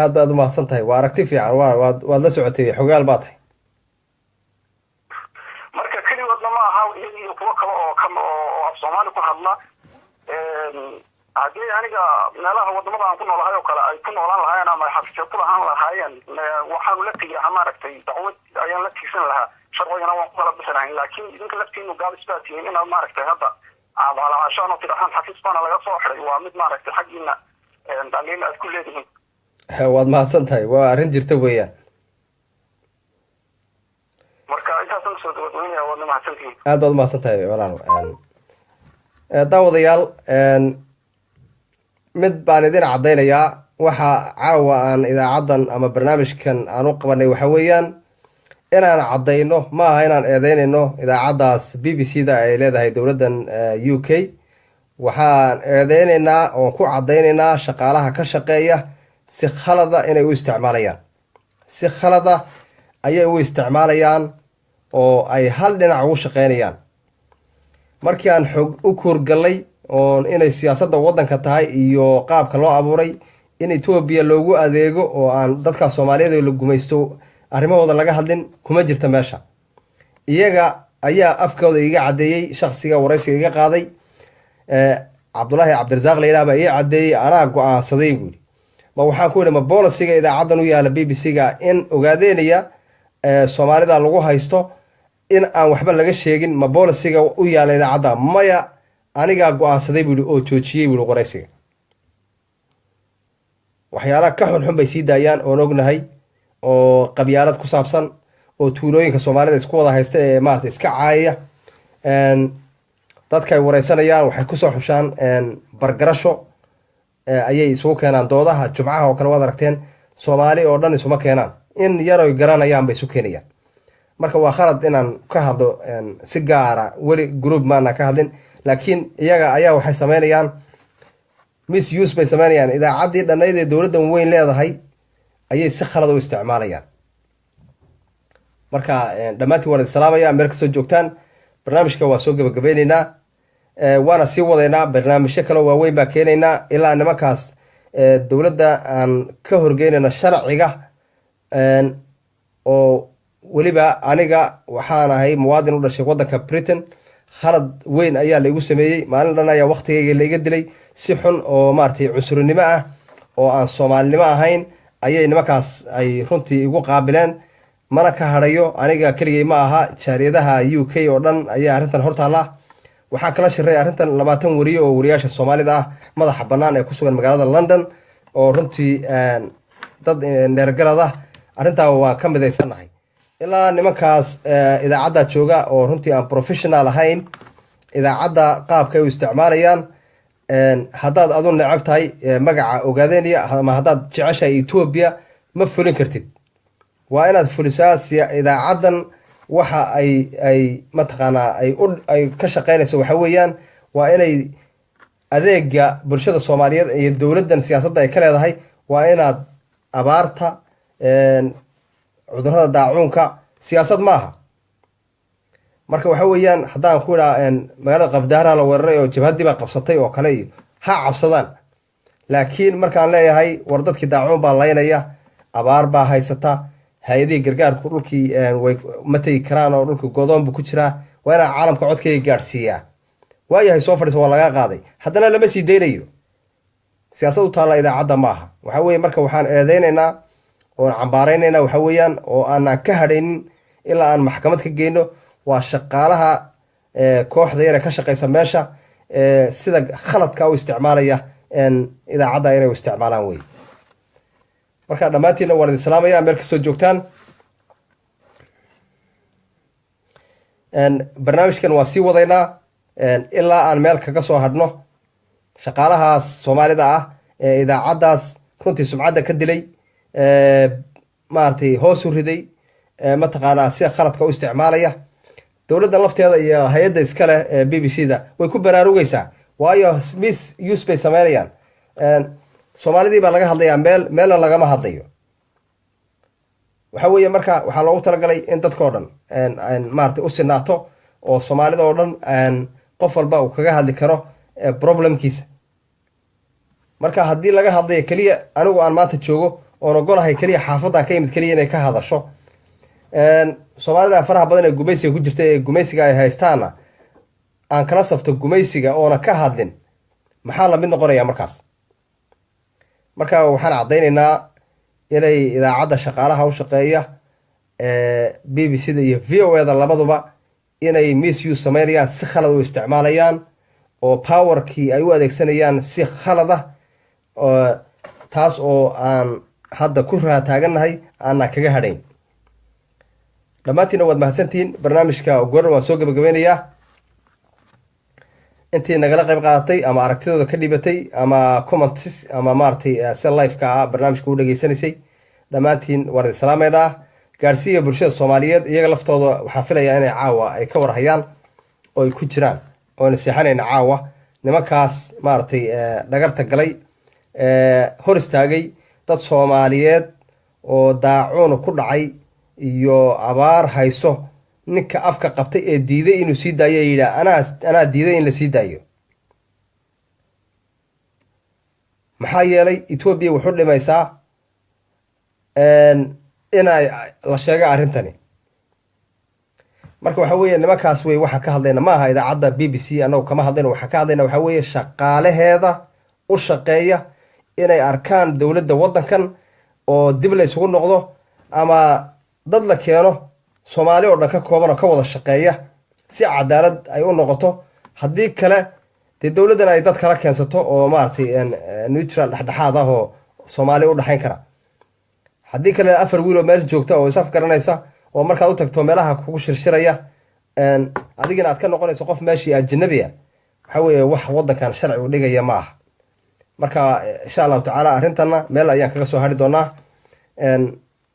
aad baad u mahadsan tahay waa aragti fiican waad la socotay xogaal baad tahay marka keligoodna ma aha iyo kuwo kale oo af Soomaali ku hadla haddii aniga meelaha wadamada aan ku noolahay oo kale ay ku noolaan lahaayeen ama xafiisyo ku lahaan lahaayeen waxaan la tigaa maaragtay dacwad ayaan la tiigsan lahaa sharcigana waan ku kala bixi lahayn laakiin idinka laftiinu gaabis baa tihiin inaad maaragtay hadda aabalaashaan oo tidhahaan xafiis baana laga soo xiray waa mid maaragtay xaggiina dhaliil aad ku leedihiin waad mahadsan tahay waa arrin jirta weeyaan marka intaasaan kusoo gabagabeynaya waadna mahadsantihiin aad baad u mahadsan tahay walaal daawadayaal mid baan idin cadeynayaa waxa caawa aan idaacaddan ama barnaamijkan aan u qabanay waxa weeyaan inaan cadeyno ma aha inaan eedeynayno idaacaddaas BBC-da ay leedahay dowladdan UK waxaan eedeynaynaa oon ku cadeynaynaa shaqaalaha ka shaqeeya si khalada inay u isticmaalayaan si khalada ayay u isticmaalayaan oo ay hal dhinac ugu shaqeynayaan markii aan xog u kuurgallay oon inay siyaasadda waddanka tahay iyo qaabka loo abuuray in Ethiopia loogu adeego oo aan dadka Soomaaliyeed la gumaysto arrimahooda laga hadlin kuma jirta meesha iyaga ayaa afkooda iga caddeeyey shaksiga waraysiga iga qaaday cabdullaahi cabdirasaaq la yidhaha baa ii caddeeyey anaa go-aansaday buu yidhi ma waxaan ku yidhi ma bolisiga idaacaddan u yaala b b c ga in ogaadeynaya soomaalida lagu haysto in aan waxba laga sheegin ma bolisiga u yaala idaacadda maya anigaa go-aansaday buu yihi oo joojiyey buu yihi waraysiga waxyaalaha ka xunxun bay sii daayaan oon ognahay oo qabyaalad ku saabsan oo tuulooyinka soomaalida isku wada haysta ee maarata iska caayaya dadka ay wareysanayaan waxay kusoo xushaan bargarasho ayay isugu keenaan doodaha jumcaha oo kale waad aragteen soomaali oo dhan isuma keenaan in yaroy garanayaan bay isu keenayaan marka waa khalad inaan ka hadlo si gaara weli group maana ka hadlin laakiin iyaga ayaa waxay sameynayaan misuse bay sameynayaan idaacaddii dhannayd ee dowladdan weyn leedahay ayay si khalad u isticmaalayaan marka dhammaantiin waan idin salaamaya meel kastoo joogtaan barnaamijka waa soo gebagabeyneynaa waana sii wadaynaa barnaamijyo kaleo waaweyn baa keenaynaa ilaa nimankaas dowladda aan ka horgeynayno sharciga oo weliba aniga waxaan ahay muwaadin u dhashay waddanka britain khalad weyn ayaa laigu sameeyey maalin dhan ayaa waktigayga laiga dilay si xun oo maaragtay cunsurinimo ah oo aan soomaalinimo ahayn ayay nimankaas ay runtii igu qaabileen mana ka hadhayo aniga keligay ma aha jaariyadaha u k oo dhan ayaa arrintan hortaalla waxaa kala shiray arrintan 20 wariye oo wariyaasha soomaalida ah madaxa bannaan ee ku sugan magaalada london oo runtii dad neergarad ah arrintaa waa ka midaysannahay ilaa nimankaas idaacadda jooga oo runtii aan professional ahayn idaacadda qaabka ay u isticmaalayaan haddaad adu necab tahay magaca ogaadeynaya ama haddaad jeceshahay etoobiya ma fulin kartid waa inaad fulisaa idaacaddan waxa ay mataqaanaa ay ka shaqeynayso waxa weeyaan waa inay adeega bulshada soomaaliyeed iyo dowladdan siyaasadda ay ka leedahay waa inaad abaarta cudurrada daacuunka siyaasad maaha marka waxa weeyaan haddaan ku idhaa magaalada qabdaara la weeraray oo jabhaddii baa qabsatay oo kale iyo ha cabsadaan laakiin markaan leeyahay war dadkii daacuun baa laynaya abaar baa haysata hay-adihii gargaarku dhulkii way ma tegi karaan oo dhulkii godoon buu ku jiraa waa inaan caalamka codkayga gaadhsiiyaa waayahay soo fadhiisa waa laga qaaday haddana lama sii daynayo siyaasad u taalla idaacadda maaha waxa weye marka waxaan eedeynaynaa oon cambaaraynaynaa waxa weeyaan oo aanaan ka hadhaynin ilaa aan maxkamad ka geyno waa shaqaalaha kooxda yar ee ka shaqaysa meesha sida khaladka u isticmaalaya idaacadda inay u isticmaalaan wey marka dhammaantiinna waan idin salaamaya meel kastoo joogtaan barnaamijkan waa sii wadaynaa ilaa aan meel kaga soo hadhno shaqaalahaas soomaalida ah ee idaacaddaas runtii sumcadda ka dilay maaragtay hoos u riday mataqaanaa sida khaladka u isticmaalaya dowladda lafteeda iyo hay-adda iskale ee b b c da way ku baraarugaysaa waayo misuse bay sameynayaan soomaalidii baa laga hadlayaa meelna lagama hadlayo waxa weeye marka waxaa loogu talagalay in dadka o dhan maaragtay u sinaato oo soomaalida oo dhan qof walba uu kaga hadli karo problemkiisa marka haddii laga hadlayo keliya anigu aan maanta joogo oon ogolahay keliya xaafaddan ka yimid keliya inay ka hadasho soomaalida faraha badan ee gumaysiga ku jirta ee gumaysiga ay haystaana aan kala safto gumaysiga oona ka hadlin maxaa lamid noqonaya markaas marka waxaan caddaynaynaa inay idaacadda shaqaalaha u shaqeeya b b c da iyo v o e da labaduba inay misuse sameynayaan si khalad u isticmaalayaan oo powerkii ay u adeegsanayaan si khalad ah taas oo aan hadda ku raataagannahay aanaan kaga hadhayn dhammaantiina waad mahadsantihiin barnaamijka goran waan soo gebagabeynayaa intii nagala qayb qaadatay ama aragtidooda ka dhibatay ama comments ama maaragtay si live-ka ah barnaamijka u dhageysanaysay dhammaantiin waan idin salaameynaa gaadhsiiya bulshada soomaaliyeed iyaga laftooda waxaan filayaa inay caawa ay ka warhayaan oo ay ku jiraan oona seexanayna caawa nimankaas maaragtay dhagarta galay hor istaagay dad soomaaliyeed oo daacuun ku dhacay iyo abaar hayso ninka afka qabtay ee diiday inuu sii daayo ee yidhaah anaa diiday in la sii daayo maxaa yeelay etoobiya wuxuu dhimaysaa inay la sheega arrintani marka waxa weeye nimankaas wey waxaan ka hadlayna ma aha idaacadda b b c annagu kama hadlayna waxaan ka hadlayna waxa weeye shaqaalaheeda u shaqeeya inay arkaan dowladda waddankan oo dib la isugu noqdo ama dad la keeno soomaali oo dhan ka kooban oo ka wada shaqeeya si cadaalad ay u noqoto haddii kale dee dowladdan ay dad kala keensato oo maaragtay neutral dhexdhexaad ah oo soomaali u dhexayn kara haddii kale 4 wiil oo meel joogta oo isaf garanaysa oo markaad u tagto meelaha kugu shirshiraya adigina aad ka noqonayso qof meeshii ajnabi ah waxa weeye wax waddankan sharci u dhigaya ma aha marka insha allahu tacaala arrintana meel ayaan kaga soo hari doonaa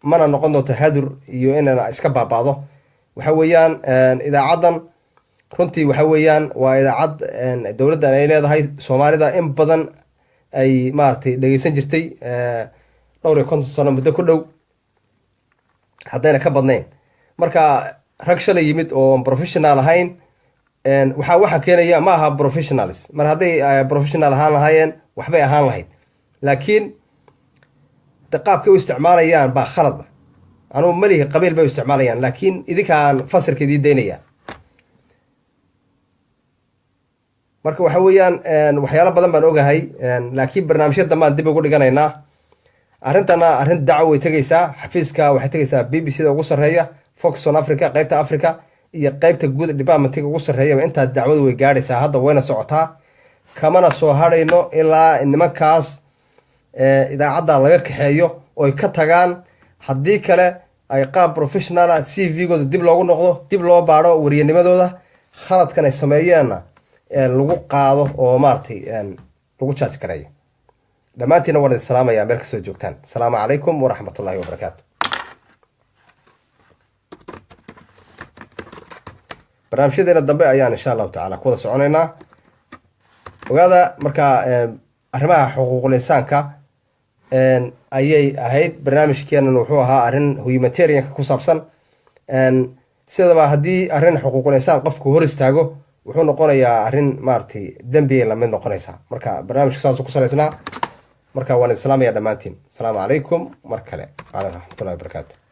mana noqon doonto hadur iyo inaan iska baaba'do waxa weeyaan idaacaddan runtii waxa weeyaan waa idaacad dowladdan ay leedahay soomaalida in badan ay maaragtay dhegeysan jirtay 50 sano muddo ku dhow haddayna ka badnayn marka rag shalay yimid oo professional ahayn waxa keenaya ma aha professionals mar hadday professional ahaan lahaayeen waxbay ahaan lahayd laakiin qaabkay u isticmaalayaan baa khalad anugu malihi qabiil bay u isticmaalayaan laakiin idinkaan fasirka idin daynaya marka waxa weeyaan waxyaalo badan baan ogahay laakiin barnaamijyada dambaan dib ugu dhiganaynaa arrintana arrin daco way tegaysaa xafiiska waxay tegaysaa b b c da ugu sarreeya fox on africa qaybta africa iyo qaybta guud departmentiga ugu sarreeyaba intaa dacwadu way gaadhaysaa hadda wayna socotaa kamana soo hadhayno ilaa nimankaas idaacadda laga kaxeeyo oy ka tagaan haddii kale ay qaab professionala c v-gooda dib loogu noqdo dib loo baadho wariyanimadooda khaladkan ay sameeyeenna lagu qaado oo maaragtay lagu charge gareeyo dhammaantiina waan idin salaamayaa meel kasoo joogtaan asalaamu calaykum waraxmatullaahi wabarakaatu barnaamijyadeena dambe ayaan insha allahu tacaala ku wada soconaynaa ogaada markaa arrimaha xuquuqul insaanka ayay ahayd barnaamijkeenan wuxuu ahaa arrin humanitarianka ku saabsan sidaba haddii arrin xuquuqul insaan qofku hor istaago wuxuu noqonayaa arrin maaragtay dembiyay lamid noqonaysaa marka barnaamijka saasuu ku salaysnaa marka waan idin salaamaya dhammaantiin asalaamu calaykum mar kale waalaikum raxmatullahi wabarakaatu